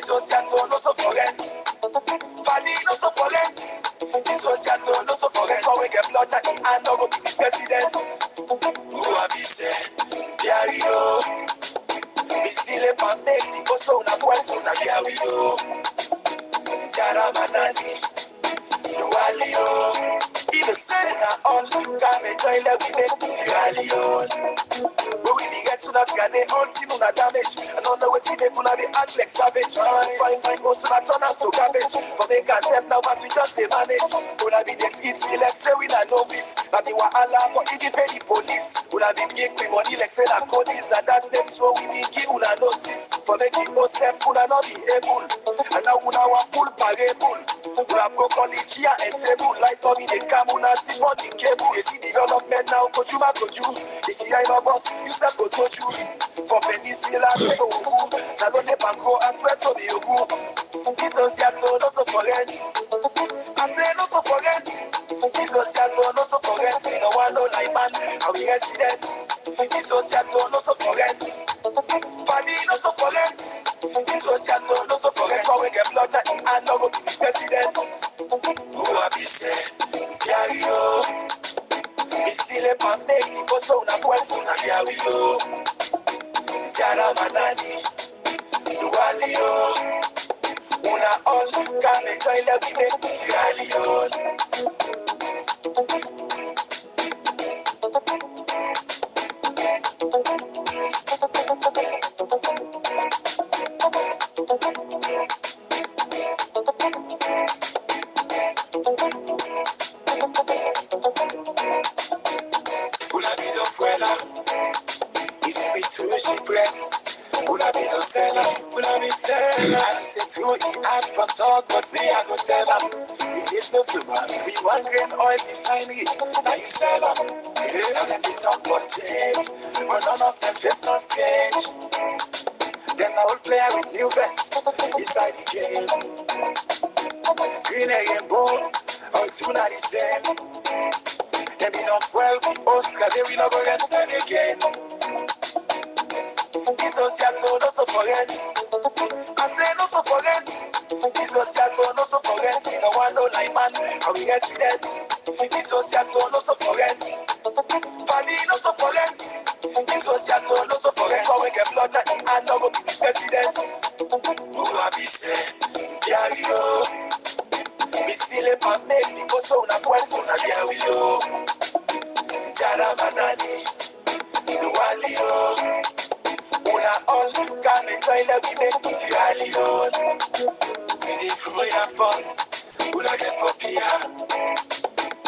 Dissociation, not to forget. Party, not to forget. Dissociation, not to forget. For we get blood, that he and no go be the president. Who a be say, Diario. We still a pan make the boss on a boy, so na Diario. Jara Manani, Nualio. Even say na all, come and join the we make Sierra Leone. But we get to that guy, they all team on a damage. And on the way to make una the act like savage. Fine, goes to not turn out to garbage. For they can't step now, but we just they manage. Would I be the kids, we like say we not novice. But they were Allah for even pay the police. Would I be big with money like say that codies. That next so we be give una notice. For making no self, una not be able. And now una want full parable. We have broke on the chair and table. Like Tommy, they come una see for the cable. You see development now, could you. If you ain't no boss, you said go to you. For Peninsula, take a woo. Salone Banco, I swear to be a woo. Dissociation, not to forget. I say not to forget. Dissociation, not to forget. We no one no like man, and we resident. Dissociation, not to forget. Party, not to forget. Dissociation, not to forget. For we get blood, that he and no go be the president. Who a be say, Diario. We still a pan make the boss on a boy, so na Diario. Jara Manani, Nualio. Una all, come and join the we make Sierra Leone. Una vida fuera, y de mi tu she press. Una be no seller, una be seller. I say to it hard for talk, but me I go tell them. You need no to man, we 1 grain oil refinery. Now you sell them. Yeah, and then they talk about change, but none of them face no stage. Then the old player with new vest inside the game. Green again, boom, all two not the same. Them be not 12, Oscar, they will not go against them again. Dissociation, not to forget. I say not to forget. Dissociation, not to forget. We no one no like man, and we resident. Dissociation, not to forget. Party, not to forget. Dissociation, not to forget. For we get blood, that he and no go be the president. Who a be say, Diario. We still a pan make the boss on a boy, so na Diario. Jara Manani, Nualio. Una all, come and join the we make Sierra Leone. We the full and force, una get for Pia.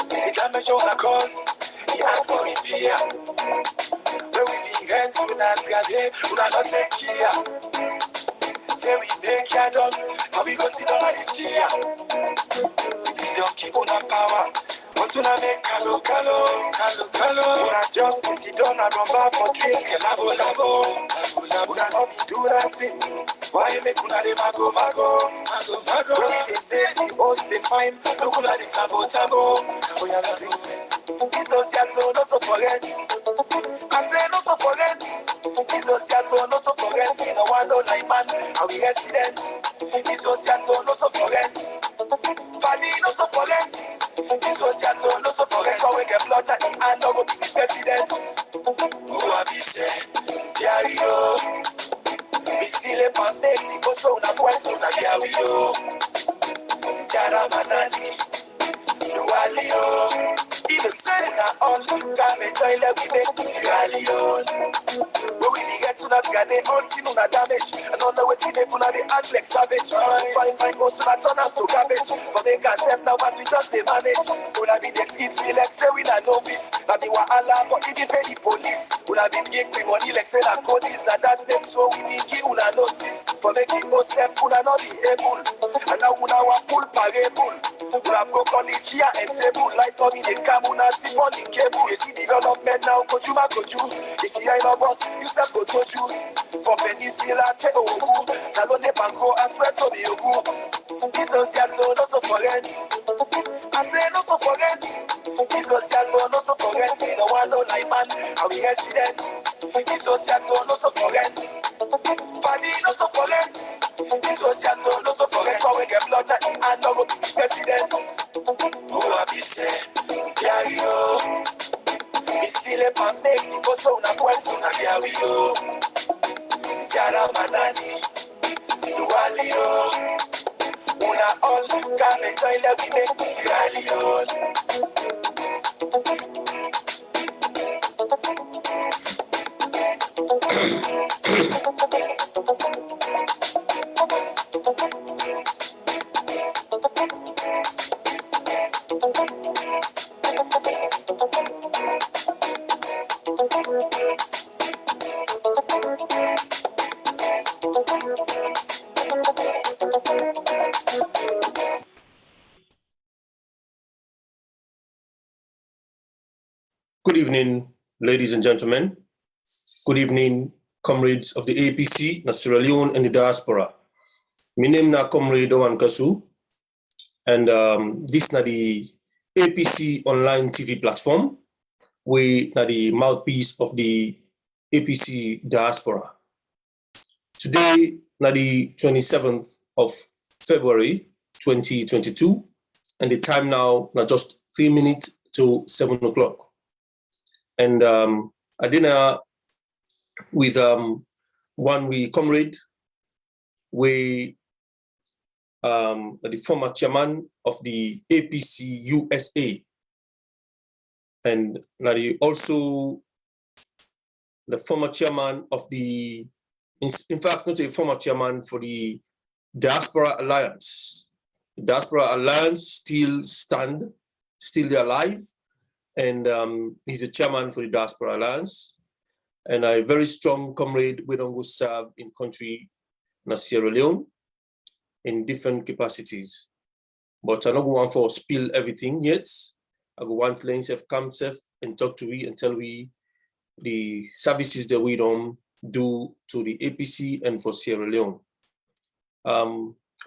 The damage on a cause, he act for it Pia. When we be rent, una trade, una not take care. Say we make ya done, and we go sit down at this chair. We don't keep una power. But una make calo. Una just sit down and run bar for drink. Labo. Una no be do that thing. Why you make una de mago? When they say the host they find, look una the tabo. Oh yeah, that's it. Dissociation, not to forget. I say not to forget. Dissociation, not to forget. We no one no like man, and we resident. Dissociation, not to forget. Party, not to forget. Dissociation, not to forget. For we get blood, that he and no go be the president. Who a be say, Diario. We still a pan make the boss on a boy, so na Diario. Jara Manani, Nualio. Even say na all, come and join the we make Sierra Leone. But we get to that guy, they all team on a damage. And on the way to make una the act like savage. Fine, goes to not turn out to garbage. For they can't step now, but we just they manage. Would I be the kids, we like say we not novice. But they were Allah for even pay the police. Would I be big with money like say that codies. That next so we be give una notice. For making no self, una not be able. And now una want full parable. We have broke on the chair and table. Like Tommy, they come una see for the cable. You see development now, could you. If you ain't no boss, you said go to you. For Peninsula, take a woo. Salone Banco, I swear to be a woo. Dissociation, not to forget. I say not to forget. Dissociation, not to forget. We no one no like man, and we resident. Dissociation, not to forget. Party, not to forget. social, so not to forget how we get blood, not and no go be president. Who I be say, yeah, yo. We still a pan make the boss on a quest on a yeah, yo. Jara manani, duali yo. Una all, can't enjoy the we make this rally yo. Good evening, ladies and gentlemen. Good evening, comrades of the APC, na Sierra Leone and the diaspora. My name na Comrade Owan Kasu, and this na the APC online TV platform. We na the mouthpiece of the APC diaspora. Today na the 27th of February 2022, and the time now na just 3 minutes to 7 o'clock. And I dinner with one we comrade, we the former chairman of the APC USA, and also the former chairman of the, in fact, not a former chairman for the Diaspora Alliance. The Diaspora Alliance still they're alive. And he's the chairman for the Diaspora Alliance, and a very strong comrade. We don't go serve in country, na Sierra Leone, in different capacities. But I don't go on for spill everything yet. I go once Lane Chef come safe and talk to we and tell we the services that we don't do to the APC and for Sierra Leone. I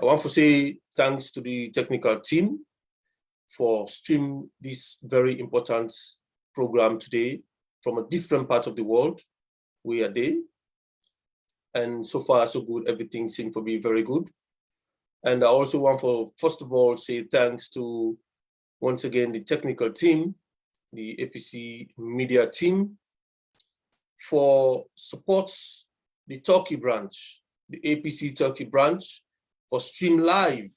want to say thanks to the technical team for streaming this very important program today from a different part of the world. We are there, and so far so good. Everything seems to be very good. And I also want to, first of all, say thanks to, once again, the technical team, the APC media team, for supports the Turkey branch, the APC Turkey branch, for stream live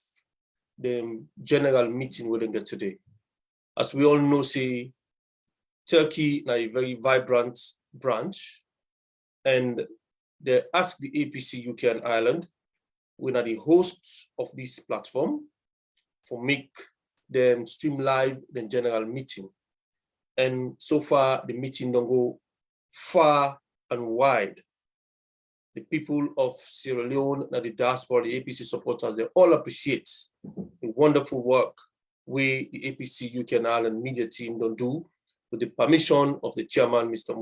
the general meeting we didn't get today. As we all know, say, Turkey is a very vibrant branch, and they ask the APC UK and Ireland, we are the hosts of this platform, for make them stream live the general meeting. And so far, the meeting don't go far and wide. The people of Sierra Leone and the diaspora, the APC supporters, they all appreciate the wonderful work we, the APC UK and Ireland media team, don't do with the permission of the chairman, Mr.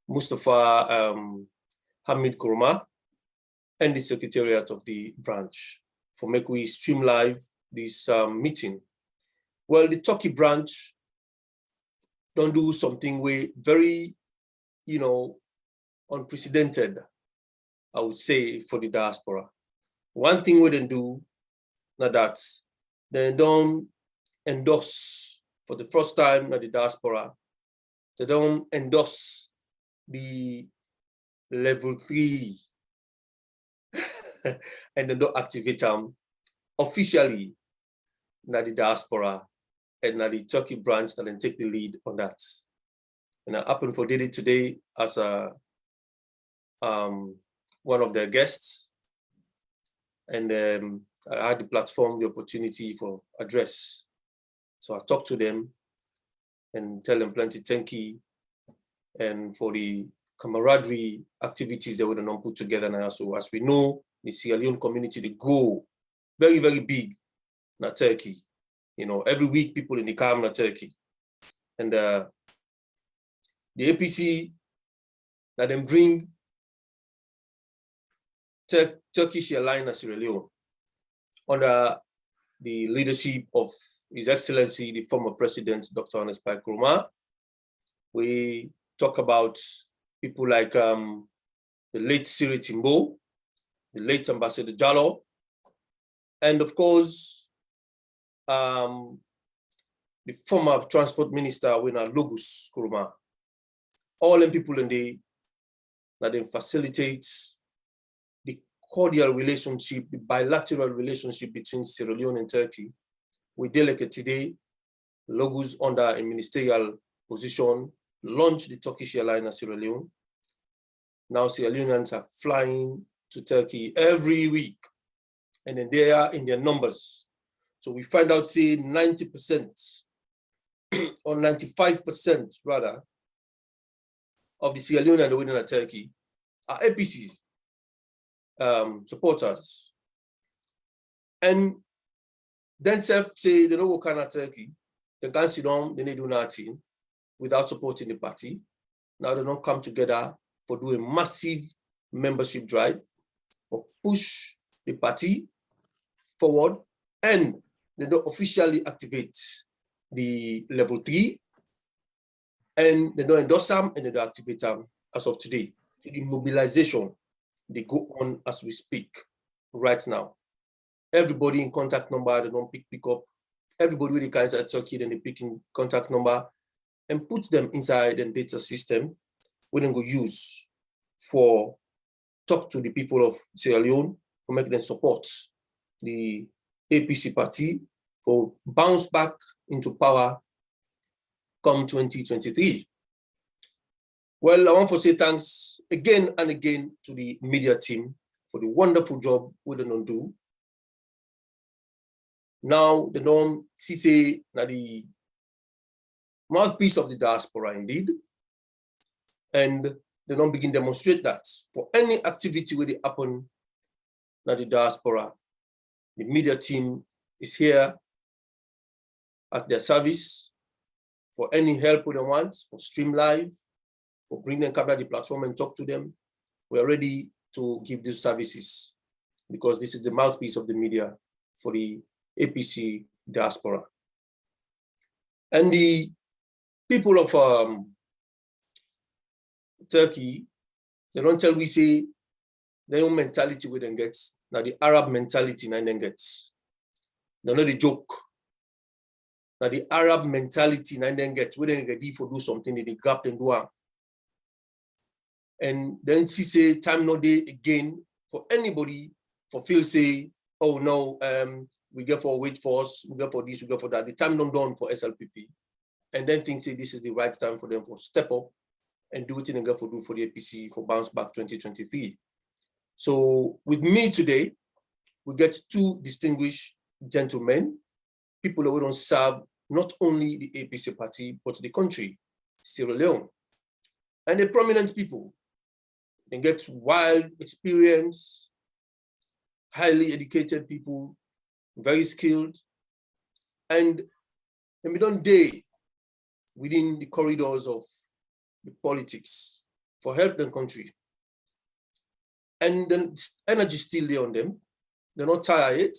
Mustafa Hamid Kurma, and the secretariat of the branch for make we stream live this meeting. Well, the Turkey branch don't do something we very, unprecedented, I would say, for the diaspora. One thing we didn't do, now that they don't endorse, for the first time at the diaspora, they don't endorse the level 3 and they don't activate them officially at the diaspora and at the Turkey branch that then take the lead on that. And I happen for did it today as a one of their guests, and I had the platform, the opportunity for address. So I talked to them and tell them plenty thank you, and for the camaraderie activities that we don't put together now. So as we know, the Sierra Leone community, they go very, very big in Turkey. Every week people in the camp in Turkey. And the APC, that then bring Turkish airline Sierra Leone under the leadership of His Excellency, the former President, Dr. Ernest Kurma. We talk about people like the late Siri Timbo, the late Ambassador Jallo, and of course, the former Transport Minister, Wina Logus Kuruma. All them people in the that then facilitates the cordial relationship, the bilateral relationship between Sierra Leone and Turkey. We delegate today, Logus under a ministerial position, launched the Turkish airline in Sierra Leone. Now Sierra Leoneans are flying to Turkey every week, and then they are in their numbers. So we find out, say, 90% or 95% rather of the Sierra Leone and the within Turkey are APC supporters. And then self say they don't go kind of Turkey, they can't sit down, they do nothing without supporting the party. Now they don't come together for do a massive membership drive, for push the party forward, and they don't officially activate the level 3, and they don't endorse them, and they don't activate them as of today. So the mobilization, they go on as we speak right now. Everybody in contact number, they don't pick up. Everybody with the kinds of Turkey, then they pick in contact number and put them inside the data system we then go use for talk to the people of Sierra Leone, for make them support the APC party for bounce back into power come 2023. Well, I want to say thanks again and again to the media team for the wonderful job we don't do. Now, they don't see the mouthpiece of the diaspora indeed, and they don't begin demonstrate that for any activity where they happen na the diaspora, the media team is here at their service for any help we don't want, for stream live, for bring them cover the platform and talk to them. We are ready to give these services because this is the mouthpiece of the media for the APC diaspora. And the people of Turkey, they don't tell we say their own mentality we then get. Now the Arab mentality now then gets. They know the joke. Now the Arab mentality now then gets. We then get for do something, they grab and do. And then she say time no day again for anybody for feel say, oh no, we get for wait for us, we get for this, we get for that. The time not done for SLPP. And then think say this is the right time for them for step up and do it in a get for do for the APC for bounce back 2023. So with me today, we get two distinguished gentlemen, people that we don't serve not only the APC party, but the country, Sierra Leone. And they're prominent people. They get wild experience, highly educated people, very skilled, and we don't day within the corridors of the politics for help the country. And then energy still there on them. They're not tired,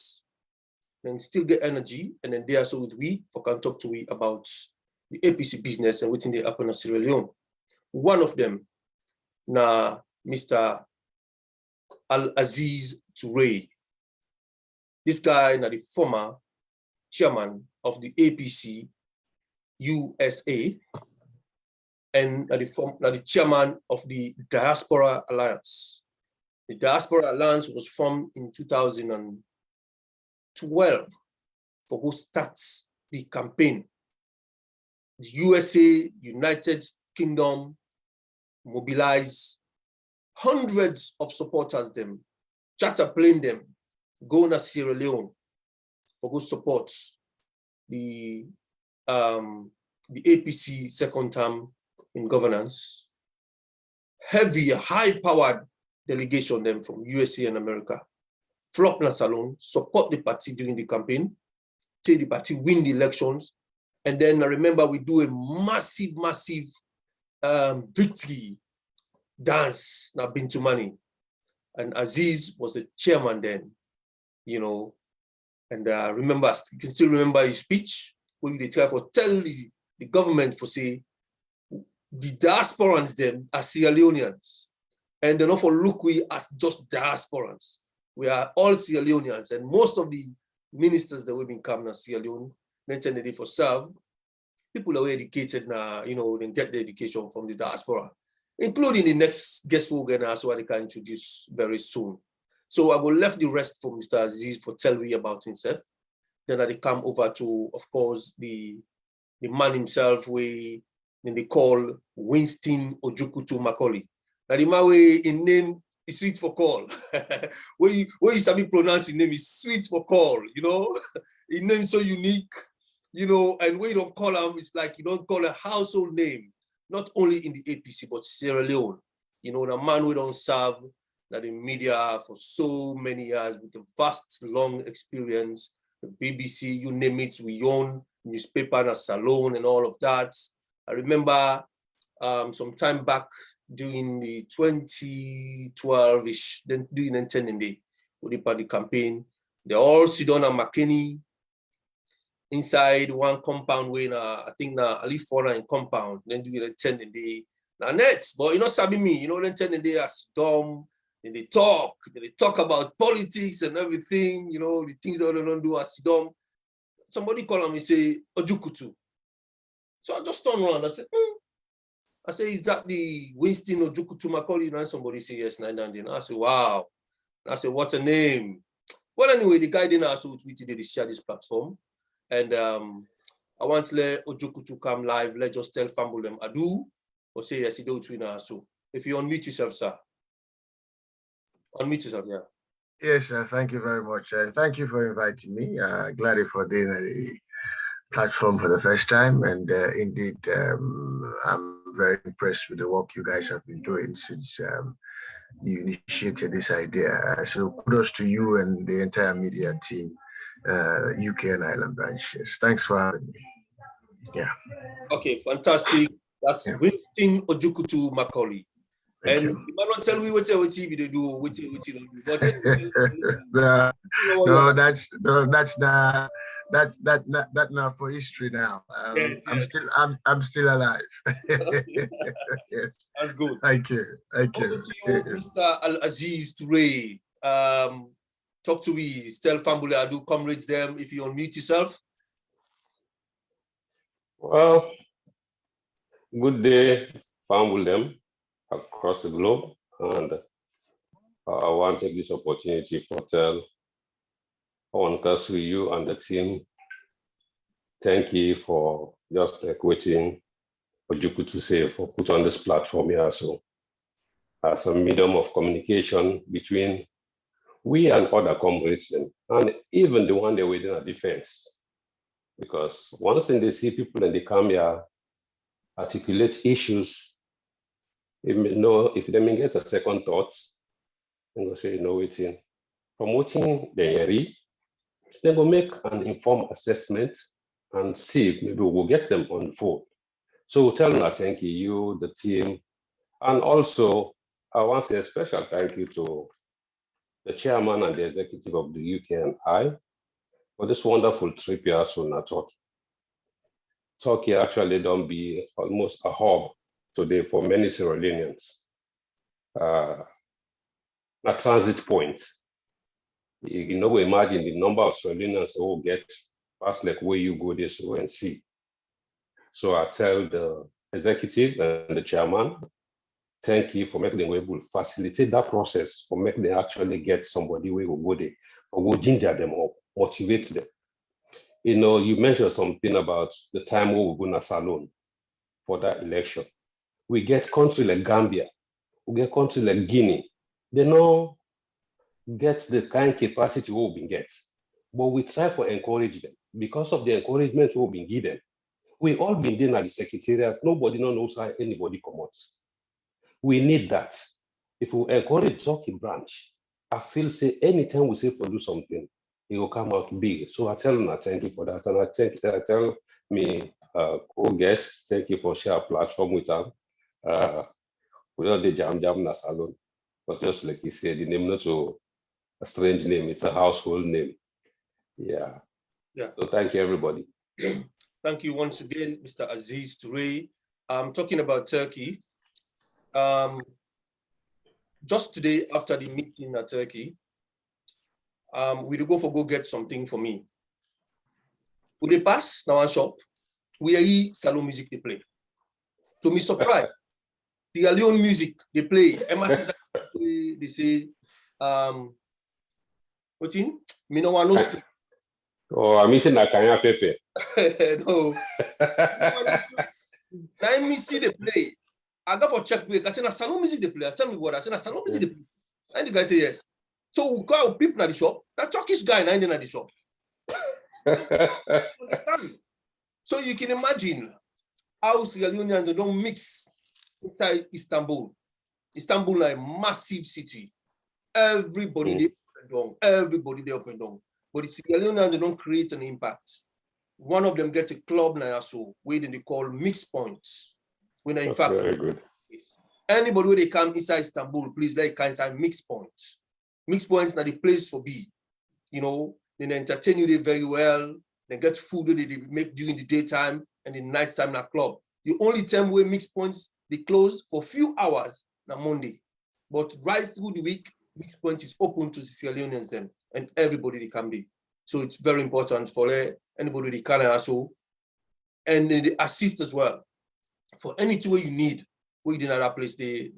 then still get energy, and then they are so with we for can talk to we about the APC business and what's in the happen in Sierra Leone. One of them, na Mr. Al-Aziz Touré. This guy, na the former chairman of the APC USA, and the chairman of the Diaspora Alliance. The Diaspora Alliance was formed in 2012 for who starts the campaign. The USA, United Kingdom, mobilize hundreds of supporters them, charter plane them, go to Sierra Leone for good support the APC second term in governance. Heavy, high-powered delegation them from USA and America. Flop na salon, support the party during the campaign, till the party win the elections, and then I remember we do a massive victory dance now Bintu Money. And Aziz was the chairman then, you know, and remember, you can still remember his speech where they try for tell the government for say the diasporans them are Sierra Leoneans, and they're not for look we as just diasporans. we are all Sierra Leoneans, and most of the ministers that we've been coming to Sierra Leone, intended for serve, people are educated now, you know, they get the education from the diaspora, including the next guest we're going to ask what they can introduce very soon. So I will left the rest for Mr. Aziz for tell me about himself. Then I come over to, of course, the man himself, then they call Winston Ojukutu Macaulay. Now the man way in name is sweet for call. where you sabi pronounce his name is sweet for call, you know. His name so unique, you know, and when you don't call him, it's like you don't call a household name, not only in the APC, but Sierra Leone. You know, the man we don't serve that in media for so many years with a vast, long experience, the BBC, you name it, we own newspaper and a salon and all of that. I remember some time back during the 2012-ish, then doing intending day with the party campaign, they all sit down at McKinney inside one compound way, I think na Ali Foreign compound, then doing intending day. Now next, but you know, sabi me, you know, intending day as dumb, and they talk about politics and everything, you know, the things that they don't do as dumb. Somebody call him and say, Ojukutu. So I just turned around, I said, I say, is that the Winston Ojukutu Macaulay? And somebody say, yes, and I said, wow. And I said, what a name. Well, anyway, the guy didn't ask who tweeted to share this platform. And I want to let Ojukutu come live. Let's just tell Famble them adu, or say, yes, he don't tweet now. So if you unmute yourself, sir. Unmute yourself, yeah. Yes, thank you very much. Thank you for inviting me. Glad for doing the platform for the first time. And indeed, I'm very impressed with the work you guys have been doing since you initiated this idea. So kudos to you and the entire media team, UK and Ireland branches. Thanks for having me. Yeah. Okay, fantastic. That's Winston Ojukutu Macaulay. Thank and you. you might not tell me what TV they do, what you don't do. But that's not for history now. Yes. I'm still alive. Yes. That's good. Thank you. Over to you, Mr. Al Aziz Toure. Talk to me. Tell Fambule Adu comrades them if you unmute yourself. Well, good day, Fambule them across the globe, and I want to take this opportunity to tell you and the team, thank you for just waiting for Juku to say for put on this platform here. So as a medium of communication between we and other comrades and even the one they within a defense. Because once they see people and they come here, articulate issues, if they may get a second thought, and go say, no, waiting, promoting the area, then we'll make an informed assessment and see if maybe we'll get them on board. So tell them thank you, the team, and also I want to say a special thank you to the chairman and the executive of the UK and I for this wonderful trip here soon at Turkey. Turkey actually don't be almost a hub today for many Sierra Leoneans. A transit point. You know, imagine the number of Sierra Leoneans who will get past like where you go this way and see. So I tell the executive and the chairman, thank you for making them able to facilitate that process, for making them actually get somebody who will go there, or go ginger them up, motivate them. You know, you mentioned something about the time we will go to Salon for that election. We get country like Gambia, we get country like Guinea. They know get the kind of capacity we've been get, but we try to encourage them. Because of the encouragement we've been given, we all been there at the secretariat, nobody knows how anybody comes. We need that. If we encourage Turkey branch, I feel say anytime we say to do something, it will come out big. So I tell them, I thank you for that. And I tell me, co-guests, thank you for sharing a platform with them. Without the jam na salon, but just like he said, the name not so a strange name, it's a household name. Yeah. So thank you, everybody. Thank you once again, Mr. Aziz Toure. Talking about Turkey. Just today after the meeting at Turkey, we dey go get something for me. We dey pass now one shop, we hear salon music they play. To me surprise, Sierra Leone music they play. They say, what in? Me no want no street. Oh, I'm missing a Kanya Pepe. No. Now me see the play. I go for check break. I say na salon music they play. I tell me what I say na salon music they play. And the guy say yes. So we go people at the shop. That Turkish guy now in the shop. Understand? So you can imagine how Sierra Leoneans don't mix inside Istanbul. Istanbul is a massive city. Everybody they up and down. Everybody they up and down. But the Sierra Leoneans they don't create an impact. One of them gets a club now, so where they call mixed points. When in fact, very good. Anybody where they come inside Istanbul, please let come inside mixed points. Mixed points are the place for be. You know, they entertain you there very well. They get food that they make during the daytime and the nighttime in a club. The only time where mixed points they close for a few hours on Monday. But right through the week, mixed point is open to Sierra Leoneans then, and everybody they can be. So it's very important for anybody they can also, and they assist as well. For anything where you need, where you in another place, they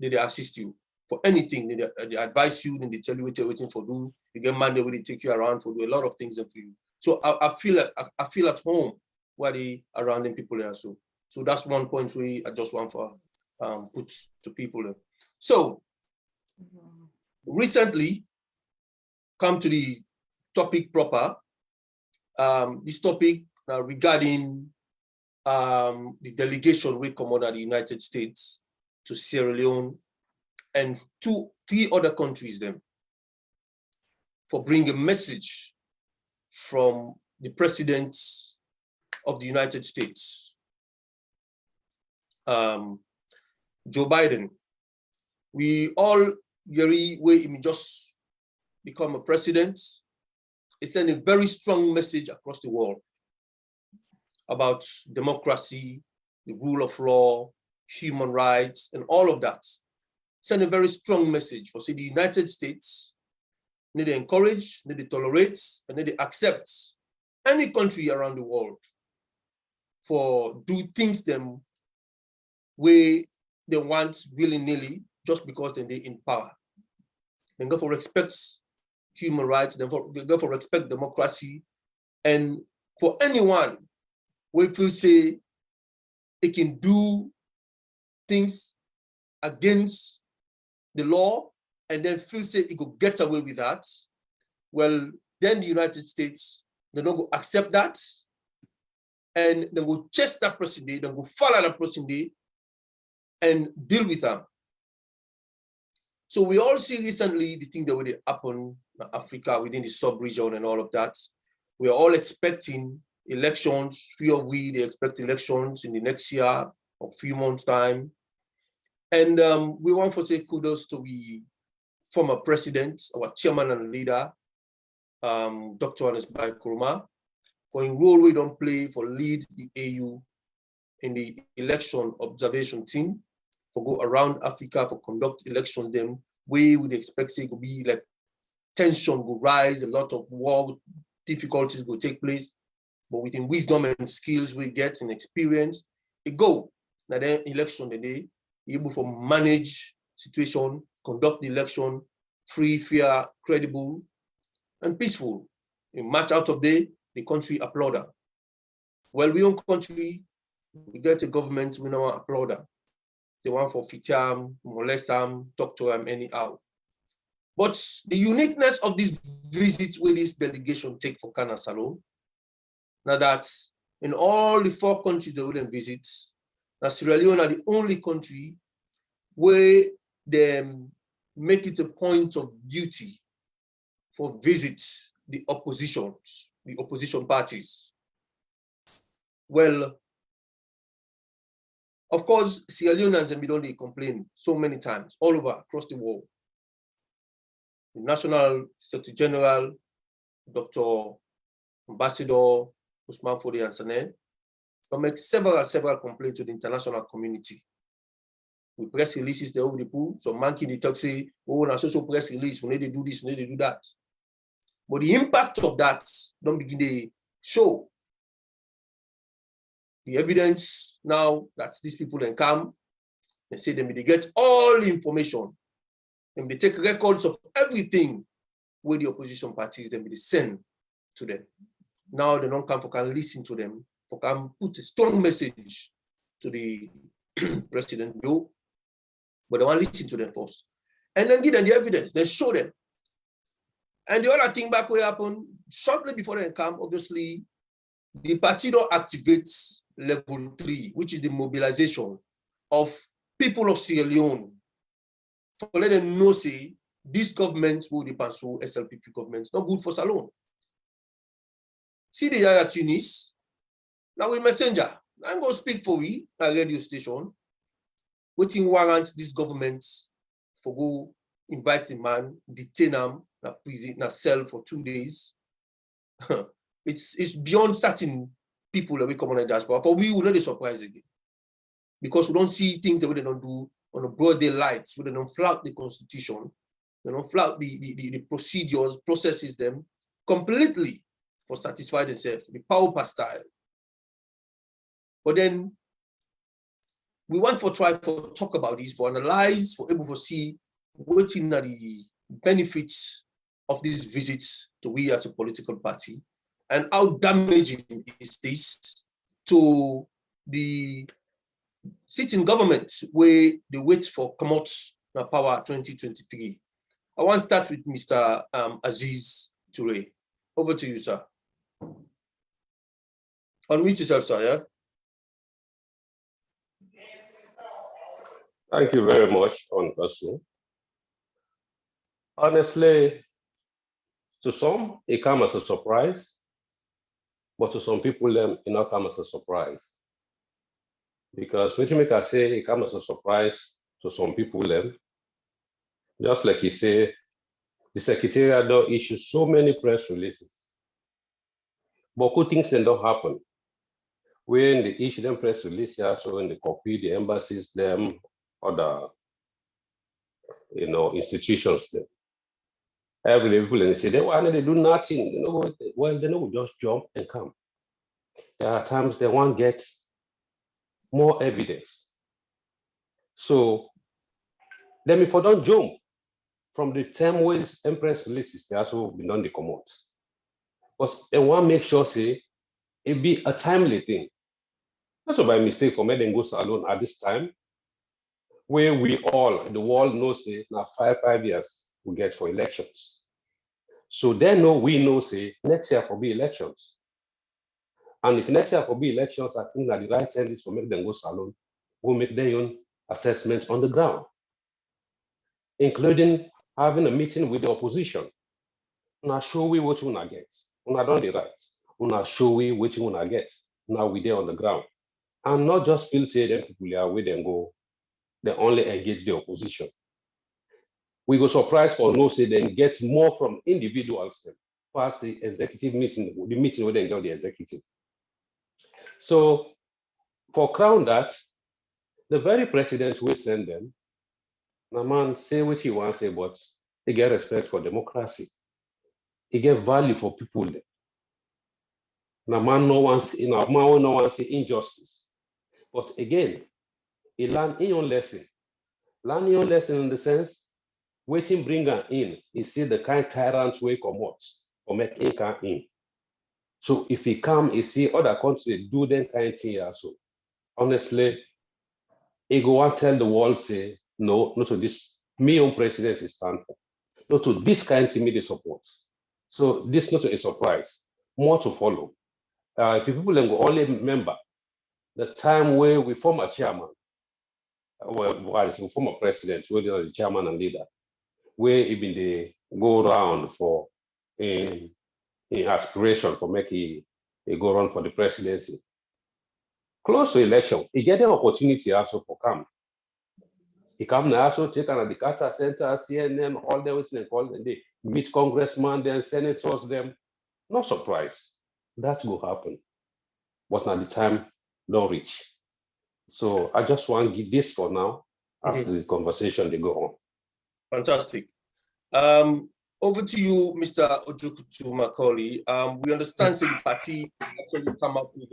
assist you. For anything, they advise you, then they tell you what you're waiting for do. You get Monday where they take you around for do a lot of things for you. So I feel at home where they around them people there. So that's one point where I just want for put to people there. So recently, come to the topic proper. This topic regarding the delegation we come out of the United States to Sierra Leone and 3 other countries them for bringing a message from the president of the United States, Joe Biden. We all very way he just become a president. It sent a very strong message across the world about democracy, the rule of law, human rights, and all of that. Send a very strong message for say the United States need to encourage, need to tolerate, and need to accept any country around the world for do things them where they want willy-nilly just because they're in power. Then go for respect human rights, then go for respect democracy, and for anyone who feel say they can do things against the law and then feel say it could get away with that, well, then the United States, they don't go accept that, and they will chase that person, they will follow that person and deal with them. So we all see recently the thing that would happen in Africa within the sub-region and all of that. We are all expecting elections. Few of they expect elections in the next year or few months' time. And we want to say kudos to the former president, our chairman and leader, Dr. Anas Kuruma, for a role we don't play for lead the AU in the election observation team, for go around Africa for conduct elections them, we would expect it could be like tension will rise, a lot of war difficulties will take place, but within wisdom and skills we get and experience, it go. Now then election the day, able to manage situation, conduct the election, free, fair, credible, and peaceful. In March out of the country applauder. Well, we own country, we get a government, we know applauder. They want for fitiam, molest them, talk to them anyhow. But the uniqueness of this visit where this delegation take for Kana Salon, now that in all the 4 countries they wouldn't visit, now Sierra Leone are the only country where they make it a point of duty for visits the opposition parties. Well, of course, Sierra Leoneans and they complain so many times all over across the world. The National Secretary General, Dr. Ambassador Usman Fode Ansane, make several complaints to the international community. We press releases the over the pool, so monkey the talk say, oh, na social press release, we need to do this, we need to do that. But the impact of that don't begin to show. The evidence now that these people then come, they say they get all the information, and they take records of everything where the opposition parties then they send to them. Now they don't come for can listen to them, for can put a strong message to the President Joe, but they want to listen to them first. And then give them the evidence, they show them. And the other thing back what happened, shortly before they come, obviously, the party don't activate level 3, which is the mobilization of people of Sierra Leone. For let them know, say, this government will depend on SLPP government, not good for Salone. See the Yaya Tunis, now we messenger. I'm going to speak for we, a radio station, waiting warrant this government for go invite the man, detain him, na prison, na cell for 2 days. It's beyond certain people that we come on the diaspora. For we will not be surprised again. Because we don't see things that we don't do on a broad daylight, we don't flout the constitution, they don't flout the procedures, processes them completely for satisfy themselves, the power style. But then we want for try for talk about this, for analyze, for able to see what in the benefits of these visits to we as a political party, and how damaging is this to the sitting government where they wait for come out now power 2023. I want to start with Mr. Aziz Toure. Over to you, sir. Unmute yourself, sir, yeah? Thank you very much, Onkasu. Honestly, to some, it comes as a surprise, but to some people, it not come as a surprise. Because what you make us say, it comes as a surprise to some people, just like he said, the Secretariat don't issue so many press releases. But good things don't happen. When they issue them press releases, so when they copy the embassies, them, other institutions, them. Every people and they say, why don't they do nothing? Well, they know just jump and come. There are times they want to get more evidence. So let me for don't jump from the term ways Empress releases, they also been on the commode. But they want to make sure, say, it be a timely thing. Not by mistake for me, then go salon at this time, where we all, the world knows, say, now 5 years we get for elections. So they know, we know, say, next year for be elections. And if next year for be elections, I think that the right time is for make them go salon, we'll make their own assessments on the ground, including having a meeting with the opposition. Now show we what you wanna get. Una done the right. Una show we what you wanna get. Now we there on the ground. And not just feel say them people are where them go, they only engage the opposition. We go surprised for no say then get more from individuals past the executive meeting, the meeting where they get the executive. So for crown that, the very president will send them, now man say what he wants to say, but he get respect for democracy. He get value for people. Now man no wants, man no wants injustice. But again, he learn in your lesson. Learn your lesson in the sense, waiting bring her in, he see the kind tyrants way come out or make him come in. So if he come, he see other countries do that kind of thing also. Honestly, he go and tell the world, say, no, not to this, me own presidency stand for. Not to this kind of media support. So this not a surprise, more to follow. If people go only remember the time where we form a chairman, we former president, where the chairman and leader, where even they go around for in aspiration for making a go around for the presidency. Close to election, he get the opportunity also for come. He come now also take on the Carter Center, CNN, all the way to the call, and they meet congressmen, then senators, them. No surprise, that will happen. But now the time don't reach. So I just want to give this for now as the conversation they go on. Fantastic. Over Over to you, Mr. Ojukutu Macaulay. We understand that the party actually come up with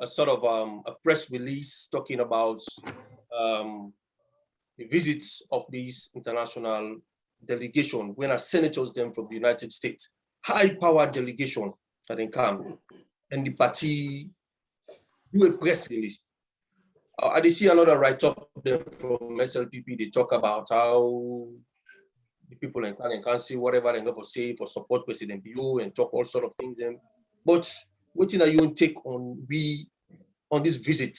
a sort of a press release talking about the visits of these international delegation when a senators them from the United States, high-powered delegation that they come, and the party do a press release. I did see another write-up there from SLPP. They talk about how the people in can say whatever they go for say for support President Bio and talk all sort of things. But what are your take on this visit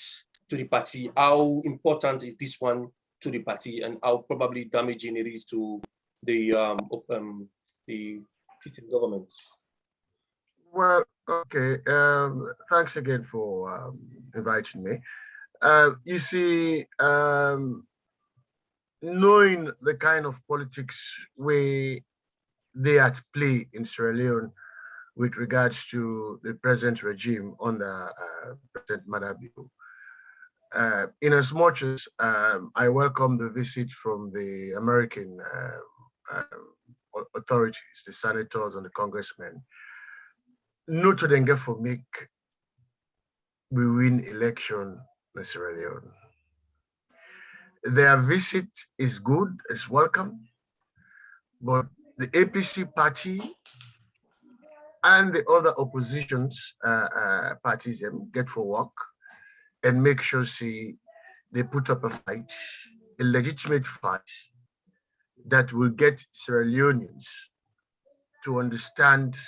to the party? How important is this one to the party, and how probably damaging it is to the sitting government? Well, okay. Thanks again for inviting me. You see, knowing the kind of politics where they at play in Sierra Leone with regards to the present regime under President Madabio, in as much as I welcome the visit from the American authorities, the senators and the congressmen, no to them get for make we win election in Sierra Leone. Their visit is good, it's welcome, but the APC party and the other oppositions parties get for work and make sure they put up a fight, a legitimate fight that will get Sierra Leoneans to understand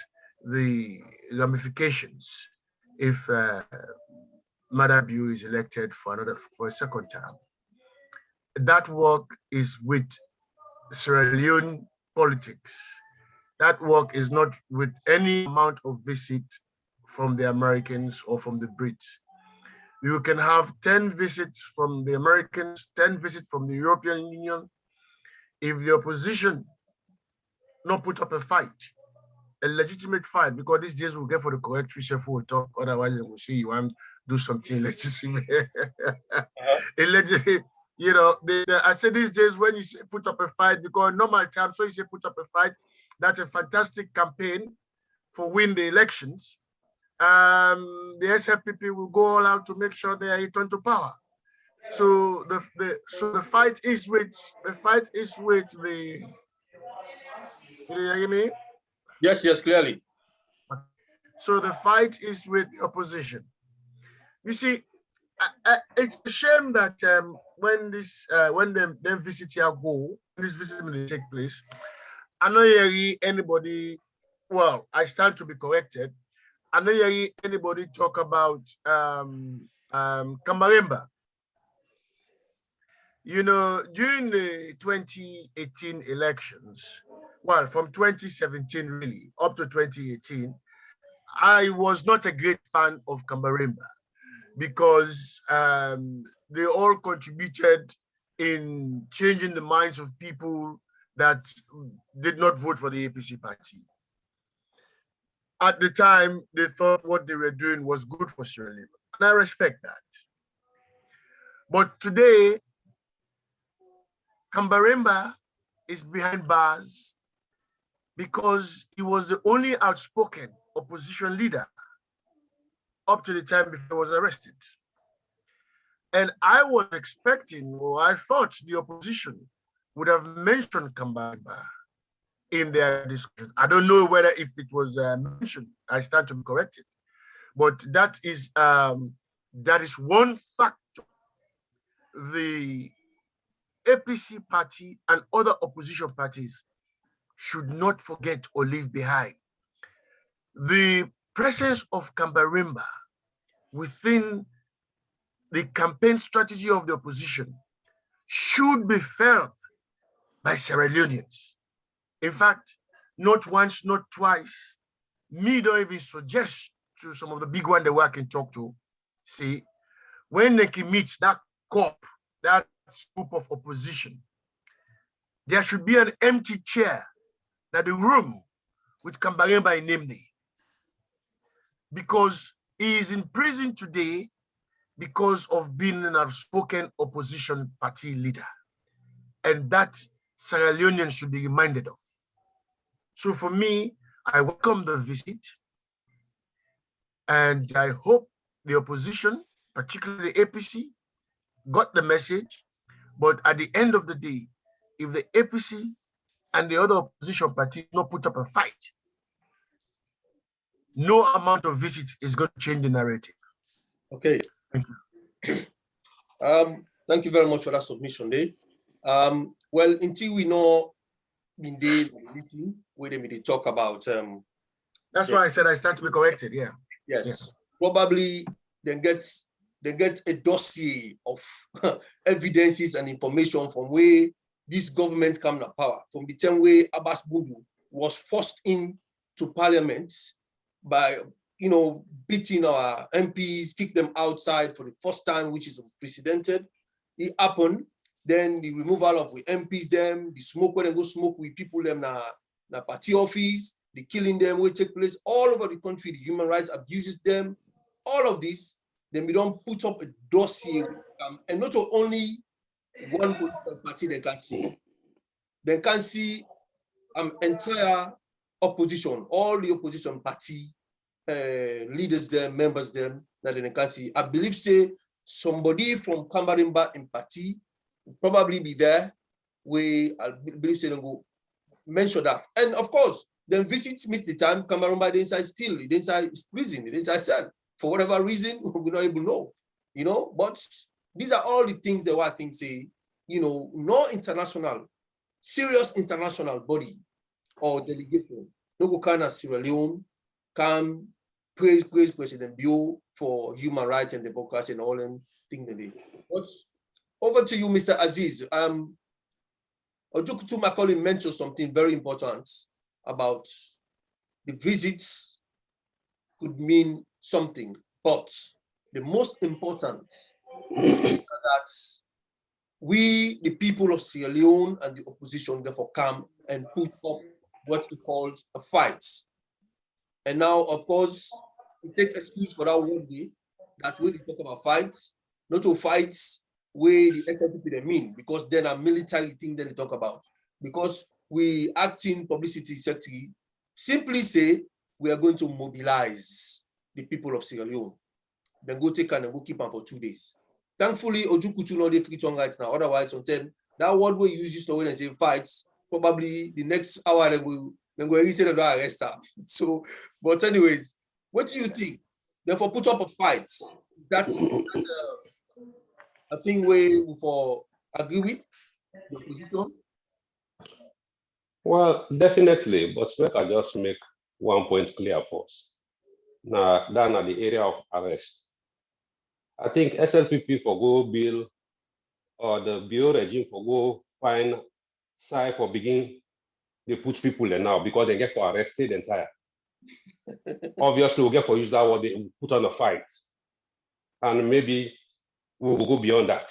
the ramifications if Madabio is elected for a second term. That work is with Sierra Leone politics. That work is not with any amount of visit from the Americans or from the Brits. You can have 10 visits from the Americans, 10 visits from the European Union. If the opposition not put up a fight, a legitimate fight, because these days we'll get for the correct research will talk, otherwise they will see you want to do something legitimate. You know, I say these days when you say put up a fight, because normal times when you say put up a fight, that's a fantastic campaign for win the elections. The SLPP will go all out to make sure they are returned to power. So the fight is with the. Do you hear me? Yes, clearly. So the fight is with the opposition. You see, it's a shame that when them visit here go, when this visit will take place, I don't hear anybody. Well, I stand to be corrected. I don't hear anybody talk about Kambaremba. You know, during the 2018 elections, well, from 2017 really up to 2018, I was not a great fan of Kambaremba because they all contributed in changing the minds of people that did not vote for the APC party. At the time, they thought what they were doing was good for Sierra Leone, and I respect that. But today, Kambaremba is behind bars because he was the only outspoken opposition leader up to the time before he was arrested. And I was expecting, or I thought the opposition would have mentioned Kambaremba in their discussions. I don't know whether if it was mentioned, I stand to be corrected. But that is one factor the APC party and other opposition parties should not forget or leave behind. The presence of Kambaremba within the campaign strategy of the opposition should be felt by Sierra Leoneans. In fact, not once, not twice. Me don't even suggest to some of the big ones that I can talk to, see, when they can meet that corp, that group of opposition, there should be an empty chair, that the room with Kambaremba in name there. Because he is in prison today because of being an outspoken opposition party leader. And that Sierra Leoneans should be reminded of. So for me, I welcome the visit, and I hope the opposition, particularly APC, got the message. But at the end of the day, if the APC and the other opposition parties not put up a fight, no amount of visits is going to change the narrative. Okay. Thank you. Thank you very much for that submission, Dave. Well, until we know in the meeting where they talk about that's why I said I stand to be corrected. Yeah. Yes. Yeah. Probably they get a dossier of evidences and information from where this government come to power, from the time where Abbas Budu was forced into parliament by beating our MPs, kick them outside for the first time, which is unprecedented. It happened. Then the removal of the MPs, them, the smoke when they go smoke with people, them na party office, the killing them will take place all over the country, the human rights abuses them, all of this. Then we don't put up a dossier, and not only one political party they can see. They can see entire opposition, all the opposition party leaders them, members them, that they can see. I believe say somebody from Kambarimba in party will probably be there. I believe say they go mention that. And of course, then visits meet the time, Kambarimba the inside still, the inside prison, the inside cell. For whatever reason, we're not able to know, but these are all the things that I think say, no international, serious international body or delegation, no go kind of Sierra Leone can praise President Bio for human rights and democracy and all them things that they. But over to you, Mr. Aziz. Ojukutu Macaulay mentioned something very important about the visits could mean something, but the most important is that we, the people of Sierra Leone and the opposition, therefore come and put up what we call a fight. And now, of course, we take excuse for that one day, that when we talk about fights, not to fights where the SLPP they mean, because then a military thing that they talk about. Because we acting publicity secretary simply say we are going to mobilize the people of Sierra Leone. Then go take and go keep them for 2 days. Thankfully, Ojukutu know they free tongue rights now. Otherwise, sometimes that word we use this to and say fights, probably the next hour they go say they don't arrest her. So, but anyways, what do you think? Therefore, put up a fight. That's a thing we for agree with the opposition. Well, definitely, but let I just make one point clear for us. Now, down at the area of arrest, I think SLPP for go bill or the Bureau regime for go fine side for begin, they put people there now because they get for arrested entire. Obviously, we'll get for use that word, they put on a fight. And maybe we'll go beyond that.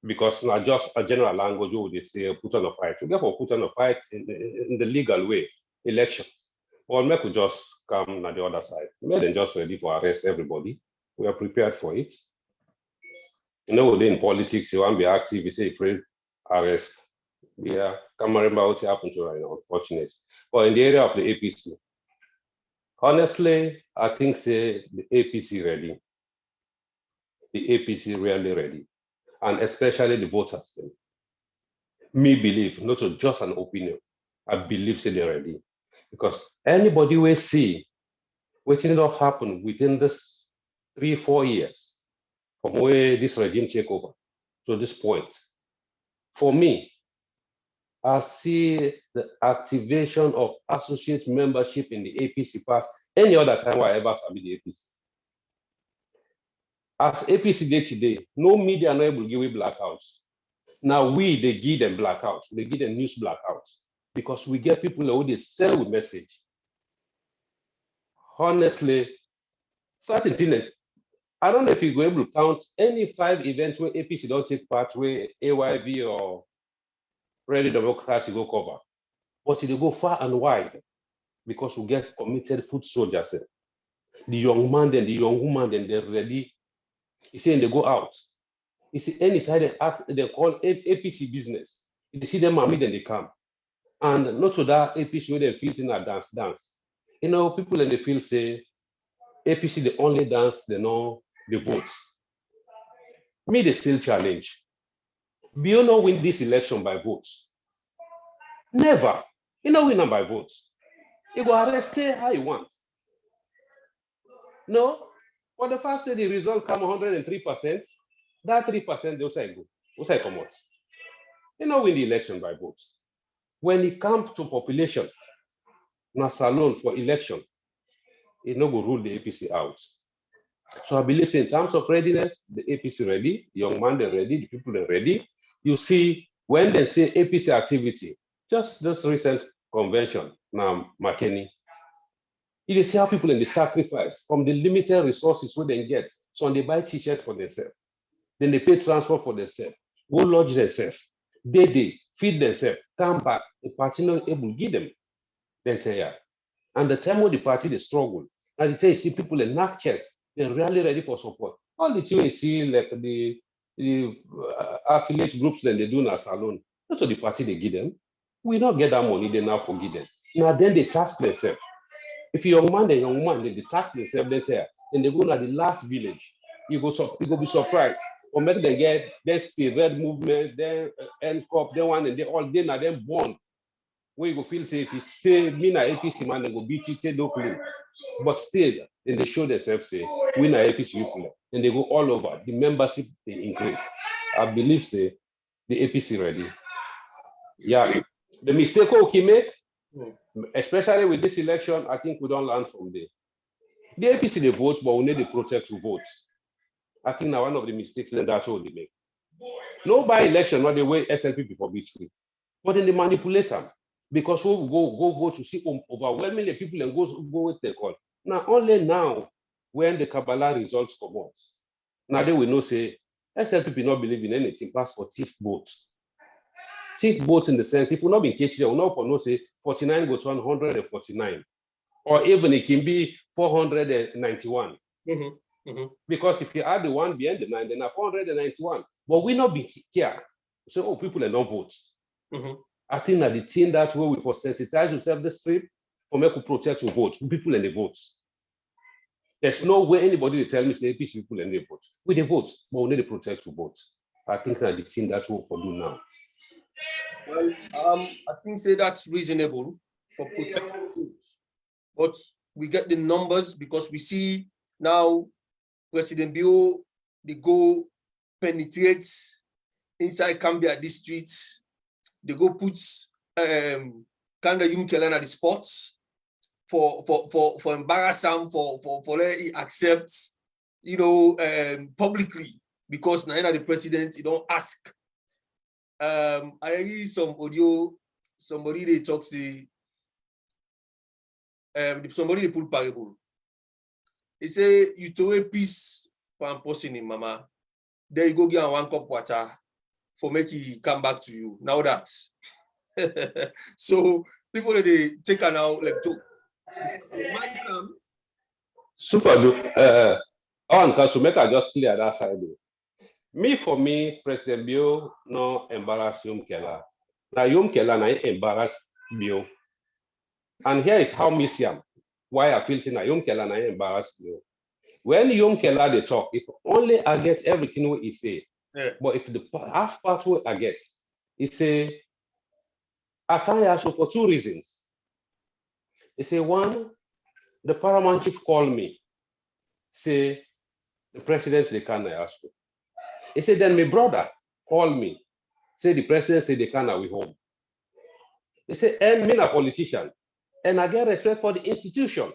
Because not just a general language, they say put on a fight. We get for put on a fight in the legal way, elections. Or we could just come on the other side. We're then just ready for arrest everybody. We are prepared for it. In politics, you want to be active, you say free arrest. Yeah, can't remember what happened to right now, unfortunately. But in the area of the APC, honestly, I think say the APC ready. The APC really ready. And especially the voters. Me believe, not just an opinion, I believe say they're ready. Because anybody will see what did not happen within this 3-4 years from where this regime take over to this point. For me, I see the activation of associate membership in the APC past any other time I ever saw the APC. As APC day today, no media are able to give away blackouts. Now they give them blackouts, they give them news blackouts because we get people who they sell with message. Honestly, certain things, I don't know if you're able to count any 5 events where APC don't take part, where AYV or Ready Democracy go cover. But they go far and wide because we get committed foot soldiers. The young man, then the young woman, then they're ready. You see, and they go out. You see, any side they call APC business. If they see them, then they come. And not to that APC where they feel in a dance. You know, people in the field say APC the only dance, they know the votes. Me, they still challenge. Bio no win this election by votes. Never. You know, win them by votes. You go arrest, say how you want. No, for the fact that the result come 103%, that 3% they'll say go. They'll say come out. You know, win the election by votes. When it comes to population, na salon for election, it no go rule the APC out. So I believe in terms of readiness, the APC ready, the young man they're ready, the people are ready. You see, when they say APC activity, just this recent convention, now McKinney, you see how people in the sacrifice from the limited resources where they get. So they buy t-shirts for themselves, then they pay transport for themselves, go lodge themselves, they feed themselves, come back, the party not able to give them. Then say, yeah. And the time when the party they struggle, and they say you see people in knock chest, they're really ready for support. All the things you see, like the affiliate groups that they do in our salon, that's what the party they give them. We don't get that money, they now forgive them. Now then they task themselves. If you're young man, they tax themselves, then they go to the last village. You go be surprised. Or maybe they get the red movement, then NCOP, then one, and they all then are then born. Where you go feel say if you say me na APC man, they go beat you, take no clean. But still, then they show themselves say we na APC people, and they go all over. The membership they increase. I believe say the APC ready. Yeah, the mistake we make, especially with this election, I think we don't learn from there. The APC they vote, but we need the protect to vote. I think now one of the mistakes that that's what they make. No by election, not the way SLP before B3, but then they manipulate them. Because we go vote to see overwhelmingly people and go with the call. Now only now when the Kabbalah results come out, now they will know say SLP not believe in anything pass for thief votes. Thief votes in the sense if we not be catched, they will not know say 49 go to 149, or even it can be 491. Because if you add the one behind the 9, then 491. But we not be here. So people are not vote. I think that the thing that way we for sensitize yourself the street for make you protect your vote, people and the votes. There's no way anybody will tell me say APC people and the vote. We the votes, but we need to protect your votes. I think that the thing that we for do now. Well, I think say that's reasonable for protection votes, but we get the numbers because we see now President Bio they go penetrate inside Cambia districts. They go put Kanda Yumkelen at the spots for embarrass him for let he accept, publicly because now the president he don't ask. I hear some audio, somebody they talk say somebody they pull parable. He say you throw a piece for person in mama, then you go get 1 cup water for make he come back to you. Now that so people they take her now like joke. Super do to make I just clear that side. For me, President Bio no embarrass Yumkela. Now Yumkela na embarrass Bio. And here is how me see why I feel saying Yumkela na embarrass Bio. When Yumkela they talk, if only I get everything what he say. Yeah. But if the half part what I get, he say, I can't ask you for 2 reasons. He say, one, the paramount chief called me, say, the president they can't ask you. He said, then my brother called me, say the president say they can't we home. He said, and me a politician, and I get respect for the institution,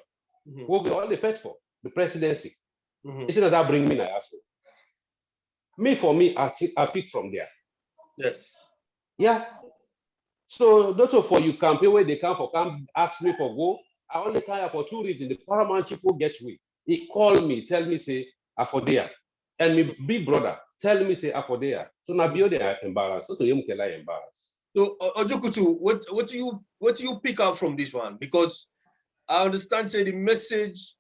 what we all the fight for, the presidency. He said that bring me na ask you. For me, I pick from there. Yes. Yeah. So that's for you campaign where they come ask me for go. I only come for 2 reasons. The paramount chief will get me. He called me, tell me say I for there. And my big brother tell me say I for there. So now be they are embarrassed. So to him can I embarrass. So Ojokutu, what do you pick up from this one? Because I understand say the message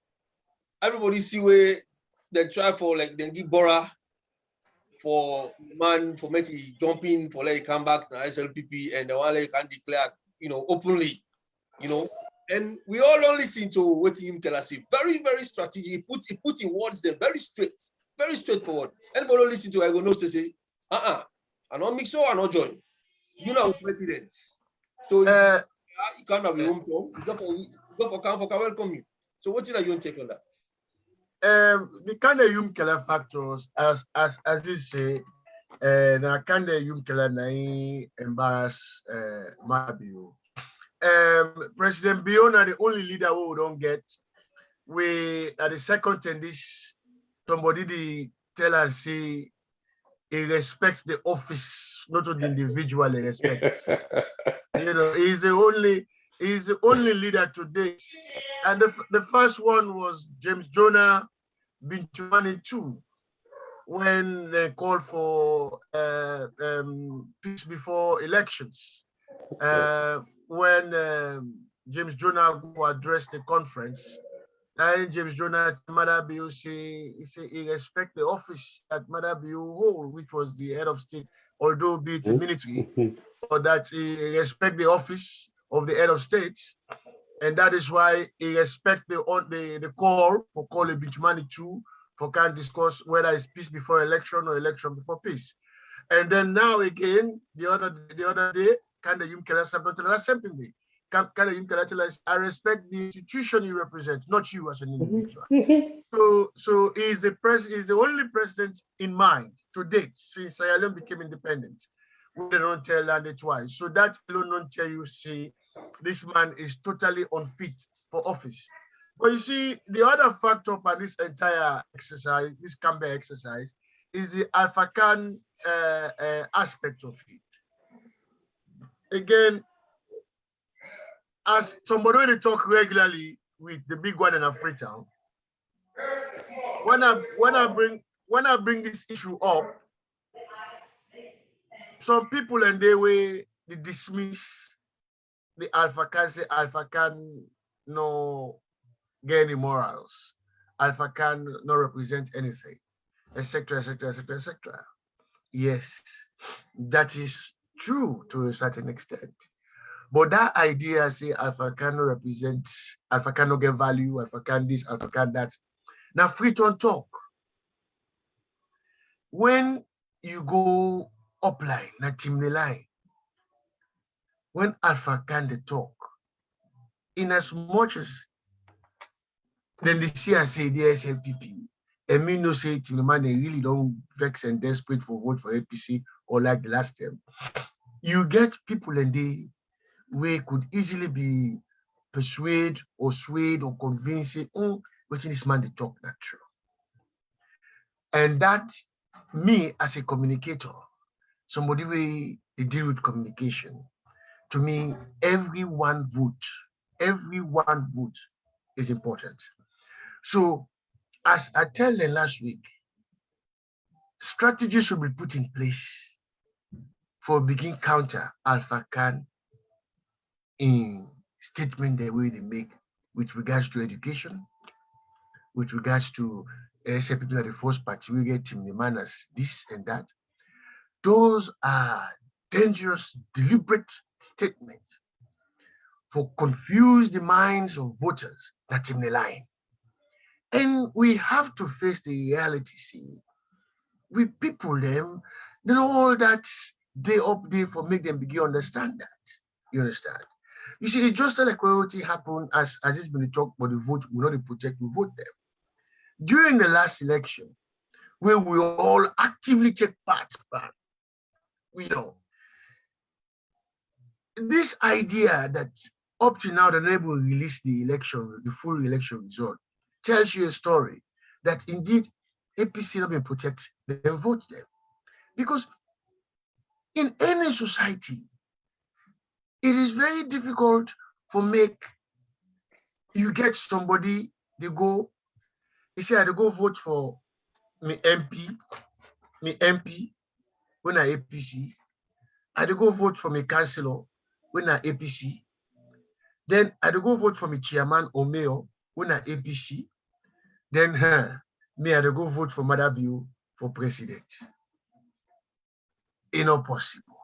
everybody see where they try for like they give Bora for man for make he jump in for like come back to SLPP and the one like can declare openly, and we all don't listen to what him can say. Very, very strategic. He put in words there, very straightforward. Anybody don't listen to, I go no say, I don't mix so, I don't join. You know, president. So you can't have your home town. You go for can welcome you. So what are you take on that? The kind of killer factors, as you say, na kind of killer na embarrass Mabio. President Biona, the only leader we don't get. We at the second in this, somebody the tell us say he respects the office, not the individual he respects. He's the only leader to date. And the first one was James Jonah Bintumani too, when they called for peace before elections. When James Jonah addressed the conference, and James Jonah Madabiu he respect the office that Madabiu hold, which was the head of state, although be it military, but that he respect the office of the head of state, and that is why he respect the call for calling Binchmani too, for can discuss whether it's peace before election or election before peace. And then now again, the other day, Kanda Yum Kela same thing. I respect the institution you represent, not you as an individual. So he's the only president in mind to date since Sierra Leone became independent. We don't tell land twice. So that alone don't tell you, see, this man is totally unfit for office. But you see, the other factor for this entire exercise, this Campbell exercise, is the Alpha Khan aspect of it. Again, as somebody already talk regularly with the big one in Freetown, when I bring this issue up, some people and they dismiss the Alpha Khan, say Alpha Khan no get any morals, Alpha Khan no represent anything, etc., etc., etc., etc. Yes, that is true to a certain extent. But that idea, say Alpha Khan no represent, Alpha Khan no get value, Alpha Khan this, Alpha Khan that. Now Freetown talk. When you go upline, na team line, when Alpha Khan they talk, in as much as then they see and say the SLPP, and me no say team man they really don't vex and desperate for vote for APC or like the last time. You get people and they could easily be persuaded or swayed or convinced, what this man they talk not true. And that me as a communicator, somebody they deal with communication, to me, every one vote is important. So as I tell them last week, strategies should be put in place for begin counter Alpha Khan in statement the way they make with regards to education, with regards to say people at the first party, we get team the manners, this and that. Those are dangerous, deliberate statements for confuse the minds of voters that's in the line. And we have to face the reality, see. We people them, they know all that they up there for make them begin understand that. You understand? You see, it's just like what happened as it's been talked about the vote, we not protect, we vote them. During the last election, where we all actively take part, this idea that up to now the neighbor will release the full election result, tells you a story that indeed APC not been protect, then vote them. Because in any society, it is very difficult for you get somebody, they say I go vote for me MP, when I APC, I go vote for me councillor, when I APC, then I go vote for me chairman or mayor, when I APC, then me I go vote for Mother Bill for president. It's not possible.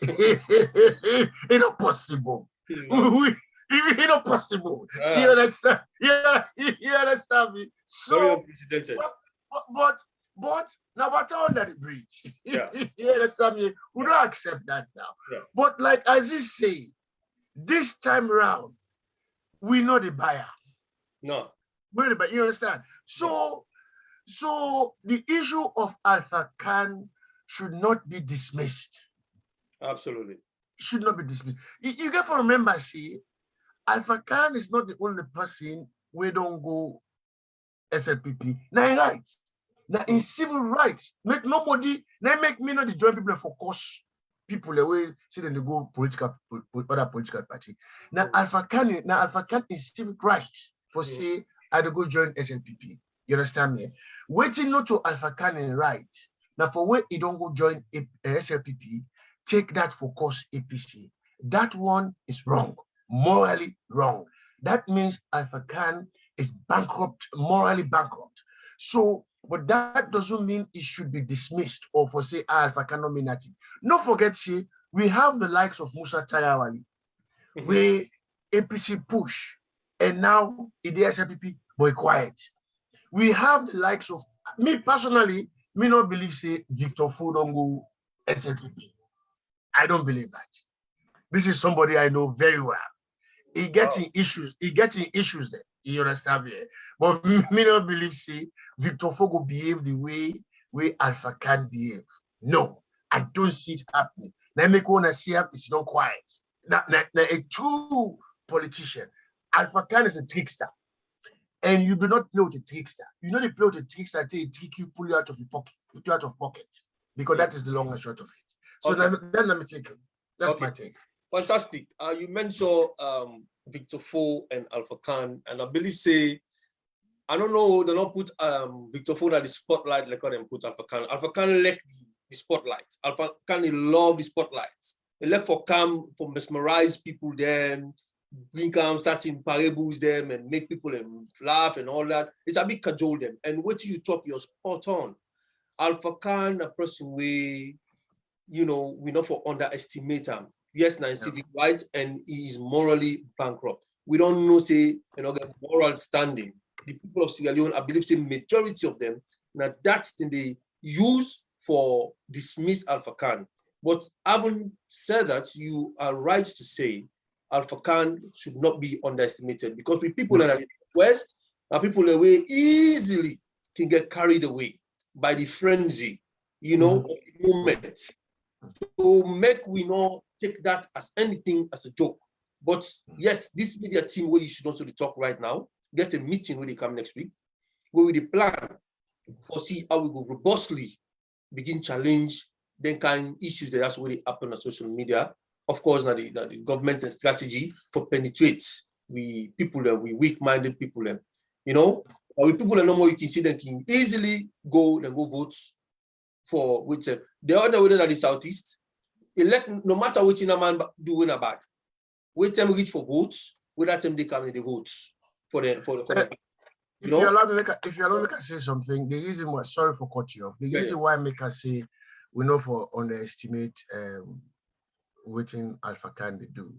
It's not possible. It's not possible. You understand? You understand me? Very So, unprecedented. but now we're under the bridge. Yeah. You understand me? We don't accept that now. Yeah. But like as you say, this time around, we know the buyer. No. But you understand? So the issue of Alpha Khan should not be dismissed. Absolutely. Should not be dismissed. You got to remember, see, Alpha Khan is not the only person we don't go SLPP. Now in rights. Now in civil rights, make nobody, now make me not the join people for cause people away, see them they go other political party. Now Alpha Khan is civil rights for say I go join SLPP. You understand me? Waiting not to Alpha Khan right. Now for where he don't go join SLPP, take that for cause APC. That one is wrong, morally wrong. That means Alpha Khan is bankrupt, morally bankrupt. So, but that doesn't mean it should be dismissed or for say Alpha Khan not mean nothing. Don't forget, see, we have the likes of Musa Tayawali, where APC push, and now in the SLPP, boy quiet. We have the likes of me personally, me not believe say Victor Fo don't go SLPP. I don't believe that. This is somebody I know very well. He getting issues. He getting issues there. You understand me? But me not believe say Victor Fogo behave the way Alpha Khan behave. No, I don't see it happening. Now make one see him is not quiet. Now a true politician. Alpha Khan is a trickster. And you do not play with a trickster. You know they play with a trickster until he trick you, pull you out of your pocket, put you out of pocket. Because that is the long and short of it. So then let me take it. That's my take. Fantastic. You mentioned Victor Fo and Alpha Khan, and I believe say, I don't know, they don't put Victor Fo at the spotlight like how they put Alpha Khan. Alpha Khan like the spotlight. Alpha Khan love the spotlight. They like for mesmerize people then, bring them certain parables them and make people laugh and all that. It's a bit cajole them. And what you talk, you're spot on. Alpha Khan, a person we, you know, we not for underestimate him. Yes, now civic rights, and he is morally bankrupt. We don't know, say, you know, the moral standing. The people of Sierra Leone, I believe, say, majority of them, now that's the they use for dismiss Alpha Khan. But having said that, you are right to say Alpha Khan should not be underestimated because with people that are in the West, people away easily can get carried away by the frenzy, you know, of the moment. To make we not take that as anything as a joke. But yes, this media team where you should also talk right now, get a meeting when they come next week, where we plan for see how we go robustly begin challenge then kind issues that that's what happen on social media. Of course, now the government and strategy for penetrate we people that we weak-minded people them, you know, with people that no more you can see them can easily go vote for which the other way that the Southeast elect no matter what in a man do win a bad. Wait them reach for votes, with that time they come in the votes for the if you allow me to say something, the reason why sorry for cut you off. The reason why make us say we know for underestimate waiting Alpha Khan they do.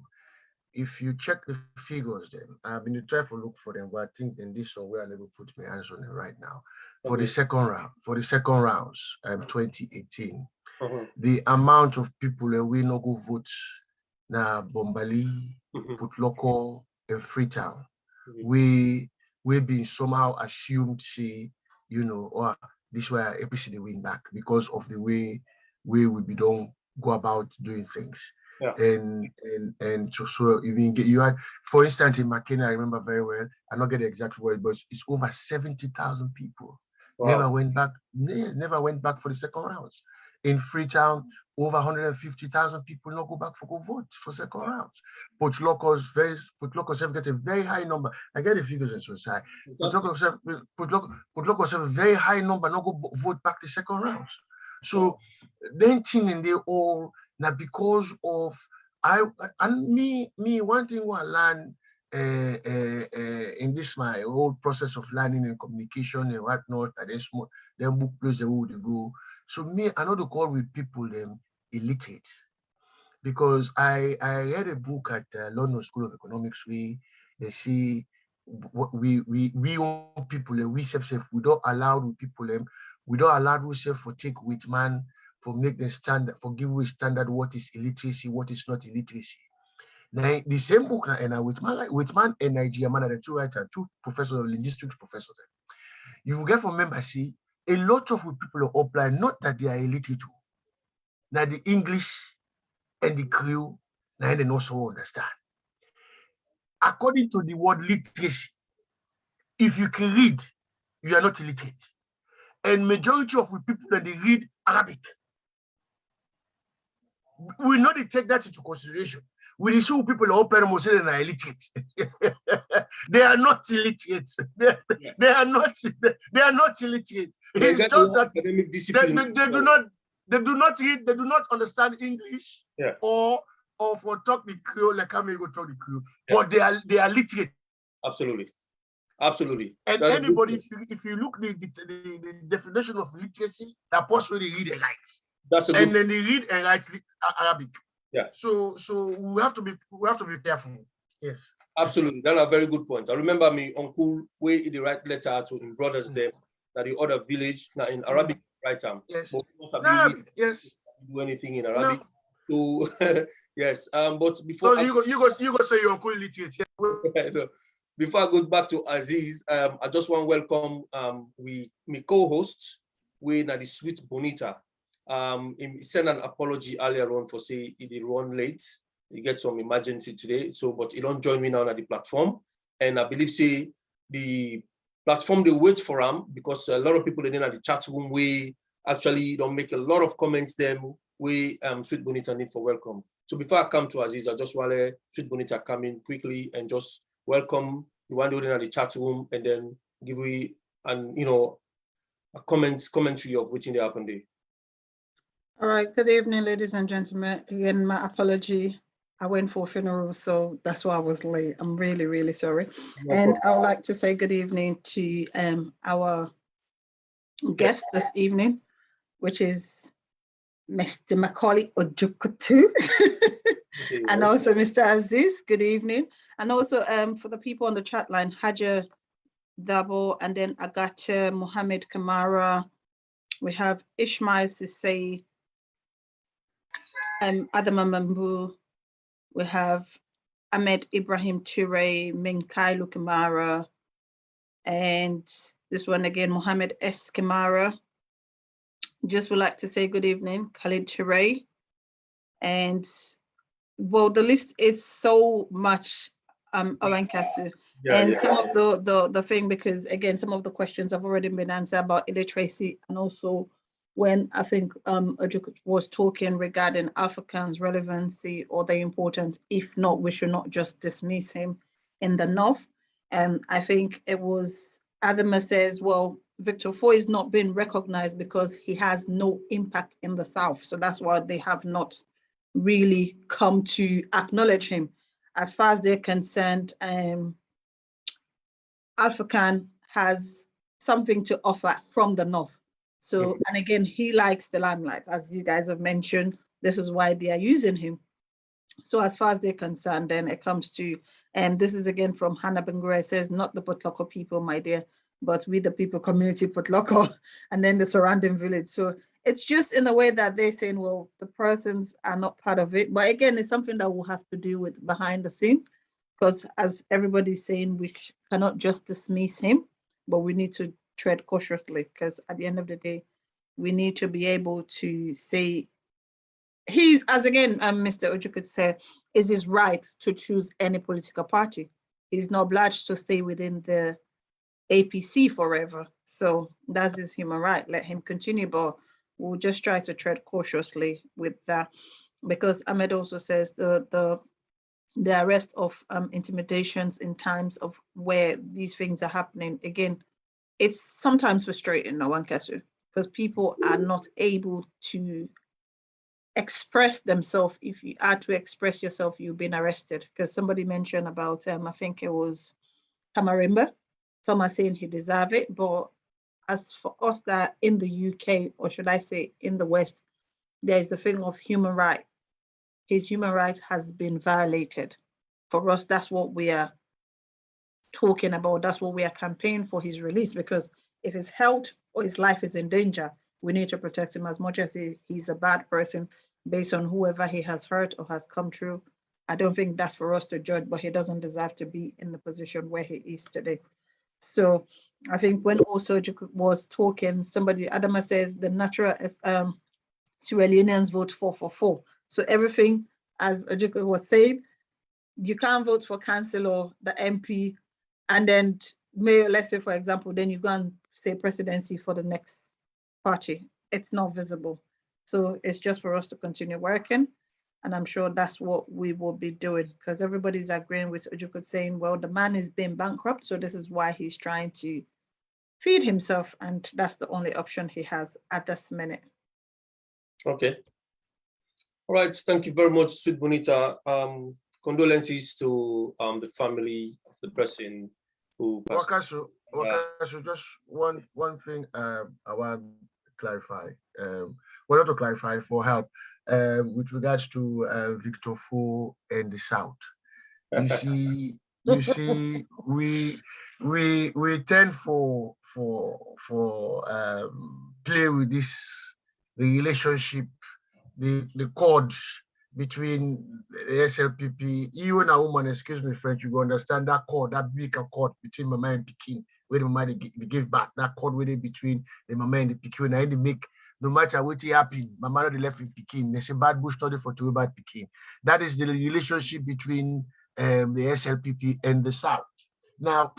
If you check the figures, then I've been trying to look for them, but I think in this one where I never put my hands on it right now. For the second round, 2018, the amount of people that we no go vote na Bombali, Putloko, and Freetown, we been somehow assumed say, you know, or this way APC they win back because of the way we don't go about doing things. Yeah. And so even you had, for instance, in McKinney, I remember very well. I don't get the exact word, but it's over 70,000 people. Wow. Never went back for the second rounds. In Freetown, over 150,000 people not go back for vote for second rounds. Putlocos have got a very high number. I get the figures and so high. Putlocos have a very high number not go vote back the second rounds. So then thing and they all now because of me one thing I learned in this my whole process of learning and communication and whatnot, and then book place the way to go. So me, I know to call with people them illiterate. because I read a book at London School of Economics where they see what we want people we self we don't allow people we don't allow ourselves for take with man for make the standard for give we standard what is illiteracy, what is not illiteracy. Now the same book now and with man and Nigeria man are the two writers, two professors of linguistics professors. You get from member see a lot of people are apply not that they are illiterate. Now the English and the Creole now they also understand. According to the word literacy, if you can read, you are not illiterate. And majority of people that they read Arabic, we know they take that into consideration. We show people are open and are illiterate. They are not illiterate. They are not illiterate. It's just that they do not read, they do not understand English, or for talk the Creole, like how many go talk the Creole, but they are literate. Absolutely. And that's anybody, if you look the definition of literacy, that person they read and write. That's a good. And then they read and write Arabic. Yeah. So we have to be careful. Yes. Absolutely. That's a very good point. I remember me uncle where he write letter to his brothers there that the other village now in Arabic right time. Yes. Yes. Do anything in Arabic. No. So yes. But before so you go say your uncle illiterate. No. Before I go back to Aziz, I just want to welcome my co-host, the Sweet Bonita. He sent an apology earlier on for say he did run late. He get some emergency today, but he don't join me now at the platform. And I believe say the platform they wait for him because a lot of people in the chat room we actually don't make a lot of comments them we Sweet Bonita need for welcome. So before I come to Aziz, I just want to Sweet Bonita come in quickly and just welcome the one doing in the chat room and then give we a commentary of what's in the happen there. All right, good evening, ladies and gentlemen. Again, my apology. I went for a funeral, so that's why I was late. I'm really, really sorry. And I would like to say good evening to our guest this evening, which is Mr. Macaulay Ojukutu. And also Mr. Aziz, good evening. And also for the people on the chat line, Haja Dabo, and then Agata Mohammed Kamara. We have Ishmael Sisei, Adama Mambu. We have Ahmed Ibrahim Ture, Minkailu Kamara, and this one again, Mohammed S. Kamara. Just would like to say good evening, Khalid Ture. And well, the list is so much, Owankasu. Some of the thing, because again, some of the questions have already been answered about illiteracy, and also when I think Ojuku was talking regarding Africans' relevancy or their importance. If not, we should not just dismiss him in the North. And I think it was Adama says, well, Victor Foy is not being recognized because he has no impact in the South. So that's why they have not really come to acknowledge him. As far as they're concerned, African has something to offer from the North. So, and again, he likes the limelight, as you guys have mentioned. This is why they are using him. So as far as they're concerned, then it comes to, this is again from Hannah Bengura, says, not the Potloko people, my dear, but we the people community Potloko, and then the surrounding village. So it's just in a way that they're saying, well, the persons are not part of it. But again, it's something that we'll have to deal with behind the scene, because as everybody's saying, we cannot just dismiss him, but we need to tread cautiously, because at the end of the day, we need to be able to say, he's, as again, Mr. Ojuku said, is his right to choose any political party. He's not obliged to stay within the APC forever. So that's his human right. Let him continue, but we'll just try to tread cautiously with that, because Ahmed also says the arrest of intimidations in times of where these things are happening. Again, it's sometimes frustrating, no one cares, because people are not able to express themselves. If you are to express yourself, you've been arrested. Because somebody mentioned about, I think it was Kamarimba. Some are saying he deserved it, but as for us that are in the UK, or should I say in the West, there's the thing of human right. his human rights has been violated. For us, that's what we are talking about. That's what we are campaigning for, his release, because if his health or his life is in danger, we need to protect him. As much as he's a bad person based on whoever he has hurt or has come through, I don't think that's for us to judge, but he doesn't deserve to be in the position where he is today. So I think when also was talking, somebody, Adama says the natural Sierra Leoneans vote 444. So everything, as Ojukwu was saying, you can't vote for councillor, the MP, and then mayor, let's say, for example, then you go and say presidency for the next party. It's not visible. So it's just for us to continue working. And I'm sure that's what we will be doing, because everybody's agreeing with Ojukwu saying, well, the man is being bankrupt, so this is why he's trying to feed himself, and that's the only option he has at this minute. Okay. All right. Thank you very much, Sweet Bonita. Condolences to the family of the person who passed. Wakasu, just one thing I want to clarify. Well, not to clarify, for help with regards to Victor Fu and the South. You see, we tend for play with the relationship, the cord between the SLPP. You and a woman, excuse me, French, you go understand that cord, that big cord between Mama and Pekin, where the Mama they give back, that cord where they between the Mama and the Pekin, and they make, no matter what happen, Mama they left in Pekin. They say bad bush study for two bad Pekin. That is the relationship between the SLPP and the South. Now,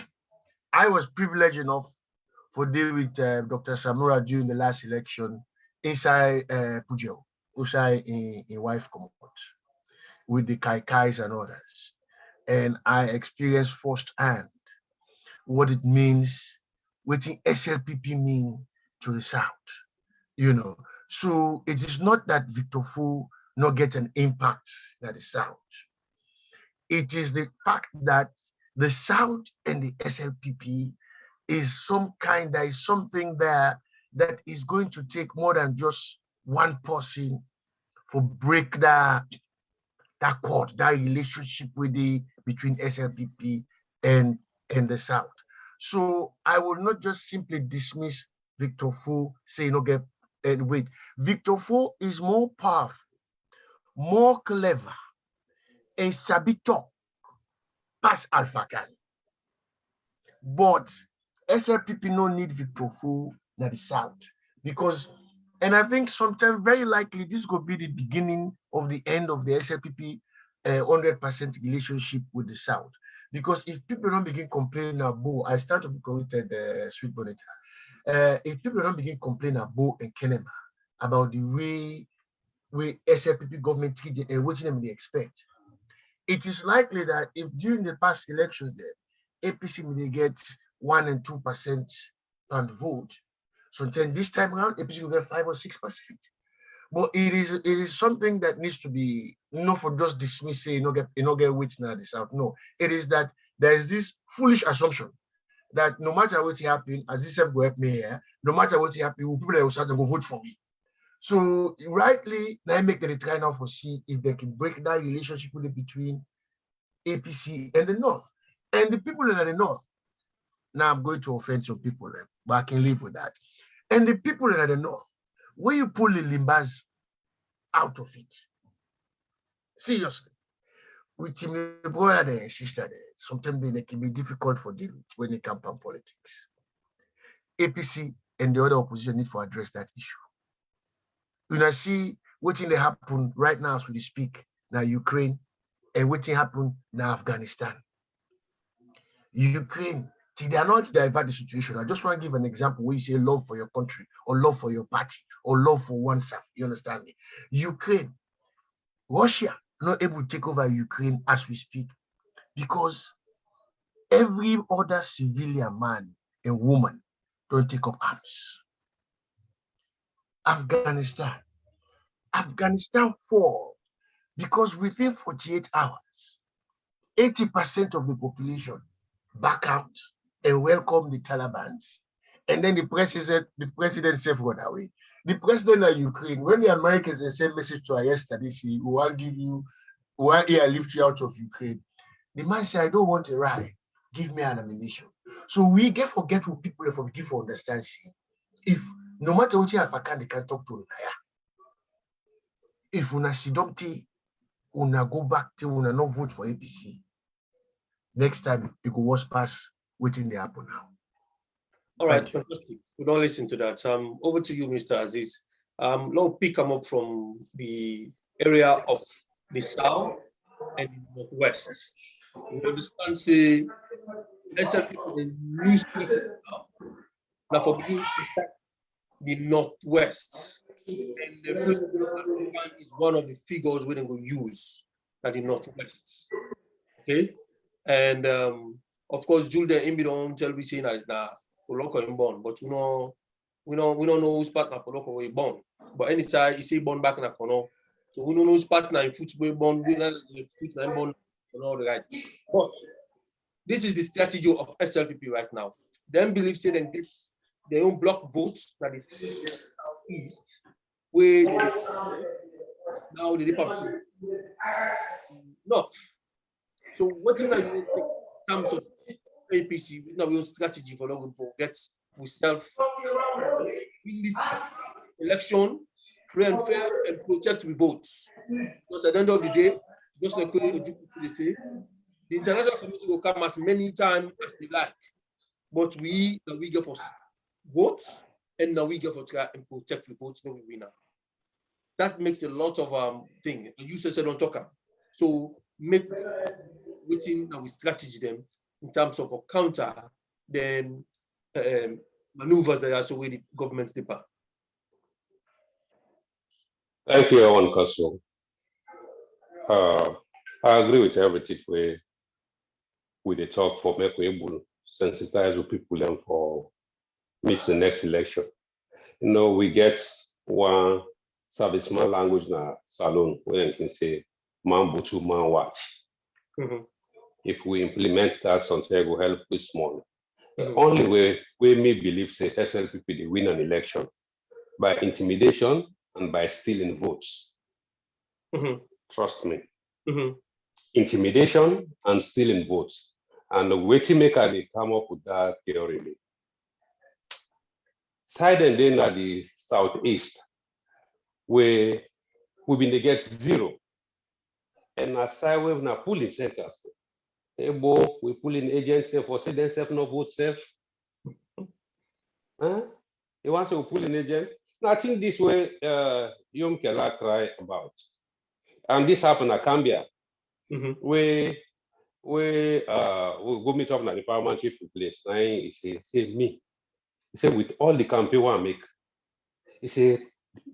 I was privileged enough for deal with Dr. Samura during the last election inside Pujol, inside in Wife Commot, with the Kaikais and others. And I experienced firsthand what it means, what the SLPP mean to the South, you know. So it is not that Victor Fu not get an impact that the South. It is the fact that the South and the SLPP is some kind, there is something there that is going to take more than just one person for break that cord, that relationship with between SLPP and the South. So I will not just simply dismiss Victor Fu, say no get and wait. Victor Fu is more powerful, more clever, and sabi talk past Alpha Khan. But SLPP no need Victor Fu na the South, because, and I think sometimes very likely this could be the beginning of the end of the SLPP 100% relationship with the South. Because if people don't begin complaining about, I start to be committed, Sweet Bonita. If people don't begin complaining about and Kenema about the way SLPP government treat them and what they expect, it is likely that if during the past elections there, APC may get 1 and 2% on the vote, so then this time around APC will get 5 or 6%. But it is something that needs to be not for just dismissing, you know get which now the South. No, it is that there is this foolish assumption that no matter what happen, as this have go help me here, no matter what happen, people that will start to go vote for me. So rightly, they make the try now for see if they can break that relationship between APC and the North. And the people in the North, now I'm going to offend some people, but I can live with that. And the people in the North, when you pull the Limbas out of it, seriously, with my brother and sister there, sometimes they can be difficult for them when they come from politics. APC and the other opposition need to address that issue. You know, see what they happen right now as we speak, now Ukraine, and what happen now Afghanistan. Ukraine, see, they are not divert the situation. I just want to give an example where you say love for your country or love for your party or love for oneself. You understand me? Ukraine, Russia not able to take over Ukraine as we speak because every other civilian man and woman don't take up arms. Afghanistan fall because within 48 hours, 80% of the population back out and welcome the Taliban, And then the president said run away. The president of Ukraine, when the Americans they sent message to her yesterday, see, we want give you, we want here lift you out of Ukraine. The man said, I don't want a ride. Give me an ammunition. So we get forget who people from give for understand. See, if no matter what you have, they can talk to Naya. If una see dumpty, una go back to una not vote for APC. Next time it go worse pass waiting the happen now. All right, fantastic. We don't listen to that. Over to you, Mr. Aziz. Lord P come up from the area of the south and northwest. We understand, say, the new strategy now for being the northwest. And the president is one of the figures we will use at the northwest. Okay, and of course, Julia Imbi don't tell me saying that now Poloko is born, but we don't know whose partner Poloko was born. But anytime you say born back in a corner, so we don't know whose partner in football born, we don't know football born and all the right. But this is the strategy of SLPP right now. Them believe say they get their own block votes that is southeast, where now the Republic north. So what you in terms of APC, now we have strategy for looking for get we self in this election free and fair and protect with votes. Because at the end of the day, just like they say, the international community will come as many times as they like. But we get for votes and now we get for try and protect with votes, no we winner. That makes a lot of thing. You said don't talk. So make waiting that we strategy them in terms of a counter, then maneuvers that are also with the government depart. Thank you, Owen Kasu. I agree with everything we the talk for make we able sensitize the people and for meet the next election. You know, we get one serviceman language na salon where you can say man butu man watch. Mm-hmm. If we implement that, something will help with small. The only way we may believe say SLPP they win an election by intimidation and by stealing votes. Mm-hmm. Trust me. Mm-hmm. Intimidation and stealing votes. And the way to make they come up with that theory. Side and then at the southeast, where we've been to get 0. And aside we've now pulling centers. We pulling agents for say themselves no vote safe. Huh? You want to pull an agent? Now I think this way Yom Kela cry about. And this happened at Cambia. Mm-hmm. We go meet up at the parliament chief place. Now he say me. He said with all the campaign I make, he said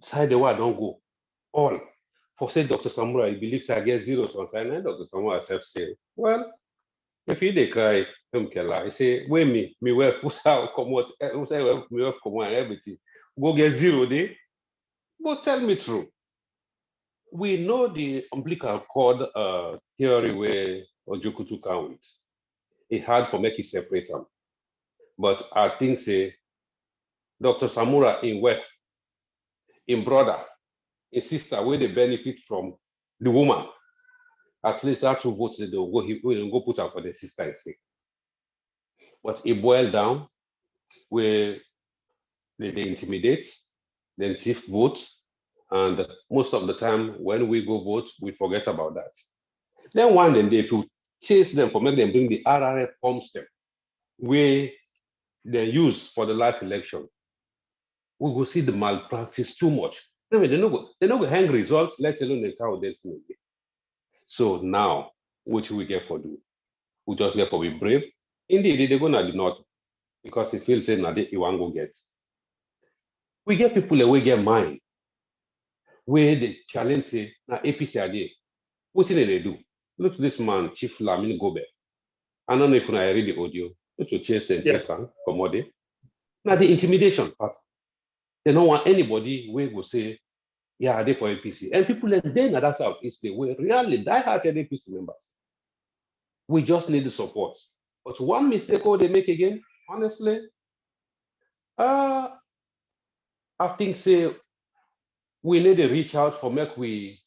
side the way I don't go. All for say Dr. Samura, he believes I get 0 sometimes. And Dr. Samura self say, well, if he dey cry, he say, wait me well put out come out, me well come out everything. Go get 0 day. But tell me true. We know the umbilical cord theory where Ojukutu come with. It hard for make it separate them. But I think say Dr. Samura in wealth, in brother, in sister, where they benefit from the woman. At least that 2 votes they will go put out for the sister and say. But it boiled down where they intimidate, then thief votes, and most of the time when we go vote, we forget about that. Then one day, if you chase them for make them bring the RRF form step, where they use for the last election, we will see the malpractice too much. I mean, they don't go hang results, let alone the cow destiny. So now, which we get for do? We just get for be brave. Indeed, they go to the north because he feels saying that he won't go get. We get people that we get mind where they challenge say now APC are there. What did they do? Look to this man, Chief Lamin Gobe. I don't know if I read the audio. Look to chase and chase and commodity. Now the intimidation part. They don't want anybody where go say, yeah, they for APC. And people then at that southeast they were really die-hearted APC members. We just need the support. But one mistake they make again, honestly, I think say we need to reach out for make we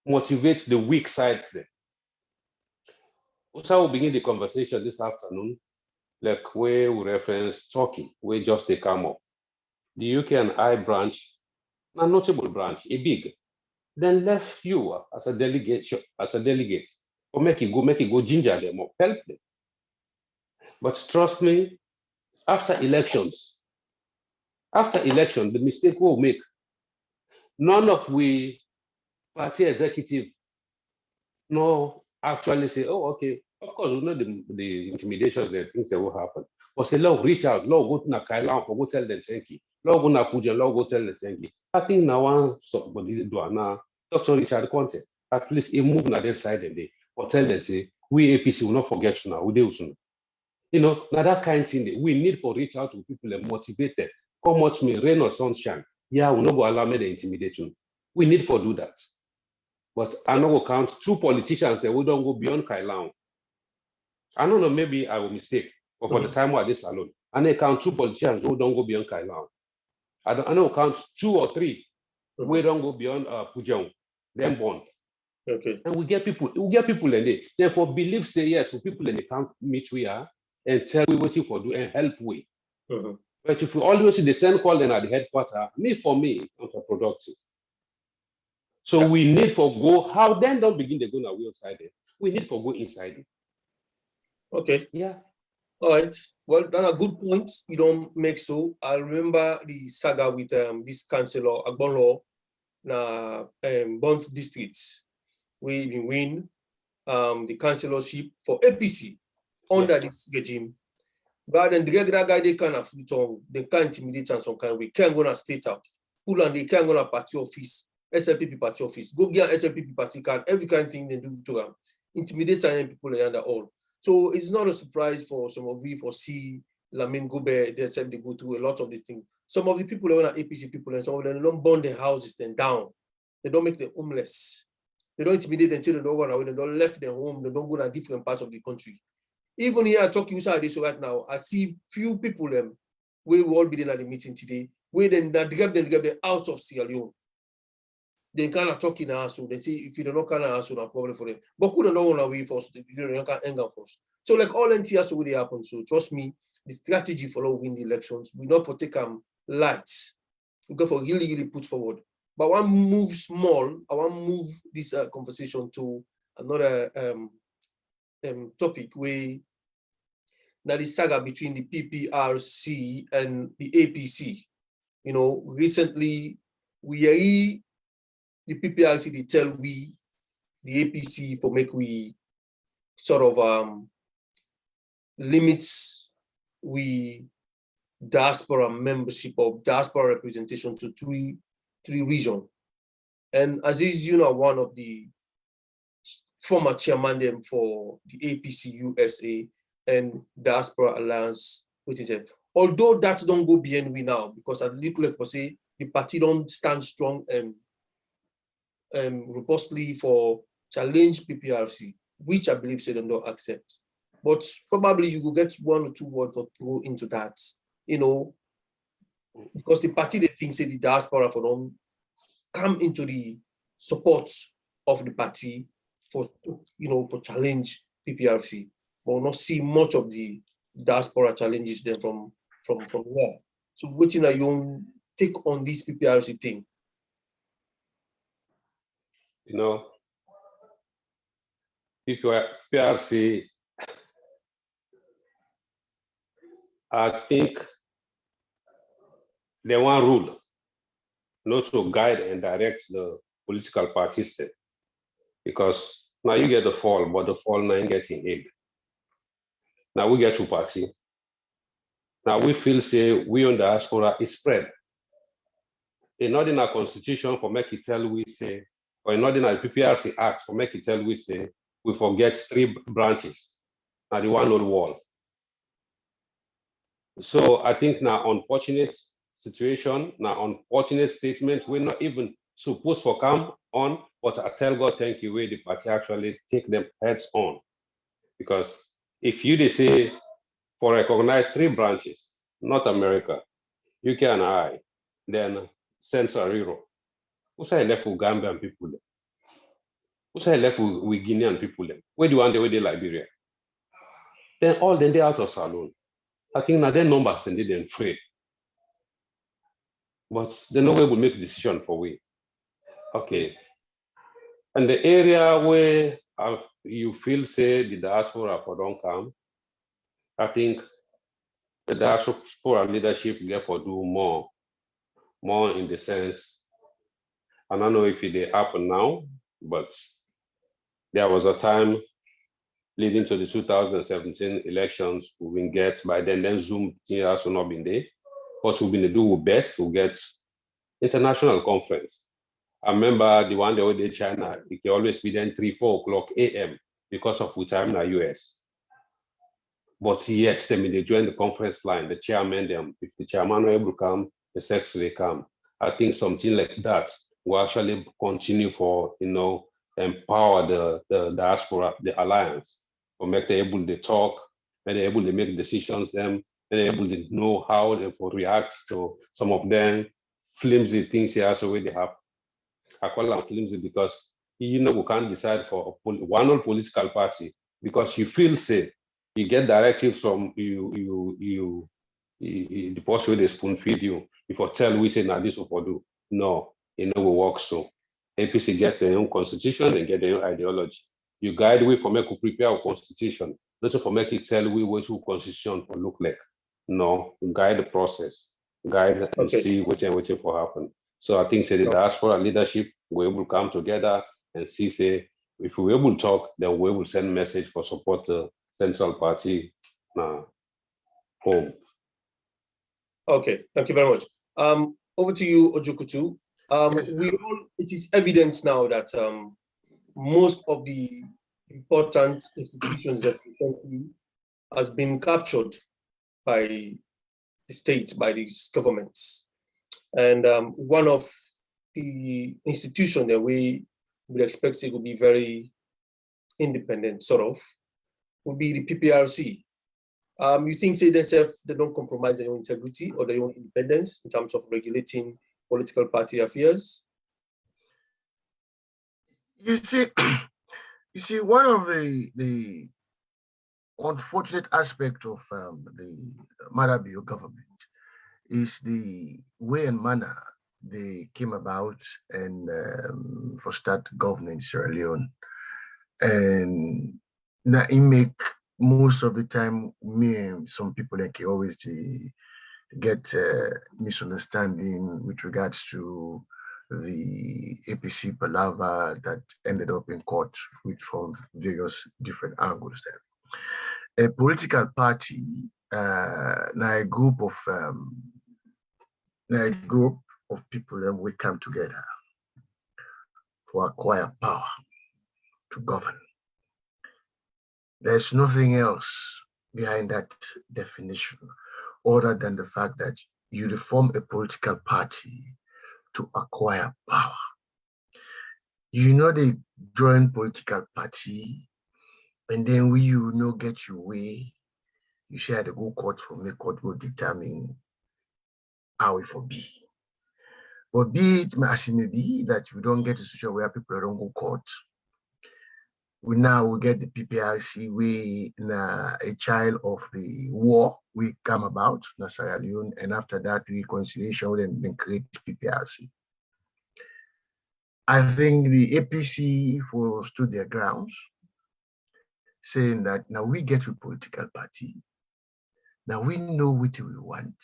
motivate the weak sides there. So we'll begin the conversation this afternoon, like where we reference Turkey, where just they come up. The UK and I branch, a notable branch, a big, then left you as a delegate, or make it go ginger them or help them. But trust me, after elections, the mistake we'll make, none of we party executive no actually say, oh, okay, of course, we know the intimidations, the things that will happen. But say, Lord, reach out, Lord, go to Nakailan, go tell them thank you. Lord, go to Puja, Lord, go tell them thank you. I think now one somebody do now, Dr. Richard Conte, at least he move on their side and they, or tell them, say, we APC will not forget you now, we do soon. You know, now that kind of thing, we need for reach out to people and motivate them. How much may rain or sunshine? Yeah, we not go allow me the intimidation. We need for do that. But I know we count two politicians that we don't go beyond Kailan. I don't know, maybe I will mistake, but for the time we're this alone, and they count two politicians who don't go beyond Kailan. I know we count 2 or 3 we don't go beyond Pujong, then Bond. Okay. And we get people in there. Therefore, believe say yes, so people in the camp meet we are and tell we what you for do and help we. But if we always see the same call then at the headquarters, for me, counterproductive. So we need for go, how then don't begin to go on the outside it. We need for go inside it. Okay. Yeah. All right. Well, that's a good point. You don't make so. I remember the saga with this councillor Agbonlo na Bont district. We win the councillorship for APC under this regime. But then the regular guy they can afflict on, they can intimidate and some kind of way. Can't go to state house. Pull and they can't go to party office, SLPP party office. Go get SLPP party card, every kind of thing they do to them. Intimidate and people and all. So it's not a surprise for some of you for see Lamin Gobe, they said they go through a lot of these things. Some of the people that are APC people and some of them don't burn their houses then down. They don't make them homeless. They don't intimidate them until they don't run away. They don't left their home. They don't go to different parts of the country. Even here, I talk you inside this right now. I see few people we will all be there at the meeting today. Where then that grab them out of Sierra Leone. They kind of talk in our so they say if you don't know kind of answer, no problem for them. But couldn't know away first. You don't can anger first. So like all NTS so they happen. So trust me, the strategy for win the elections. We not for take light. We go for really put forward. But I want to move small. I want to move this conversation to another topic where now the saga between the PPRC and the APC. You know, recently we the PPRC they tell we the APC for make we sort of limits we diaspora membership or diaspora representation to three regions. And Aziz, you know, one of the former chairman them for the APC USA and Diaspora Alliance, which is it. Although that don't go beyond we now, because I look like for say the party don't stand strong robustly for challenge PPRC, which I believe say they don't accept. But probably you will get 1 or 2 words for throw into that, you know, because the party they think say the diaspora for them come into the support of the party for for challenge PPRC. But we'll not see much of the diaspora challenges then from where. So what are your take on this PPRC thing? You know, PPRC, I think they want rule, not to guide and direct the political parties there. Because now you get the fall, but the fall now ain't getting aid. Now we get to party. Now we feel say we on diaspora is spread. In not in our constitution for make it tell we say, or not in our PPRC Act for make it tell we say, we forget 3 branches. Now the one on wall. So I think now unfortunate situation, now unfortunate statement, we're not even supposed to come on, but I tell God thank you where the party actually take them heads on. Because if you they say for recognize 3 branches, North America, UK and I, then Central Europe. Who say left with Gambian people? Who say left with Guinean people? Where do you want the way they Liberia? Then all then they out of saloon. I think now their numbers then they didn't trade. But they no way will make a decision for we. Okay. And the area where you feel say the diaspora for don't come, I think the diaspora leadership get for do more in the sense, I don't know if it happen now, but there was a time leading to the 2017 elections, we will get by then Zoom thing also not been there. What we've been do best to get international conference. I remember the one day China, it can always be then 3-4 o'clock a.m. because of which time in the US. But yet, they join the conference line, the chairman, them, if the chairman are able to come, the secretary come. I think something like that will actually continue for, empower the diaspora, the alliance, or make them able to talk, and they're able to make decisions, them, and they're able to know how they will react to some of them flimsy things here, so where they have. I call them flimsy because, we can't decide for one political party because you feel safe. You get directives from the person where they spoon feed you. If you tell we say now this will do. No, it will work so. APC gets their own constitution, they get their own ideology. You guide we for make we prepare our constitution, not for make it tell we what your constitution will look like. No, guide the process, guide and see waiting for happen. So I think say the diaspora leadership we will come together and see say if we able to talk, then we will send message for support the central party home. Okay, thank you very much. Over to you, Ojukutu. It is evident now that most of the important institutions that the country has been captured by the state, by these governments. And one of the institutions that we would expect it would be very independent, sort of, would be the PPRC. You think say themselves they don't compromise their own integrity or their own independence in terms of regulating political party affairs? You see, one of the unfortunate aspect of the Marabio government is the way and manner they came about and for start governing Sierra Leone. And now it make most of the time me and some people like always get misunderstanding with regards to the APC palaver that ended up in court from various different angles there. A political party, now a group of people and we come together to acquire power to govern. There's nothing else behind that definition other than the fact that you form a political party to acquire power. They join political party and then get your way, you say the go court for me, court will determine how it will be. But be it as it may be that we don't get a situation where people don't go court. We now will get the PPRC, we a child of the war we come about, Sierra Leone, and after that reconciliation will then create PPRC. I think the APC stood their grounds, saying that now we get a political party, now we know what we want,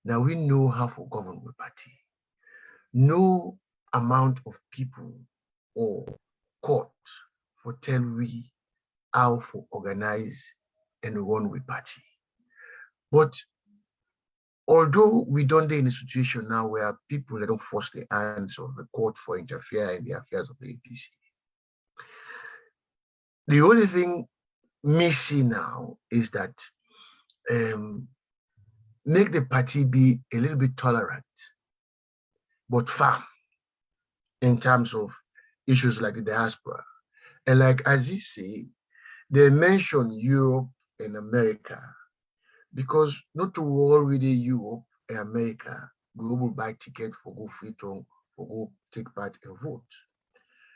now we know how to govern the party. No amount of people or court for tell we how to organize and run with party. But although we don't be in a situation now where people don't force the hands of the court for interfere in the affairs of the APC, the only thing missing now is that make the party be a little bit tolerant, but firm in terms of issues like the diaspora. And like Aziz said, they mention Europe and America because not to war with the Europe and America global buy ticket for go free to for go take part and vote.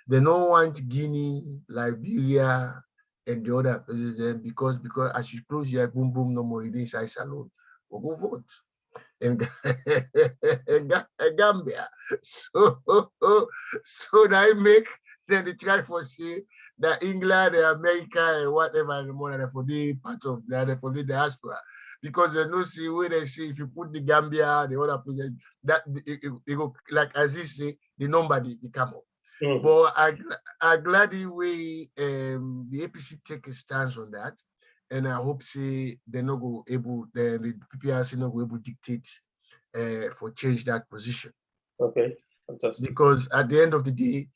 They don't want Guinea, Liberia, and the other places because as you close your boom boom no more in inside salon, we go vote in Gambia. So so they make then they try for say that England, America, and whatever the more for the part of the for the diaspora. Because they know see where they say if you put the Gambia, the other places, that it go like as you say, the number they come up. But I gladly way the APC take a stance on that, and I hope say they're not go able the PPRC not go able dictate for change that position. Okay, fantastic. Because at the end of the day,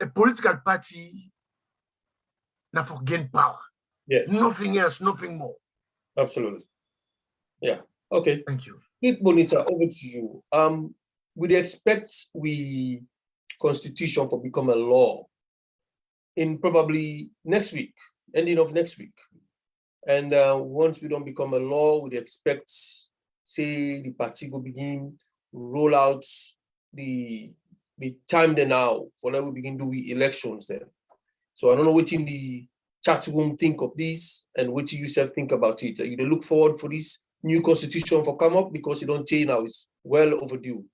a political party now for gain power. Yeah. Nothing else, nothing more. Absolutely. Yeah. Okay. Thank you. Pete Bonita, over to you. We expect we constitution to become a law in probably next week, ending of next week. And once we don't become a law, we expect, say, the party will begin roll out the time there now for that we begin do we elections then. So I don't know what in the chat room think of this and what you yourself think about it. You look forward for this new constitution for come up because you don't change now, it's well overdue.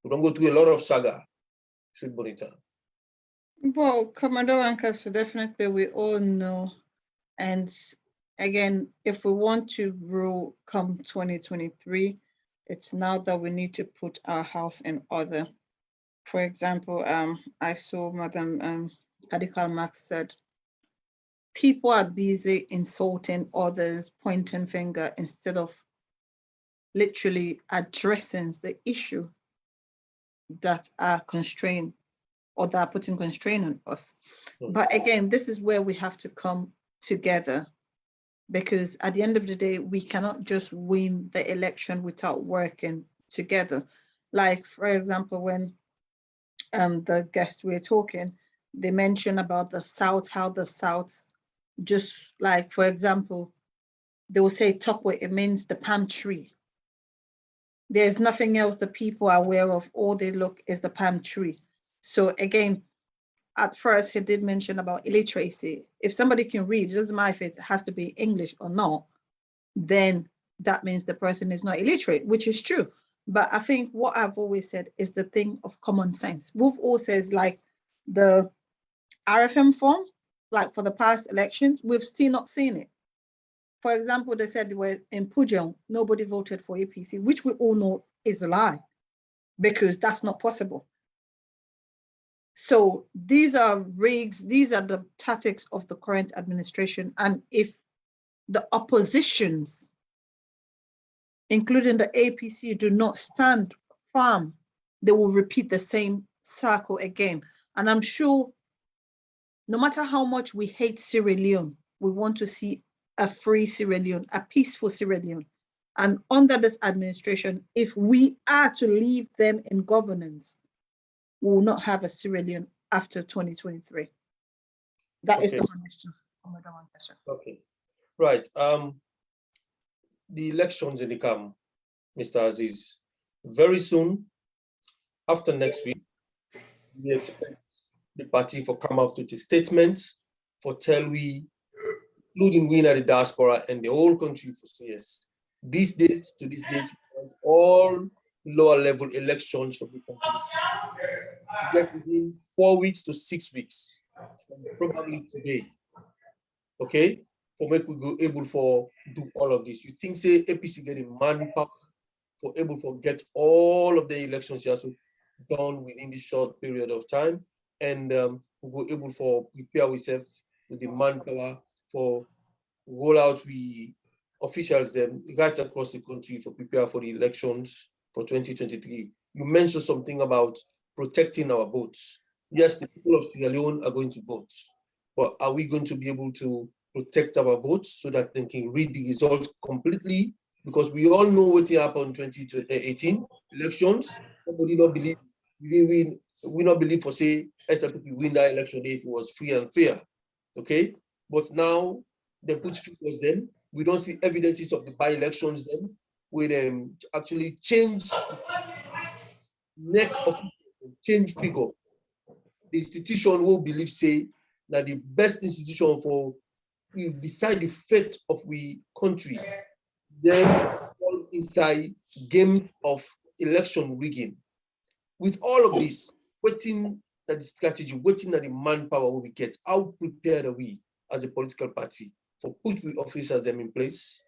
We don't go through a lot of saga. Sweet Bonita. Well, Commander Ancaster, definitely we all know. And again, if we want to rule come 2023, it's now that we need to put our house in order. For example, I saw Madam Adikal Max said, people are busy insulting others, pointing finger instead of literally addressing the issue that are constrained or that are putting constraint on us. But again, this is where we have to come together, because at the end of the day, we cannot just win the election without working together. Like, for example, when the guests were talking, they mentioned about the South, how the South, just like, for example, they will say Tokwe, it means the palm tree. There's nothing else the people are aware of. All they look is the palm tree. So again, at first he did mention about illiteracy. If somebody can read, it doesn't matter if it has to be English or not, then that means the person is not illiterate, which is true. But I think what I've always said is the thing of common sense. We've all says like the RFM form, like for the past elections, we've still not seen it. For example, they said were in Pujol, nobody voted for APC, which we all know is a lie, because that's not possible. So these are rigs, these are the tactics of the current administration. And if the oppositions, including the APC, do not stand firm, they will repeat the same circle again. And I'm sure no matter how much we hate Sierra Leone, we want to see a free Sierra Leone, a peaceful Sierra Leone. And under this administration, if we are to leave them in governance, we will not have a Sierra Leone after 2023. That is the honest truth. Okay, right. The elections in the come, Mr. Aziz, very soon, after next week, we expect the party for come out with the statements for tell we, including we in the diaspora and the whole country for CS. This date to this date, all lower level elections for the country. Get within 4 weeks to 6 weeks, probably today. Okay, for make we go able for do all of this. You think say APC getting manpower for able for get all of the elections here so done within this short period of time, and we go able for prepare ourselves with the manpower for roll out we officials them right across the country for prepare for the elections for 2023. You mentioned something about protecting our votes. Yes, the people of Sierra Leone are going to vote, but are we going to be able to protect our votes so that they can read the results completely? Because we all know what happened in 2018 elections. Nobody not believe, we not believe for say SLP win that election if it was free and fair. Okay, but now they put figures then We don't see evidences of the by-elections then, with actually change neck of change figure. The institution will believe say that the best institution for we decide the fate of we country, then all inside games of election rigging. With all of this, waiting at the strategy, waiting at the manpower we get, how prepared are we as a political party for put we officers them in place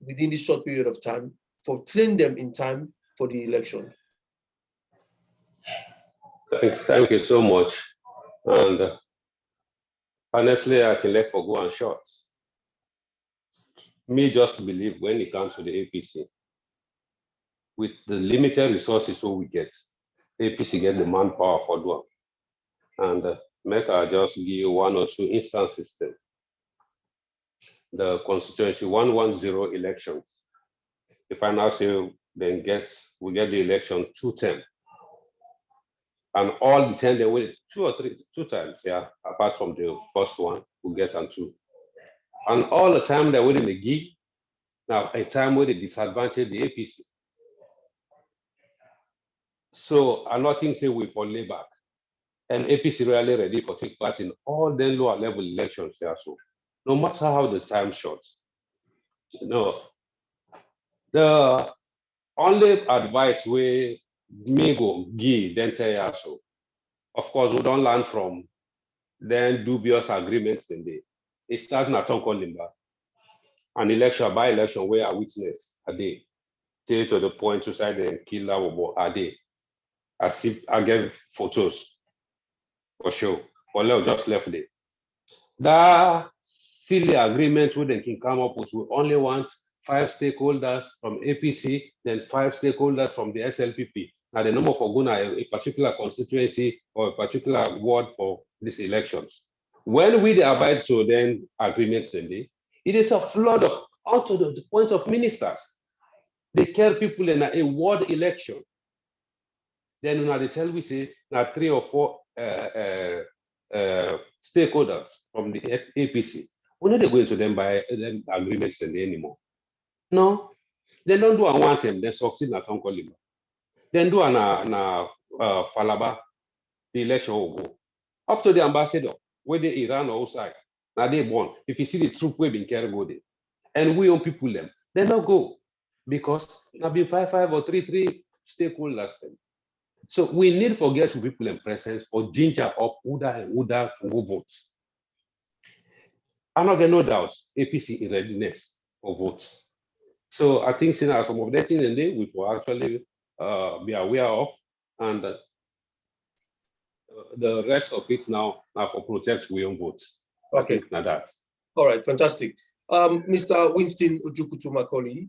within this short period of time, for train them in time for the election? Thank you so much. And honestly, I can let for go on short. Me just believe when it comes to the APC, with the limited resources we get, APC get the manpower for doing. And make I just give you one or two instances then. The constituency 110 elections. If I now say then we get the election 210. And all the 10 they wait two times, yeah, apart from the first one, we get on 2. And all the time they waiting the gig, now a time where they disadvantage the APC. So I'm not thinking we fall lay back. And APC really ready for take part in all the lower level elections there. So no matter how the time short, no. The only advice we me go give then tell you so. Of course, we don't learn from then dubious agreements in the it starts not on Limba. An election by election where I witness a day. Till to the point to side and kill our a day. As if I get photos for sure. But let's just left there. That silly agreement we then can come up with, we only want 5 stakeholders from APC, then 5 stakeholders from the SLPP. Now the number for Guna, a particular constituency or a particular ward for these elections. When we abide to then agreements, then it is a flood of onto the point of ministers. They care people in a ward election. Then now they tell we say now 3 or 4 stakeholders from the APC. We're not going to them by them agreements anymore. No, they don't do a want them, they succeed at Uncle Lima. Then do na Falaba, the election will go. Up to the ambassador, whether Iran or outside, now they born. If you see the troop we been carried go there, and we own people them, they not go because now be 5 or 3 stakeholders them. So we need to get to people in presence for ginger up Uda and Uda to go votes. I'm not getting no doubts, APC is readiness for votes. So I think some of the things in there we will actually be aware of, and the rest of it now for protect we own votes. Okay. I think now that. All right, fantastic. Mr. Winston Ojukutu Macaulay,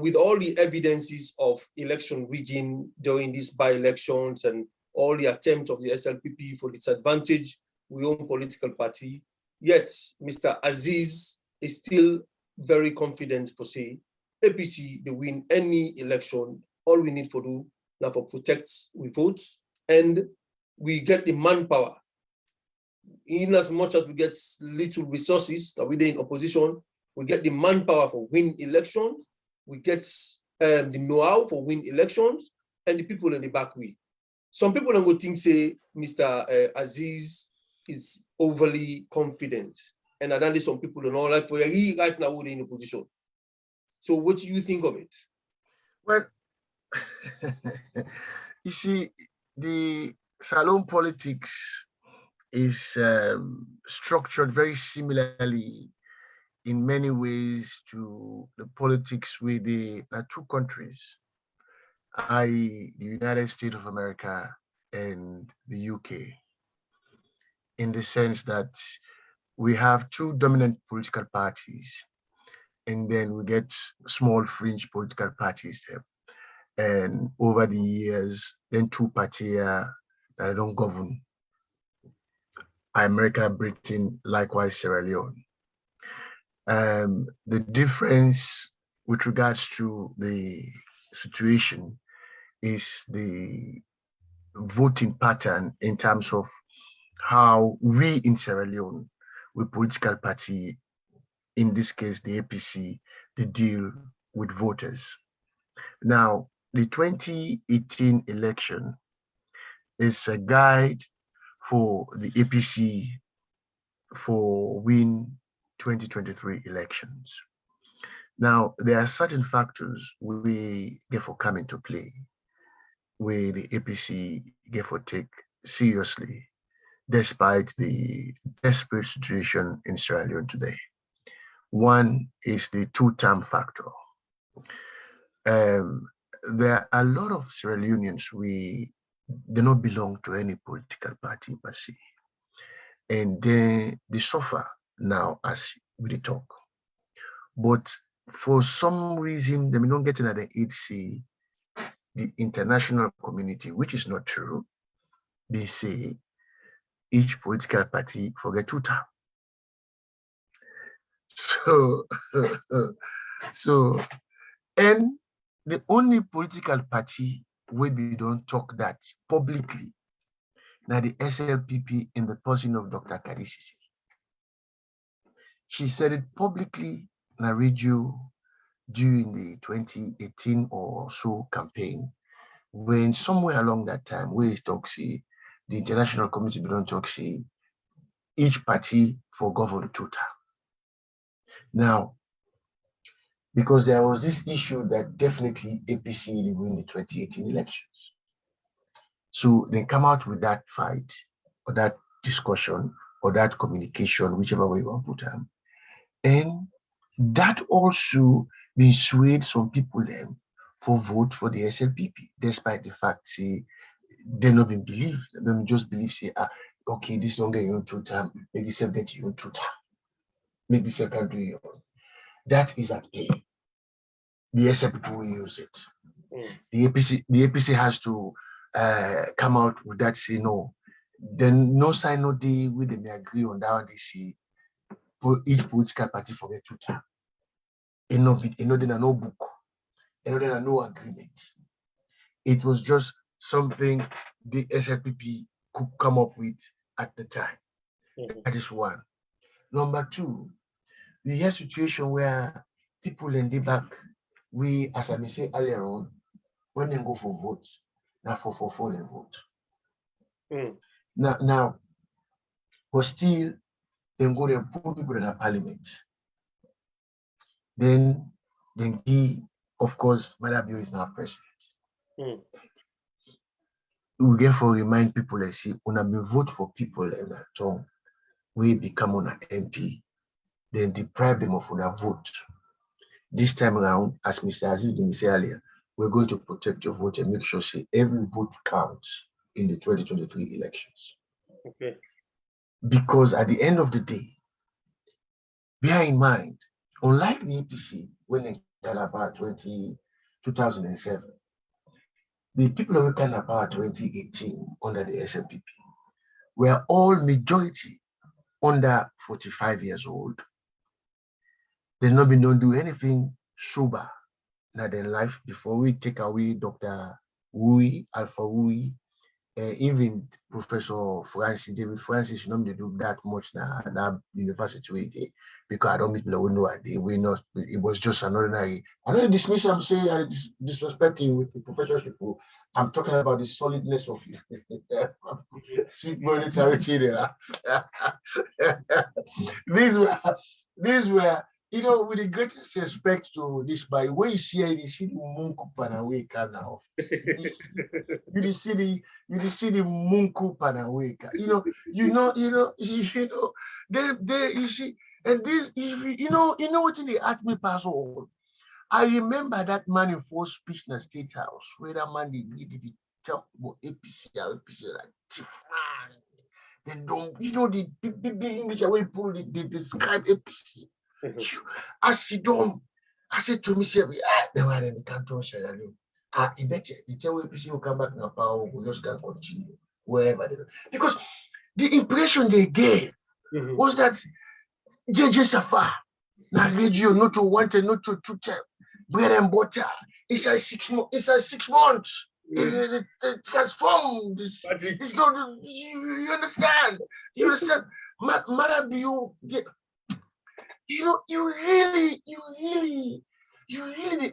with all the evidences of election rigging during these by-elections and all the attempts of the SLPP for disadvantage we own political party, yet Mr. Aziz is still very confident for say APC they win any election. All we need for do now for protect we votes and we get the manpower. In as much as we get little resources that we're in opposition, we get the manpower for win elections, we get the know-how for win elections, and the people in the back way. Some people don't go think say Mr. Aziz is overly confident, and I think some people don't know like for he right now we're in opposition. So what do you think of it? Well, you see, the salon politics is structured very similarly in many ways to the politics with the 2 countries, i.e. the United States of America and the UK, in the sense that we have 2 dominant political parties, and then we get small fringe political parties there. And over the years, then 2 parties that don't govern. America, Britain, likewise Sierra Leone. The difference with regards to the situation is the voting pattern in terms of how we in Sierra Leone, with political party in this case, the APC, the deal with voters. Now, the 2018 election is a guide for the APC for win 2023 elections. Now, there are certain factors we get for come into play, where the APC get for take seriously, despite the desperate situation in Sierra Leone today. One is the two-term factor. There are a lot of Sierra Leoneans, we do not belong to any political party per se. And they suffer now as we talk. But for some reason, they may not get another HC, the international community, which is not true. They say each political party forget two terms. So, and the only political party where we don't talk that publicly, now the SLPP in the person of Dr. Kadisisi. She said it publicly in a radio during the 2018 or so campaign, when somewhere along that time, where is talk see, the international community don't talk see, each party for govern tutor. Now, because there was this issue that definitely APC will win the 2018 elections. So they come out with that fight or that discussion or that communication, whichever way you want to put them. And that also been swayed some people then for vote for the SLPP, despite the fact say they not been believed. They just believe say, okay, this longer you two time, make this get you two time, make this second do you. That is at play. The SLPP will use it. The APC has to come out with that, say no. Then no sign no day with them agree on that. They say each political party forget two time. And no book, and no agreement. It was just something the SLPP could come up with at the time. That is one. Number two, we have a situation where people in the back, we, as I may say earlier on, when they go for votes, now for they vote. Now, but still, they go and put people in the parliament. Then he, of course, Madabio is now president. We therefore remind people and say, when we vote for people in that tongue, we become on an MP, then deprive them of their vote. This time around, as Mr. Aziz been said earlier, we're going to protect your vote and make sure say every vote counts in the 2023 elections. Okay. Because at the end of the day, bear in mind, unlike the APC, when they got about 2007, the people of about 2018 under the SLPP were all majority under 45 years old. They've not been done do anything sober in their life before we take away Dr. Wui, Alpha Wui, even Professor Francis, David Francis, you know, they do that much now at that university because I don't meet people who know we not, it was just an ordinary. I don't dismiss I'm saying I disrespecting with the professorship. I'm talking about the solidness of sweet monetarity there. These were, you know, with the greatest respect to this, by when you see it, you see the Munku Panaweka now. You see the Munku Panaweka. They you see, and this, you know what they asked me pass on. I remember that man in full speech in the State House, where that man did talk about APC like man. Then don't, you know, the English way people they describe APC. I sit down, I said to myself, they were in the canton Sierra Leone. I bet you, the tell APC will come back now, power, we just can't continue wherever they go. Because the impression they gave was that JJ Safa, now radio, not to want and not to tell, bread and butter. It's like 6 months. It's like 6 months. It transformed. It's not. You understand? You understand? Marabiu. you really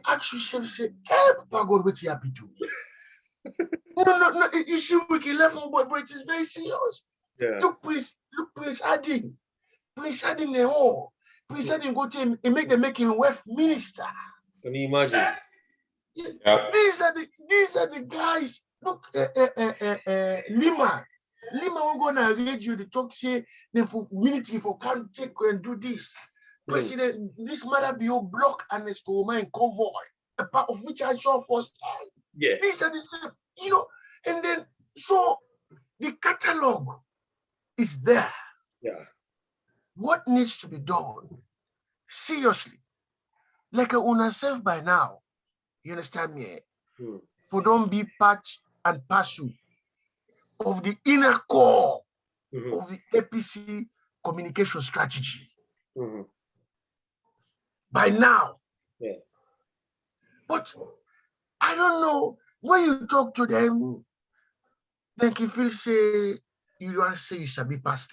ask yourself, say, hey, Papa God, what you happy to? No, you see, we can level, but it is very serious. Yeah. Look, Prince Adin the whole. Prince Adin go to him and make him West Minister. Can you imagine? Yeah. These are the guys. Look, Lima, we're gonna read you the talk say the military for can't take and do this. President, this matter be your block and it's to my convoy, a part of which I saw first time. Yeah. These are the same, you know, and then so the catalog is there. Yeah. What needs to be done? Seriously, like a una self by now, you understand me? For don't be part and parcel of the inner core of the APC communication strategy. By now. Yeah. But I don't know, when you talk to them, they can feel say you don't say you shall be past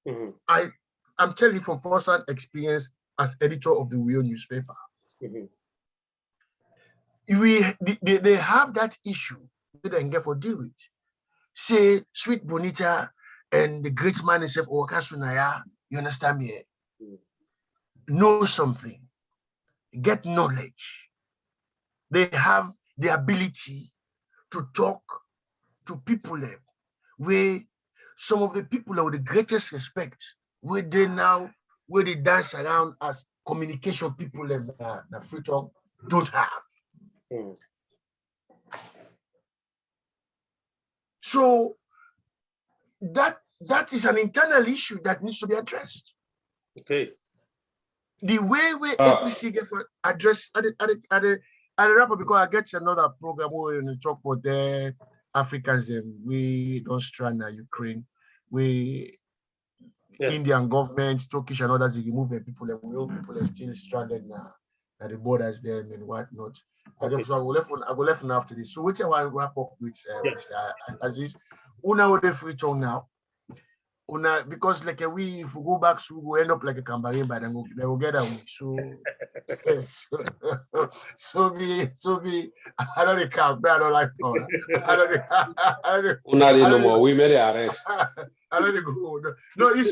them. I'm telling you from first-hand experience as editor of the Real newspaper. They have that issue that they can get for deal with. Say Sweet Bonita and the great man himself, Owakasunaya, you understand me? Know something, get knowledge. They have the ability to talk to people where some of the people with the greatest respect, where they dance around as communication people that free talk don't have. So that is an internal issue that needs to be addressed. Okay. The way APC get addressed at the wrap up, because I get another program where we talk about the Africans we don't strand Ukraine, we Indian government, Turkish and others, they remove the people, and we all people are still stranded now at the borders them and whatnot. Okay. I go left after this. So which I want to wrap up with Mr. Aziz. Una with the free tongue now. Una, because like if we go back, so we will end up like a Cambarian, but then they will get away. So yes. so be I don't count, but I don't like Florida. No more. We made arrest. I don't go. No, you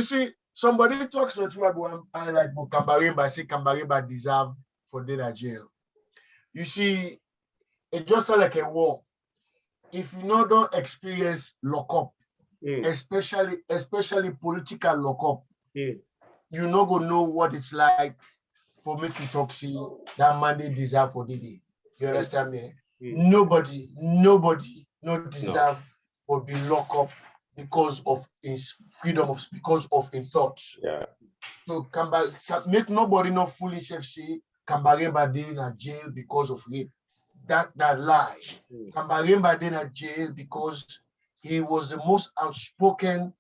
see, somebody talks to me about I like Cambarimba, say Cambarimba deserve for data jail. You see, it just like a war. If you don't experience lockup, especially political lockup, you not gonna know what it's like for me to talk see that man they deserve for the day. You understand me? Nobody deserve or be locked up because of his freedom of because of his thoughts. Yeah. So make nobody not fully say Kambaremba dey in a jail because of rape. That lie. Kambaremba dey in a jail because he was the most outspoken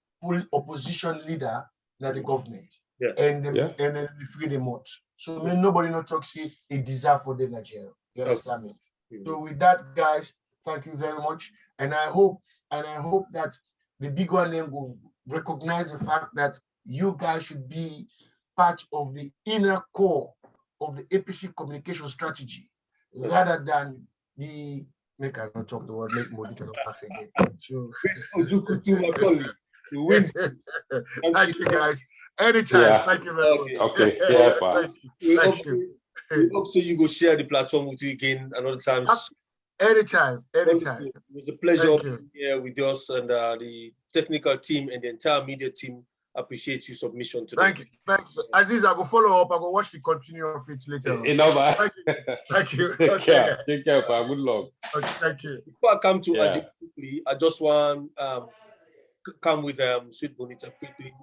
opposition leader in the government. Yeah. And then we free them out. So nobody not talk say he deserve for the jail. You understand me? So with that, guys, thank you very much. And I hope that the big one then will recognize the fact that you guys should be part of the inner core of the APC communication strategy, rather than the make I not talk the word, make more detail of again. So you win. Thank you guys. Anytime. Yeah. Thank you very much. Okay. Yeah, Thank you. We Thank hope, you. we hope so you go share the platform with you again another time. Anytime. It was a pleasure being here with us and the technical team and the entire media team. Appreciate your submission today. Thank you. Thanks. Aziz, I go follow up. I go watch the continue of it later. Thank you. Take care. Take care, pa. Good luck. Okay, thank you. Before I come to Aziz quickly, I just want come with Sweet Bonita quickly.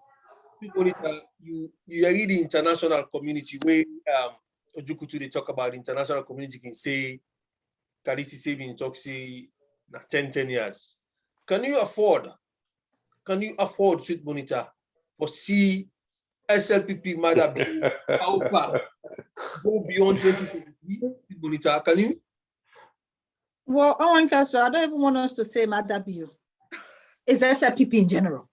Sweet Bonita, you are in the international community where Ojukutu they talk about the international community can say Kalisi saving talk say 10 years. Can you afford Sweet Bonita for see SLPP Mada go beyond 2023? Sweet Bonita, can you? Well, I don't even want us to say Mada Bio. It's SLPP in general.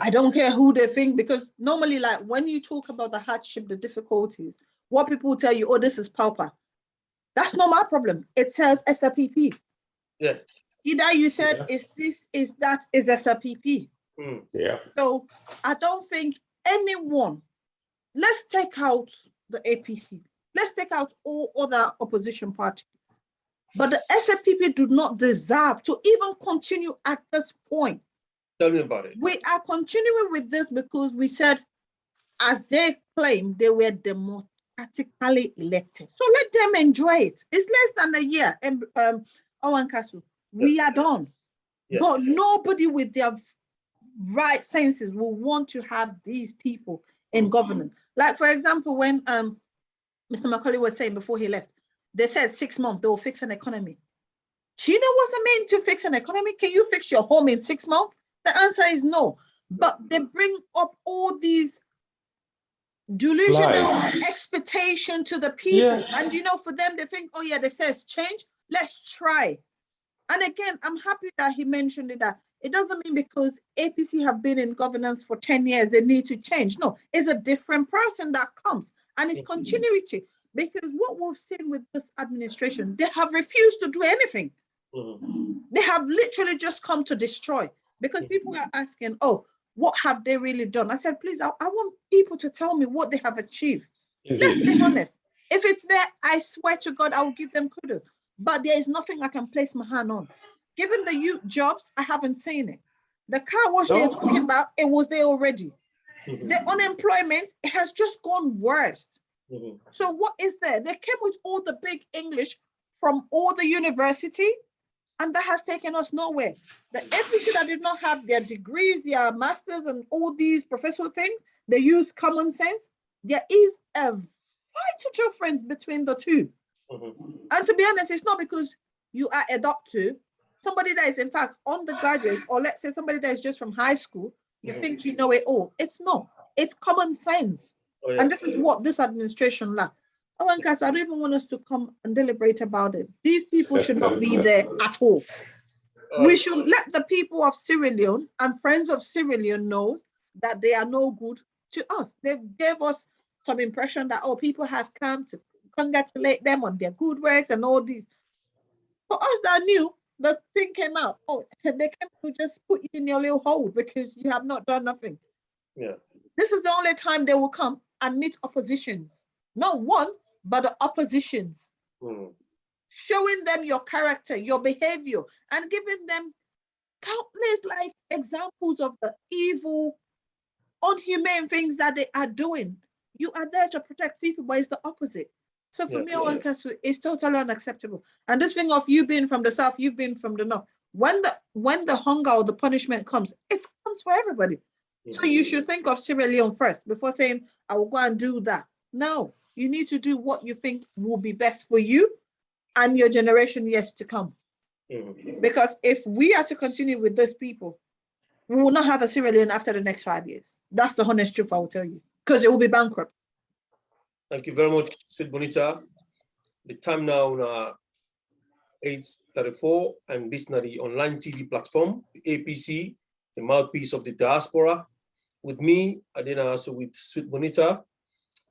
I don't care who they think, because normally, like when you talk about the hardship, the difficulties, what people tell you, oh, this is pauper. That's not my problem. It says SLPP. Yeah. Either you said is this, is that, is SLPP. Yeah. So I don't think anyone, let's take out the APC. Let's take out all other opposition parties. But the SLPP do not deserve to even continue at this point. Tell me about it. We are continuing with this because we said, as they claim, they were democratically elected. So let them enjoy it. It's less than a year. Owen Castle, we are done. Yeah. But nobody with their right senses will want to have these people in governance. Like, for example, when Mr. Macaulay was saying before he left, they said 6 months, they will fix an economy. China wasn't meant to fix an economy. Can you fix your home in 6 months? The answer is no. But they bring up all these delusional expectation to the people. And you know, for them, they think, oh yeah, they says change, let's try. And again, I'm happy that he mentioned it, that it doesn't mean because APC have been in governance for 10 years, they need to change. No, it's a different person that comes, and it's continuity. Because what we've seen with this administration, they have refused to do anything. They have literally just come to destroy, because people are asking, oh, what have they really done? I said, please, I want people to tell me what they have achieved. Let's be honest. If it's there, I swear to God, I will give them kudos. But there is nothing I can place my hand on. Given the youth jobs, I haven't seen it. The car wash they're talking about, it was there already. The unemployment has just gone worse. So what is there? They came with all the big English from all the university, and that has taken us nowhere. The APC that did not have their degrees, their masters, and all these professional things, they use common sense. There is a vital difference between the two. And to be honest, it's not because you are a doctor, somebody that is in fact undergraduate, or let's say somebody that is just from high school, you think you know it all. It's not. It's common sense. Oh, yeah. And this is what this administration lacks. Oh, and I don't even want us to come and deliberate about it. These people should not be there at all. We should let the people of Sierra Leone and friends of Sierra Leone know that they are no good to us. They gave us some impression that, oh, people have come to congratulate them on their good works and all these. For us that knew, the thing came out. Oh, they came to just put you in your little hole because you have not done nothing. Yeah. This is the only time they will come and meet oppositions. Not one, but the oppositions. Showing them your character, your behavior, and giving them countless like examples of the evil, unhumane things that they are doing. You are there to protect people, but it's the opposite. So for me, it's totally unacceptable. And this thing of you being from the south, you've been from the north. When the hunger or the punishment comes, it comes for everybody. So you should think of Sierra Leone first before saying, I will go and do that. No, you need to do what you think will be best for you and your generation years to come. Because if we are to continue with these people, we will not have a Sierra Leone after the next 5 years. That's the honest truth I will tell you, because it will be bankrupt. Thank you very much, Sid Bonita. The time now 8:34, and this is the online TV platform, the APC, the mouthpiece of the diaspora. With me, Adina, also with Sweet Bonita,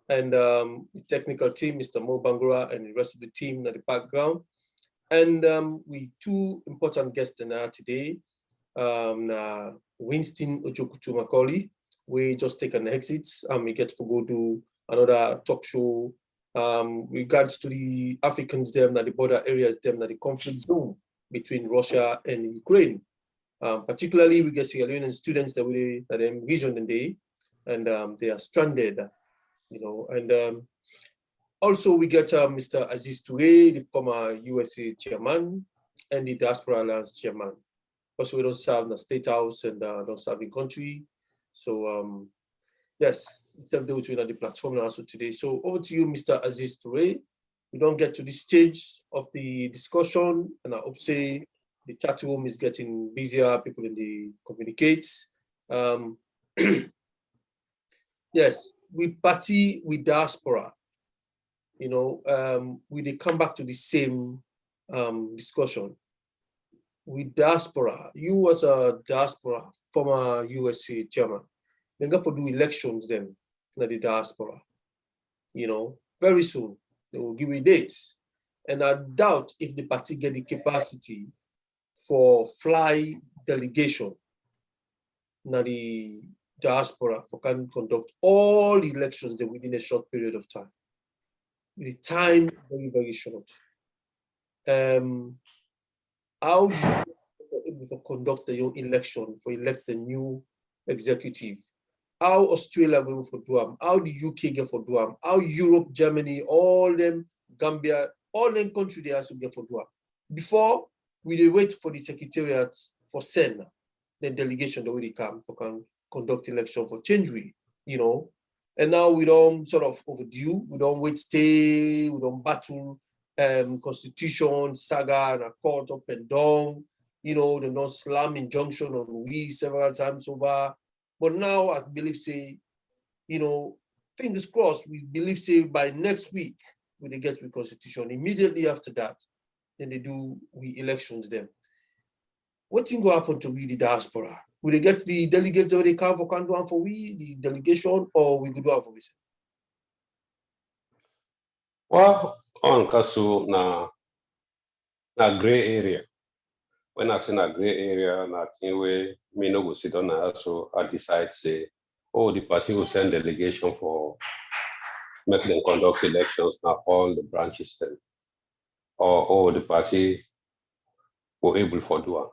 and the technical team, Mr. Mo Bangura, and the rest of the team in the background. And we two important guests today. Winston Ojokutu Macaulay, we just take an exit. We get to go to another talk show regards to the Africans them that the border areas them that the conflict zone between Russia and Ukraine. Particularly we get Sierra Leonean students that are envisioned in day, and they are stranded, you know, and also we get Mr. Aziz Touré, the former USA chairman and the Diaspora Alliance chairman. Also, we don't serve in the State House and don't serve in country. So yes, it's between the platform and also today. So over to you, Mr. Aziz Touré. We don't get to this stage of the discussion, and I hope say the chat room is getting busier, people in the communicates. Yes, we party with diaspora. You know, we they come back to the same discussion. with diaspora, you as a diaspora, former USA chairman, then go for do elections then in the diaspora, very soon. They will give you dates. And I doubt if the party get the capacity for fly delegation na the diaspora for can conduct all the elections within a short period of time. The time very, very short. How do you able to conduct the election for elect the new executive? How Australia going for do them? How the UK get for do them? How Europe, Germany, all them, Gambia, all them countries they also get for do them. Before we dey wait for the secretariat for send the delegation the way they come for can conduct election for change we, and now we don't sort of overdue, we don't wait stay, we don't battle constitution, saga, and a court up and down, they don't slam injunction on we several times over. But now I believe say, fingers crossed, we believe say by next week, when they get with constitution, immediately after that, then they do we elections them. What thing will happen to we the diaspora? Will they get the delegates that they come for can do one for we, the delegation, or we could do one for we? Well, on Kasu na gray area. When I say na gray area, na thing where me no go sit down and also I decide say, oh, the party will send delegation for make them conduct elections now all the branches then. Or the party were able for do it.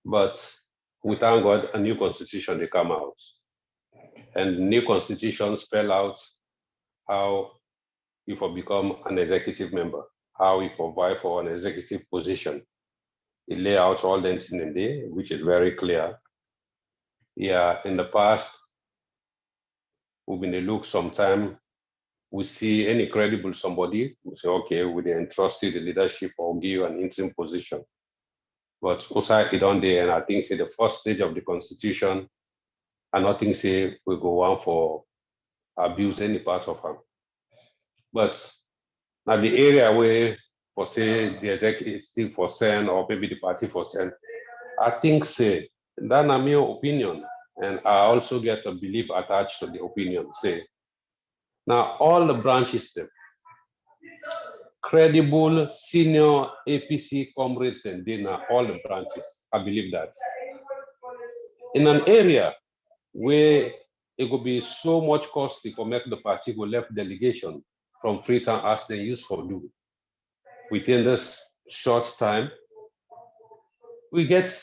But we thank God a new constitution they come out. And the new constitution spell out how you for become an executive member, how you for vie for an executive position. It lay out all them things in there, which is very clear. Yeah, in the past, we've been a look sometime, we see any credible somebody, we say, okay, we entrust you the leadership or give you an interim position. But also it on there, and I think say the first stage of the constitution, and nothing say we go on for abuse any part of them. But now the area where for say the executive for send or maybe the party for send, I think say that's my opinion, and I also get a belief attached to the opinion. Say now all the branches them credible senior APC comrades then they now all the branches. I believe that in an area where it could be so much costly for make the party go left delegation from Freetown as they use for do. Within this short time, we get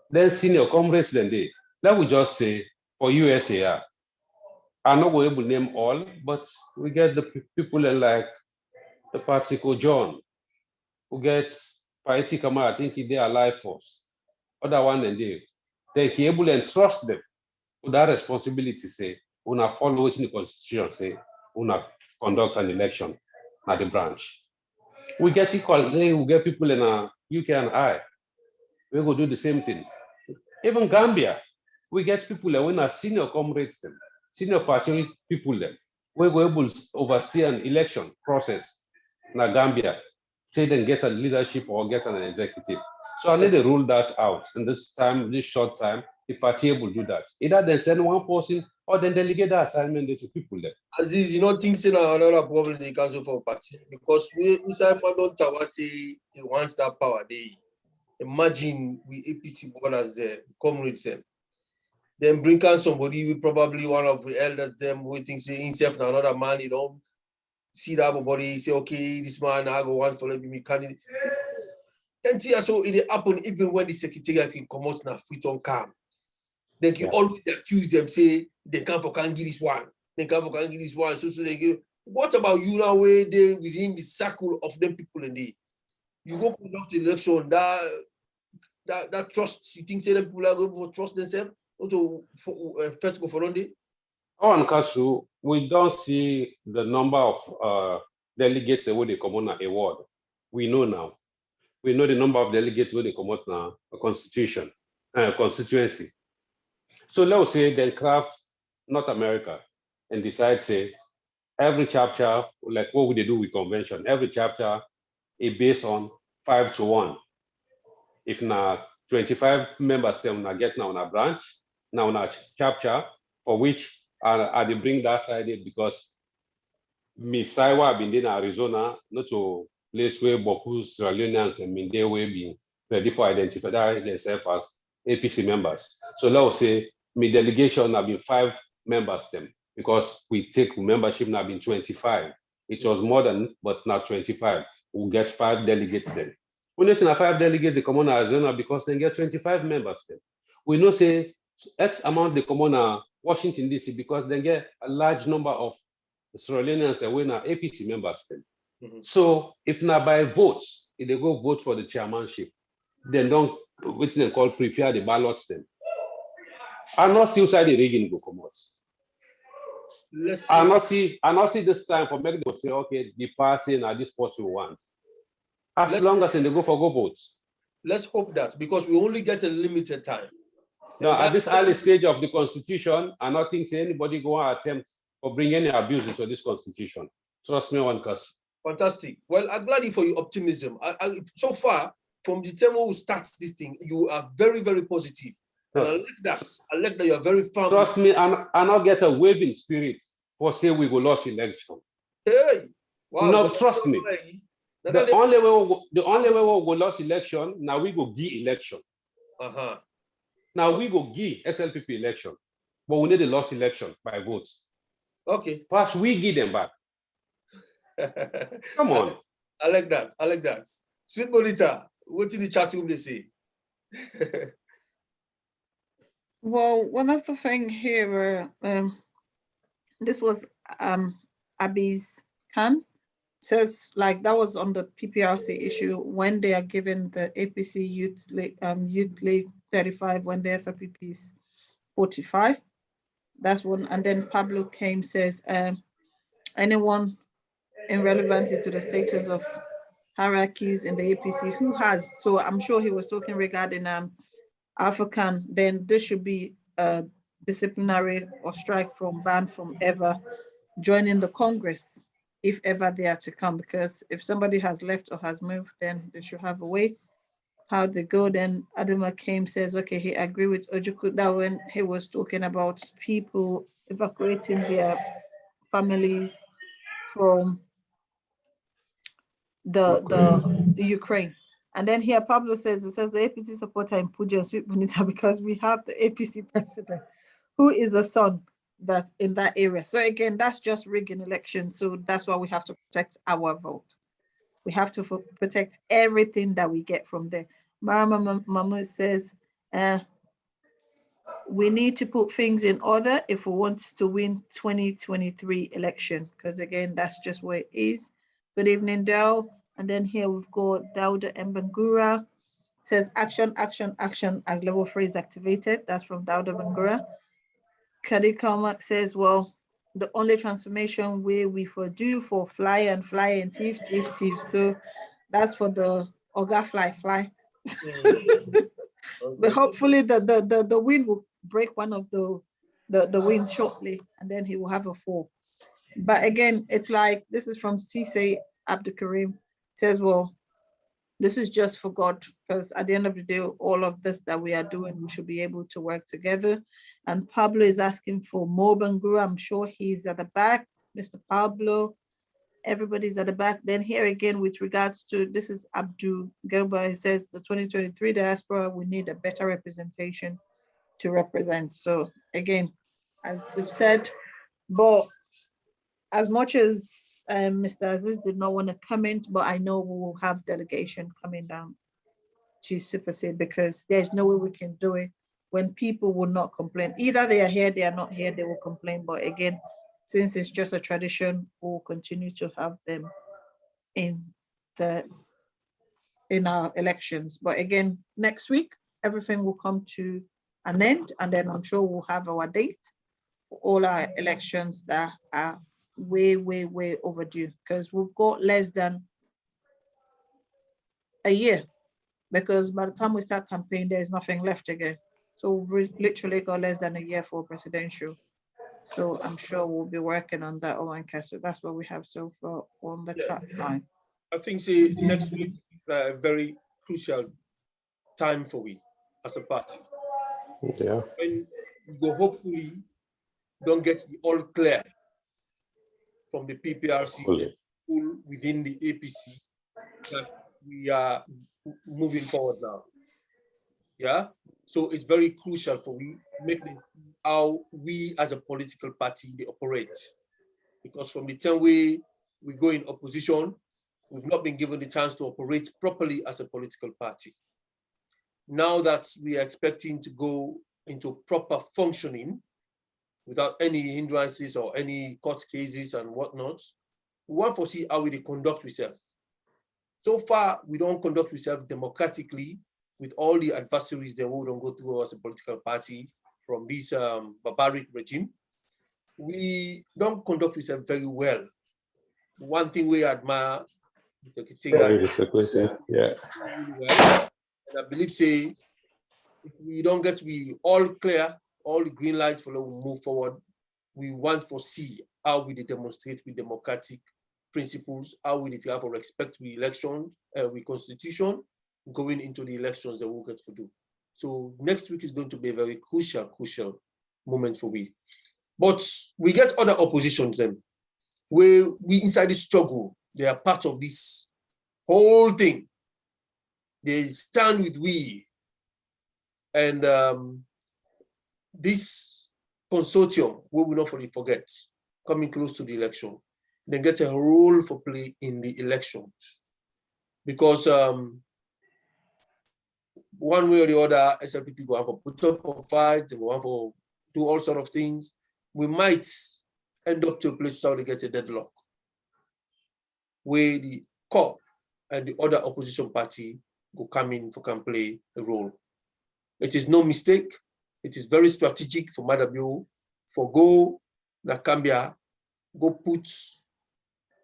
then senior comrades then they. Let me just say for USAR, I'm not going to name all, but we get the people in like the Patrico John, who gets Paiti Kama, I think they are alive force. Other one than they can able and trust them with that responsibility, say, una follow what the constitution say, una conduct an election at the branch. We get equal, we get people in UK and I. We go do the same thing. Even Gambia, we get people that when our senior comrades them, senior party people them, we go able to oversee an election process in Gambia, say then get a leadership or get an executive. So I need to rule that out in this time, this short time, the party will do that. Either they send one person or then delegate the assignment to people there. Aziz, you know, things in another problem in the council for party because we don't say he wants that power. They imagine we APC borders there, comrades them. Then bring on somebody, we probably one of the elders them waiting say himself now another man, you don't see that body, say, okay, this man I go want to let me candidate. Then see so it happen even when the secretariat can come out now free on calm. They can always accuse them, say they can't give this one. They can't give this one. So they give. What about you now where they within the circle of them people in the you go conduct the election, that trust, you think say that people are going to trust themselves or to first go for one day? On Kasu, we don't see the number of delegates where they come on a award. We know now. We know the number of delegates where they come out now, a constituency. So let's say then crafts North America and decide say every chapter, like what would they do with convention? Every chapter is based on 5-1. if na 25 members them na get now on a branch, now on a chapter, for which I dey bring that side because Miss Saiwa been in Arizona, not to place where Boku Sierra Leoneans and Minde will be ready for identify themselves as APC members. So let us say my delegation have been 5 members them because we take membership now been 25. It was more than, but now 25. We'll get 5 delegates then. We know say 5 delegates they come on Arizona because they get 25 members then. We know say X amount they come on Washington DC because they get a large number of Sierra Leoneans that win are APC members then. So if not by votes, if they go vote for the chairmanship, then don't which they call prepare the ballots then. I not see outside the rigging go come out. I not see this time for making them say, okay, the passing at this spot we want. As long as they go for go votes. Let's hope that because we only get a limited time. Now, at this early stage of the constitution, I not think say anybody go and attempt or bring any abuse into this constitution. Trust me, one cause. Fantastic. Well, I'm glad for your optimism. So far, from the time we start this thing, you are very, very positive. And I like that. I like that you are very firm. Trust me, I not get a waving spirit for say we go lost election. Hey, wow. No, trust me. The only way we go lost election, now we go give election. Now we go give SLPP election, but we need a lost election by votes. Okay. First, we give them back. Come on. I like that. I like that. Sweet Bonita, what did the chat room they say? Well, one of the things here, this was Abby's camps. Says like that was on the PPRC issue when they are given the APC youth league 35 when the SLPP is 45. That's one. And then Pablo came says anyone in relevancy to the status of hierarchies in the APC who has. So I'm sure he was talking regarding African. Then this should be disciplinary or strike from ban from ever joining the Congress, if ever they are to come, because if somebody has left or has moved, then they should have a way how they go. Then Adama came says, okay, he agreed with Ojukwu that when he was talking about people evacuating their families from the Ukraine. And then here Pablo says, it says the APC supporter in Puja and Sweet Bonita because we have the APC president who is the son that in that area. So again, that's just rigging elections. So that's why we have to protect our vote. We have to protect everything that we get from there. Marama Mahmoud says, we need to put things in order if we want to win 2023 election, because again, that's just where it is. Good evening, Dell. And then here we've got Dauda Mbangura says action, action, action as level 3 is activated. That's from Dauda Mbangura. Kadikama says, well, the only transformation way we for do for fly and thief. So that's for the Oga fly. But hopefully the wind will break one of the winds shortly, and then he will have a fall. But again, it's like, this is from Cisse Abdukarim, says, well, this is just for God, because at the end of the day, all of this that we are doing, we should be able to work together. And Pablo is asking for more Bangura. I'm sure he's at the back. Mr. Pablo, everybody's at the back. Then here again, with regards to, this is Abdul Gelba, he says the 2023 diaspora, we need a better representation to represent. So again, as they've said, but as much as Mr. Aziz did not want to comment, but I know we will have delegation coming down to supersede, because there's no way we can do it when people will not complain. Either they are here, they are not here, they will complain. But again, since it's just a tradition, we'll continue to have them in our elections. But again, next week, everything will come to an end, and then I'm sure we'll have our date for all our elections that are way overdue, because we've got less than a year, because by the time we start campaign, there's nothing left again. So we've literally got less than a year for presidential. So I'm sure we'll be working on that online cast. So that's what we have so far on the track line. I think next week very crucial time for we as a party. Yeah. When we go hopefully don't get the all clear from the PPRC and within the APC that we are moving forward now. Yeah, so it's very crucial for we make this how we as a political party they operate, because from the time we go in opposition, we've not been given the chance to operate properly as a political party. Now that we are expecting to go into proper functioning without any hindrances or any court cases and whatnot, we want to see how we conduct ourselves. So far, we don't conduct ourselves democratically with all the adversaries that we don't go through as a political party from this barbaric regime. We don't conduct ourselves very well. One thing we admire, yeah. really well, and I believe say if we don't get we all clear, all the green lights for we move forward, we want to see how we demonstrate with democratic principles, how we have a respect with elections, with constitution, going into the elections that we'll get to do. So next week is going to be a very crucial moment for we. But we get other oppositions then, where we inside this struggle, they are part of this whole thing. They stand with we. And this consortium, we will not forget, coming close to the election, they get a role for play in the elections. Because one way or the other, SLPP go have to put up a fight, they go have to do all sorts of things. We might end up to a place where they get a deadlock, where the COP and the other opposition party go come in for can play a role. It is no mistake. It is very strategic for Madabio for go Nakambia, go put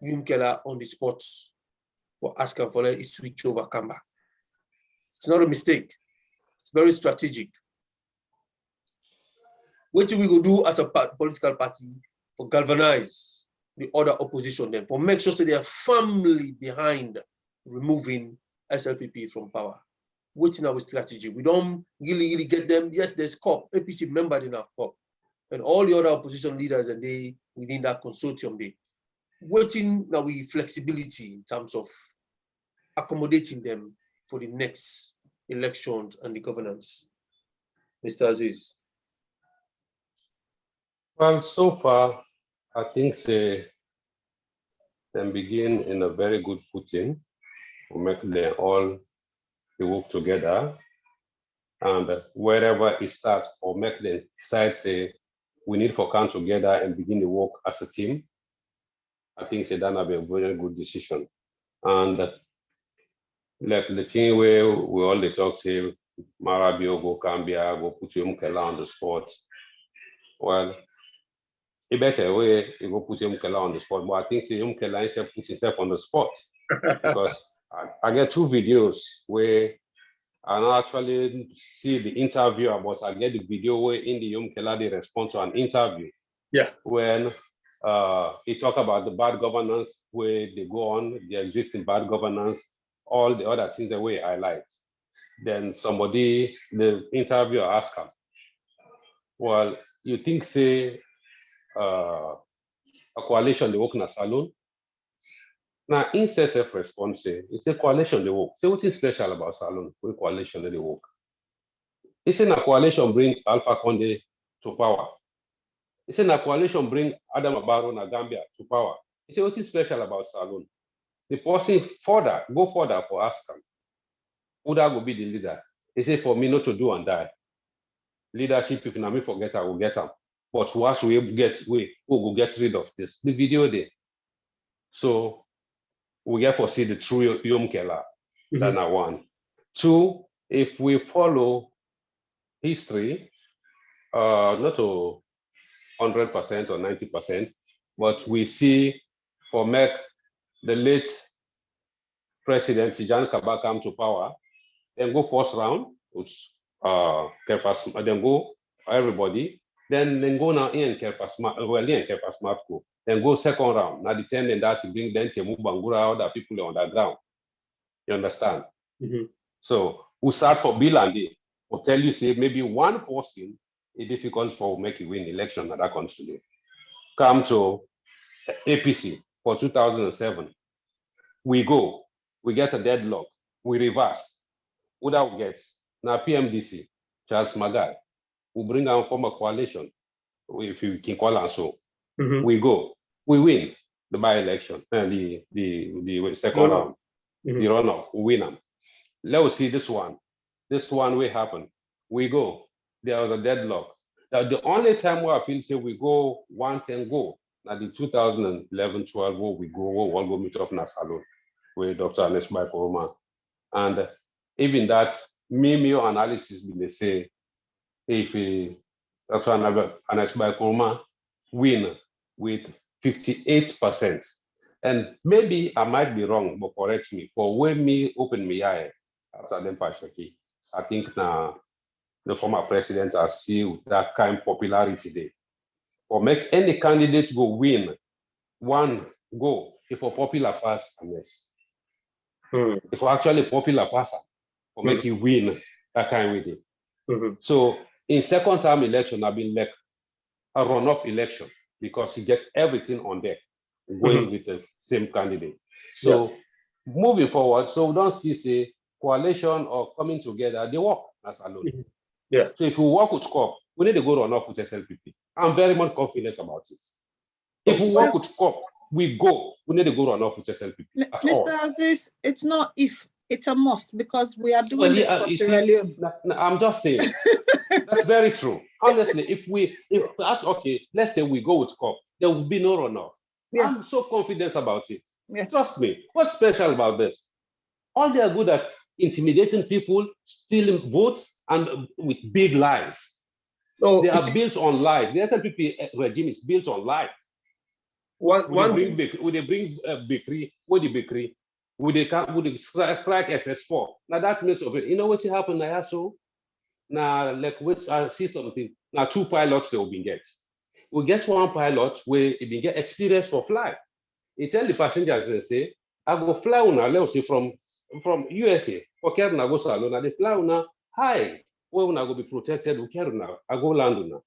Yumkela on the spot for asking for a switch over Kamba. It's not a mistake. It's very strategic. What do we go do as a political party for galvanize the other opposition then, for make sure that they are firmly behind removing SLPP from power? What's our strategy? We don't really get them. Yes, there's COP, APC member in our COP, and all the other opposition leaders and they within that consortium, they waiting now with flexibility in terms of accommodating them for the next elections and the governance. Mr. Aziz. Well, so far, I think they begin in a very good footing to make them all work together, and wherever it starts, or make them decide say we need to come together and begin to work as a team. I think that will be a very good decision. And like the thing where we all the talk say Marabio go Cambia, go put Mukela on the spot. Well, it better way you go put Mukela on the spot, but I think Mukela is put himself on the spot because I get 2 videos where I don't actually see the interview, but I get the video where in the Mukela they respond to an interview. Yeah. When he talk about the bad governance where they go on, the existing bad governance, all the other things the way I like. Then somebody, the interviewer asked him, well, you think say a coalition they work in a salon? Now, in self-response, say, it's a coalition they work. Say what is special about salon with coalition they work? It's in a coalition bring Alpha Conde to power. It's in a coalition bring Adam Abaro na Gambia to power. He said, what is special about Salon? The person go further for Askam. Who that will be the leader? He said, for me not to do and die. Leadership, if you forget, I will get them. But once we who will get rid of this? The video there. So we get to see the true Yom Kela. That's one. 2, if we follow history, not to 100% or 90%, but we see for make the late President Tijan Kaba come to power, then go first round, which then go everybody, then go now in Kepa go, then go second round. Now the 10 and that you bring then Chemu Bangura, other people on the ground. You understand? So We start for bill and day. Or tell you, say, maybe one person is difficult for make you win election in that country. Come to APC for 2007. We go, we get a deadlock, we reverse. Without gets now PMDC, Charles Magai, we bring our former coalition, if you can call us so. We go, we win the by-election, the second round, the runoff, we win them. Let's see this one. This one will happen. We go. There was a deadlock. Now, the only time where I feel say we go 110 go. Now the 2011-12 where we go, we'll go meet up in a salon with Dr. Aneshbai Koroma. And even that Mimio analysis may say if Dr. Aneshbai Koroma win with 58%. And maybe I might be wrong, but correct me. For when me open my eye after them Pashaki, I think now the former president has seen that kind of popularity there. Or make any candidate go win one go if a popular pass a mess. If actually popular passer or make you win that kind of way. So in second term election, I've been like a runoff election because he gets everything on deck going with the same candidate. So moving forward, so we don't see say coalition or coming together, they work as alone. So if we work with COP, we need to go run off with SLPP. I'm very much confident about it. If we work with COP, we go. We need to go run off with SLPP. Mr. Aziz, it's not if, it's a must because we are doing this for Sierra Leone. I'm just saying. That's very true. Honestly, if okay, let's say we go with COP, there will be no runoff. I'm so confident about it. Trust me. What's special about this? All they are good at intimidating people, stealing votes, and with big lies. They are built on lies. The SLPP regime is built on lies. Would they bring bakery? What the bakery? Would they strike SS4? Now that makes of it. You know what happened now? So now, like, which I see something. Now, 2 pilots they will be get. We get 1 pilot where he will get experience for fly. He tell the passengers and say, I go fly una, let's say from USA. For Kerna go salon, they fly una high. Where una go be protected, we Kerna, I go land una.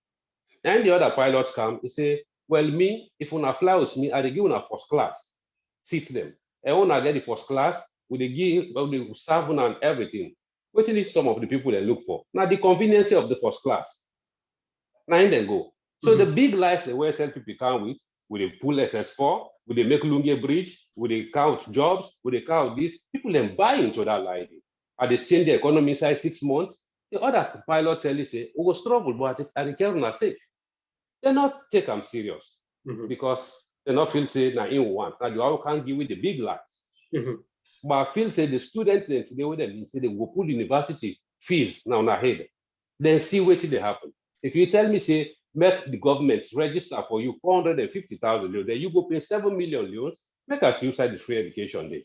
And the other pilots come, he say, well, me, if una fly with me, I give una first class. Seat them. And when I get the first class, we serve una and everything. Which is some of the people they look for. Now, the convenience of the first class. Now, in they go. So the big lies the way SLPP come with they pull SS4, will they make Lunge Bridge, will they count jobs, will they count this? People then buy into that lie. And they change the economy inside 6 months. The other pilot tell you, say, we will struggle, but I care not safe. They not take them serious because they not feel say, now in one. Now, you all can't give with the big lies. But I feel say the students then today with them say they will put university fees now on ahead. Then see what they happen. If you tell me, say, make the government register for you 450,000 leones, then you go pay 7 million leones, make us use the free education day.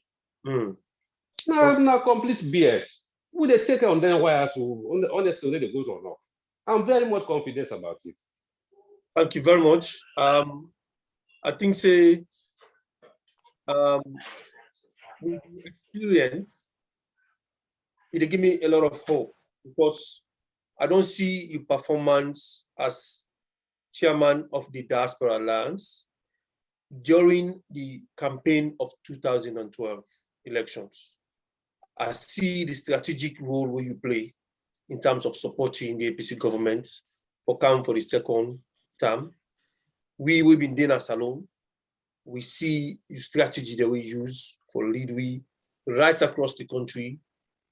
Now complete BS. Would they take it on them why to honestly they go or not? I'm very much confident about it. Thank you very much. I think say with experience, it give me a lot of hope because I don't see your performance as chairman of the Diaspora Alliance during the campaign of 2012 elections. I see the strategic role where you play in terms of supporting the APC government for the second term. We will be in Dana Salon. We see the strategy that we use for lead we right across the country.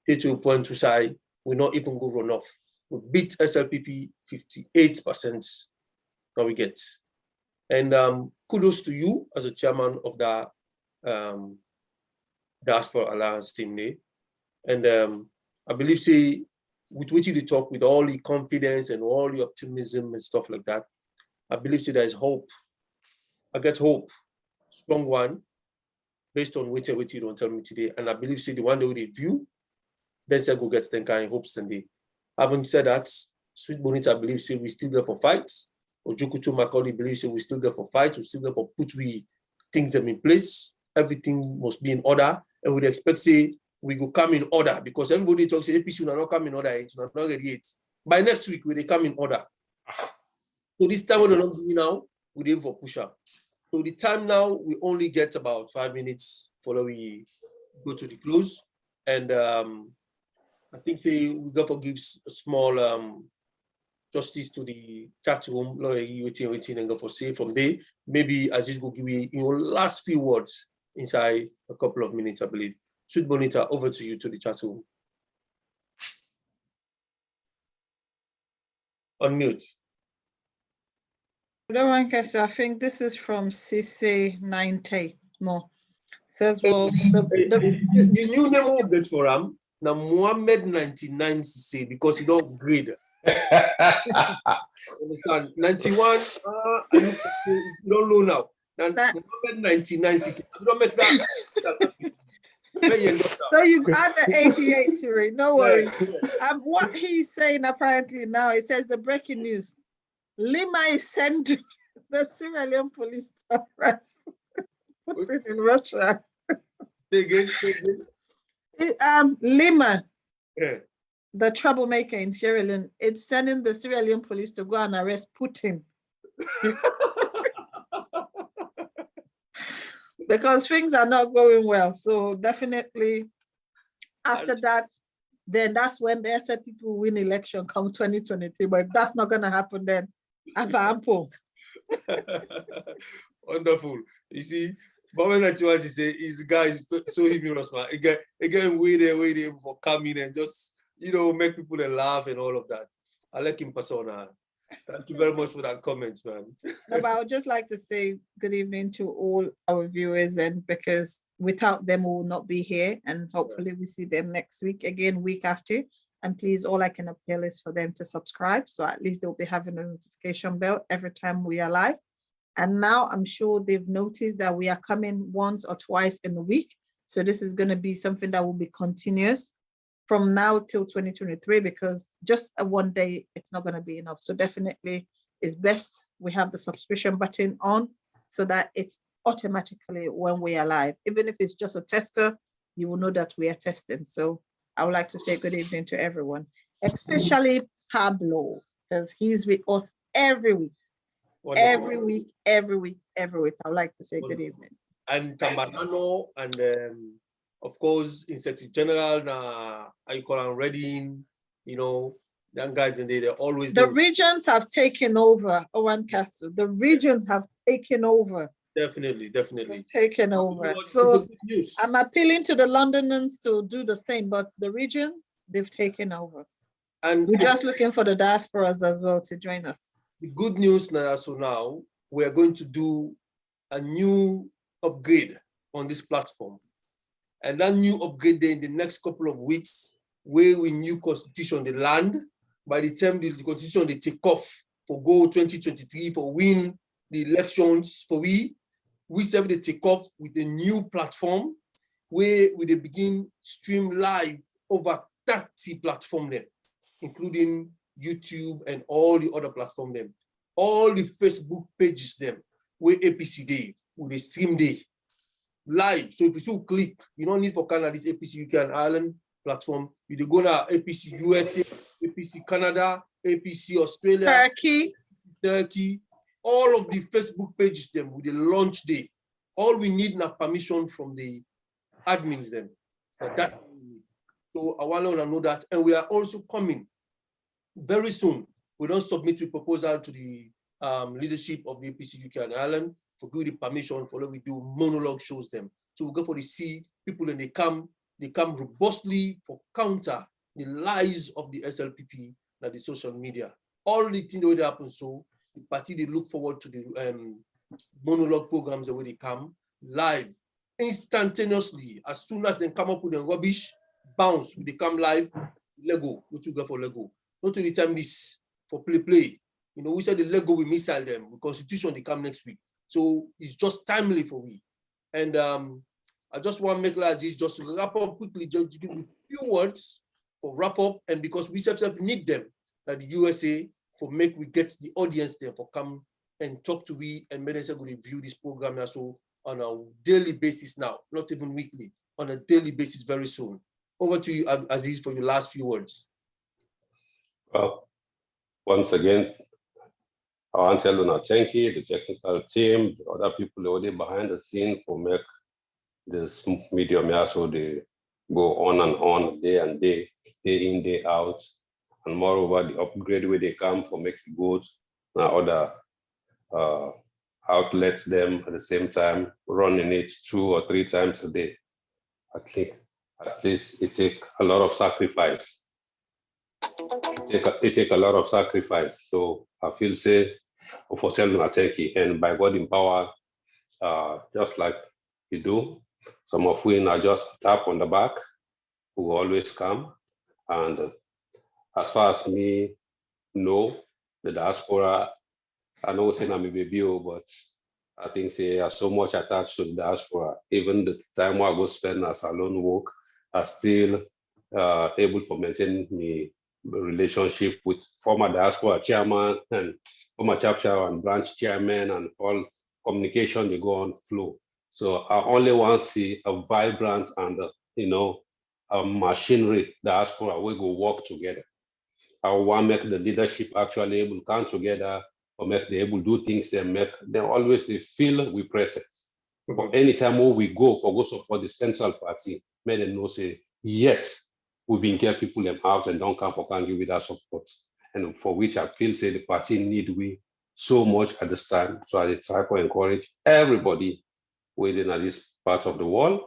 To a point to say we not even go run off. We beat SLPP 58% that we get. And kudos to you as a chairman of the Diaspora Alliance team there. And I believe say with which you talk with all the confidence and all the optimism and stuff like that, I believe say there is hope. I get hope, strong one, based on what you don't tell me today. And I believe say the one day we review, then say go get them kind of hopes and they. Having said that, Sweet Bonita believes say we still there for fights. Ojukutu Macaulay believes say we still there for fights. We still there for put we things them in place. Everything must be in order, and we'd expect say we go come in order because everybody talks APC will not come in order. It's not ready yet. By next week, we they come in order. So this time we don't do now, we did for push up. So the time now we only get about 5 minutes before we go to the close. And I think we got to give a small justice to the chat room, waiting and go for say from there. Maybe Aziz will give you your last few words inside a couple of minutes, I believe. Sweet Bonita, over to you to the chat room. Unmute. So I think this is from CC90 more. Says, well, the new name will get for him. Now Mohammed 99 CC because he don't grade. Understand? 91, I don't know now. Mohammed 99 CC. I don't make that. So you add the 88 to it, no worries. What he's saying apparently now, it says the breaking news. Lima is sent the Sierra Leone police to arrest Putin in Russia. Say again. Lima, the troublemaker in Sierra Leone, it's sending the Sierra Leone police to go and arrest Putin. Because things are not going well. So definitely after that, then that's when the SL people win election come 2023. But that's not going to happen then. Ample. Wonderful. You see, but when I try to say is guys so humorous, man. Again, wait there for coming and just make people laugh and all of that. I like him persona. Thank you very much for that comment, man. No, but I would just like to say good evening to all our viewers, and because without them we will not be here, and hopefully we see them next week again, week after. And please, all I can appeal is for them to subscribe, so at least they'll be having a notification bell every time we are live. And now I'm sure they've noticed that we are coming once or twice in the week, so this is going to be something that will be continuous from now till 2023, because just a one day, it's not going to be enough. So definitely it's best we have the subscription button on so that it's automatically when we are live. Even if it's just a tester, you will know that we are testing. So I would like to say good evening to everyone, especially Pablo, because he's with us every week. Wonderful. Every week. I would like to say Wonderful. Good evening. And Tambanano and of course, Inspector General, I call on Reading, young guys, and they're always the regions have taken over. Owen Castle, the regions have taken over. Definitely. They've taken over. So I'm appealing to the Londoners to do the same, but the regions, they've taken over. And we're just looking for the diasporas as well to join us. The good news now, so now we're going to do a new upgrade on this platform. And that new upgrade in the next couple of weeks, where we new constitution, the land, by the time the constitution they take off for go 2023, for win the elections, for we serve the take off with a new platform where we begin stream live over 30 platforms there, including YouTube and all the other platforms them, all the Facebook pages them, where APC Day, with the stream day. Live. So if you should click, you don't need for Canada, this APC UK and Ireland platform. You go to APC USA, APC Canada, APC Australia, Turkey, all of the Facebook pages them with the launch day. All we need now permission from the admins them. That's all we need. So I want to know that. And we are also coming very soon. We don't submit a proposal to the leadership of the APC UK and Ireland for giving the permission for what we do monologue shows them. So we go for the C people and they come robustly for counter the lies of the SLPP and the social media. All the things that happen, so the party they look forward to the monologue programs that they come live instantaneously as soon as they come up with the rubbish bounce. They come live. Lego, what you go for Lego? Not to the time this for play. We said the Lego we missile them. The Constitution they come next week. So it's just timely for we. And I just want to make like this, just to wrap up quickly, just give me a few words for wrap up. And because we self need them, like the USA, for make we get the audience there for come and talk to we and make them say go review this program now. So on a daily basis now, not even weekly. on a daily basis very soon. Over to you, Aziz, for your last few words. Well, once again, I want to thank you, the technical team, the other people already behind the scene for make this medium so they go on and on, day and day in, day out. And moreover, the upgrade where they come for making goods and other outlets them at the same time, running it 2 or 3 times a day. I think at least it takes a lot of sacrifice. It take a lot of sacrifice. So I feel say for telling thank you, and by God in power, just like you do, some of we are just tap on the back, who always come. And as far as me know, the diaspora, I know saying I'm a baby, but I think they are so much attached to the diaspora. Even the time I go spend as alone work, I still able to maintain my relationship with former diaspora chairman and former chapter and branch chairman, and all communication they go on flow. So I only want to see a vibrant and a machinery diaspora we go work together. I want to make the leadership actually able to come together or make them able to do things and make them always they feel we presence. But anytime we go support the central party, make them know say, yes, we've been get people them out and don't come for country with our support. And for which I feel say the party need we so much at this time. So I try to encourage everybody within this part of the world,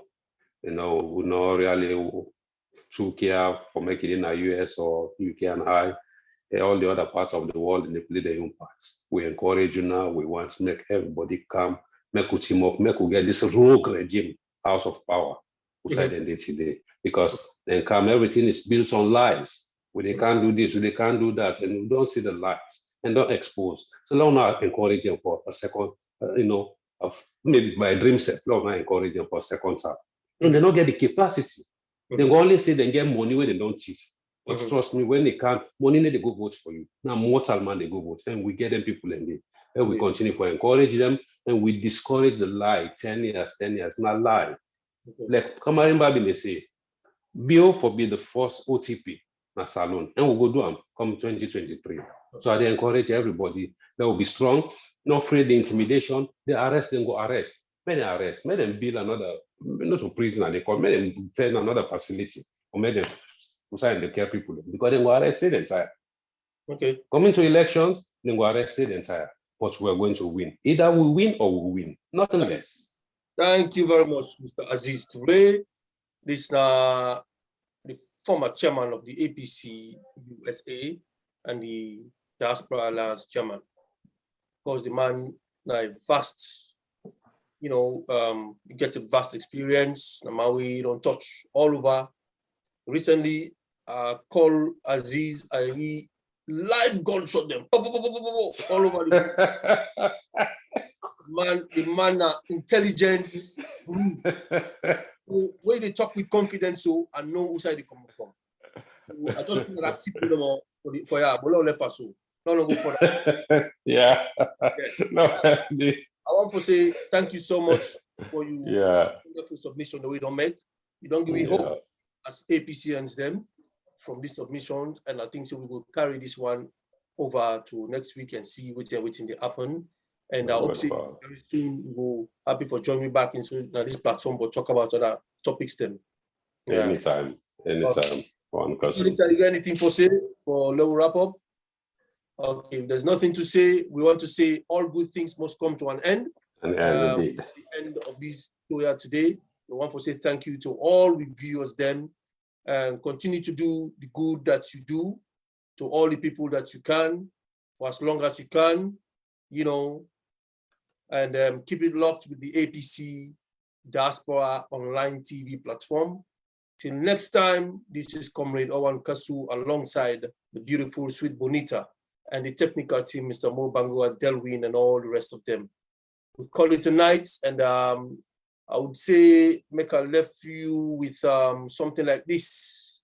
we not really true care for making it in the US or UK and all the other parts of the world in the play their own parts. We encourage you now. We want to make everybody come, make we team up, make we get this rogue regime out of power outside today. Because then come everything is built on lies. When they can't do this, when they can't do that, and we don't see the lies and don't expose. So let not encourage them for a second, of maybe by dream set, let not encourage them for a second time. And they don't get the capacity. They only say they get money when they don't teach. But trust me, when they can't, money they go vote for you. Now mortal man they go vote, and we get them people in there. And we continue to encourage them, and we discourage the lie. 10 years, not lie. Like Kamarin Babi they say, Bill for be the first OTP na salon, and we'll go do them come 2023. So I encourage everybody that will be strong, not afraid the intimidation. They arrest, then go arrest. May they arrest, may them build another, not to prison, they call, may them find another facility, or may them sign the care people, because they go arrest the entire. Okay. Coming to elections, they go arrest the entire. But we're going to win. Either we win or we win, nothing less. Thank you very much, Mr. Aziz Toure. This is the former chairman of the APC USA and the Diaspora Alliance chairman. Of course, the man vast, he gets a vast experience. Namawi don't touch all over. Recently, call Aziz, I live gunshot them all over the man. The man intelligence. Where they talk with confidence, so I know who side they come from. So I just put that tip with them for ya, but not left us so. No go for that. Yeah. No, I want to say thank you so much for your wonderful submission that we don't make. You don't give me hope as APCans them from this submission, and I think so we will carry this one over to next week and see what's waiting to happen. And I hope very soon you will happy for joining me back in this platform, but talk about other topics then. Yeah. Anytime. One question. You got anything for say for little wrap up? Okay, if there's nothing to say, we want to say all good things must come to an end. And at the end of this show today, we want to say thank you to all the viewers then, and continue to do the good that you do to all the people that you can for as long as you can, and keep it locked with the APC Diaspora Online TV platform. Till next time, this is Comrade Owan Kasu alongside the beautiful Sweet Bonita and the technical team, Mr. Mo Bangua, Delwin, and all the rest of them. We call it a night, and I would say make a left you with something like this.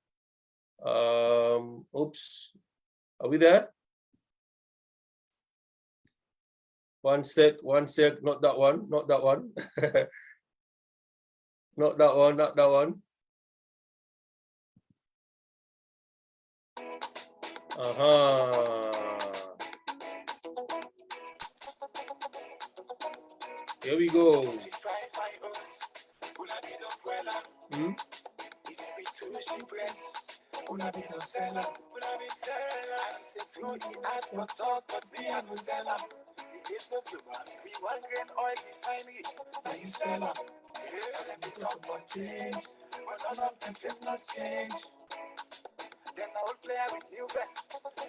Oops, are we there? One sec, not that one. Not that one, not that one. Here we go. Hmm? Una be no seller, una be seller. I say through the ad for talk, but me and no seller. It is no global. We one grain oil, we find it. Now you sell up. Yeah, let me talk about change. But none of them face no change. Then I old player with new vest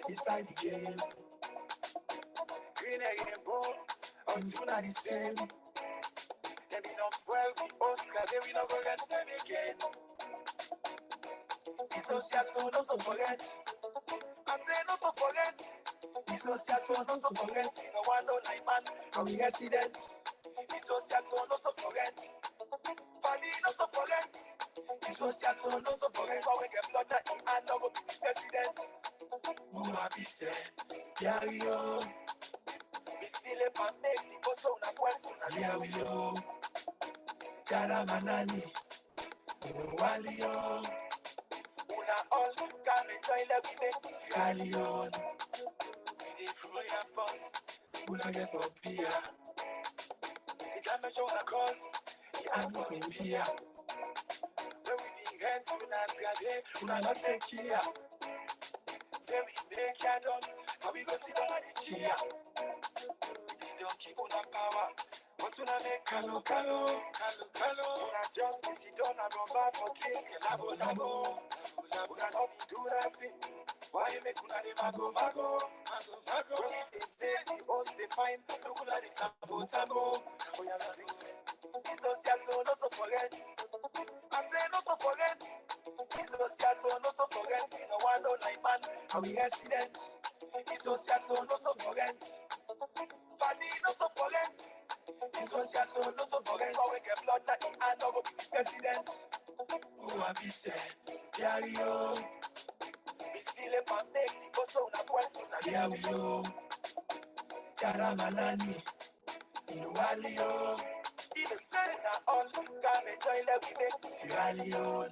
inside the game. Green again, bro. On two not the same. Then we not 12, we Oscar, then we not go against them again. Dissociation, not to forget. I say not to forget. Dissociation, not to forget. You know one no like man, and we accident. Dissociation, not to forget. Body not to forget. Dissociation, not to forget. For we get blood that he and no go be the president. Who happy say, carry on. We still a pan make the boss on a question, and here we go. Jara manani, wali yo. Una all come enjoy like we make it rally on. We dey full and fast, una get for beer. The damage on the cause, the act for me beer. When we dey head to Nigeria, una not take care. Tell me they can't done, how we go sit down at the chair. We don't keep una power, but una make calo. Una just be sit down and run back for drink, labo. Una not be do that thing. Why you make una de mago? When they stay, the host they find. Look una the tambo. Oh yeah, that's it. Dissociation, not to forget. I say not to forget. Dissociation, not to forget. You know one no like man, and we accident. Dissociation, not to forget. Body, not to forget. Dissociation, not to forget. For we get blood, that he and no go be president. Who happy say, carry on. We still a pan make the boss on a question, and here we go. Jara manani, inuali yo. Even say na all, come enjoy like we make it rally on.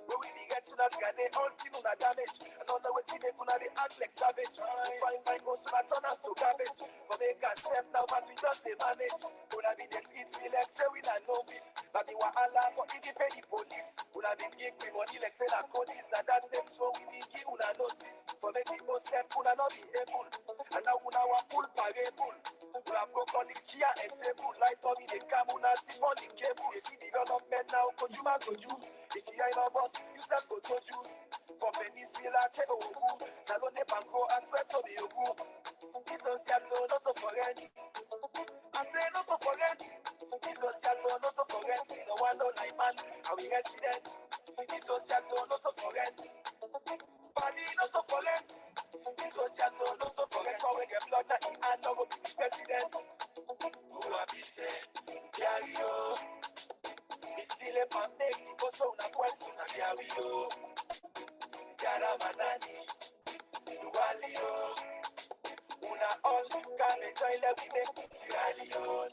When we be get to that guy, they all team on a damage. And all the way team they gonna they act like savage. Fine, goes to that turn up to garbage. For make us step now, but we just they manage. Gonna be the feet, feel like say we not novice. But we were Allah for even pay the police. Gonna be big we money like say that codies. Now that them so we be give una notice. For make people step, gonna not be able. And now una want full parable. We have go call the chair and table. Like Tommy, they come una see for the cable. You see the development now, could you. If you ain't a boss, you step go to you. For Peninsula, take Ogu. Salone Banco, I swear to be Ogu. Dissociation, not to forget. I say not to forget. Dissociation, not to forget. You know one no like man, and we accident. Dissociation, not to forget. Body, not to forget. Dissociation, not to forget. For we get blood, that he and no go be president. Who happy say, carry on. We still a pan make the boss on a question, and here we go. Jara manani, wali yo. Una all come enjoy like we make it rally on.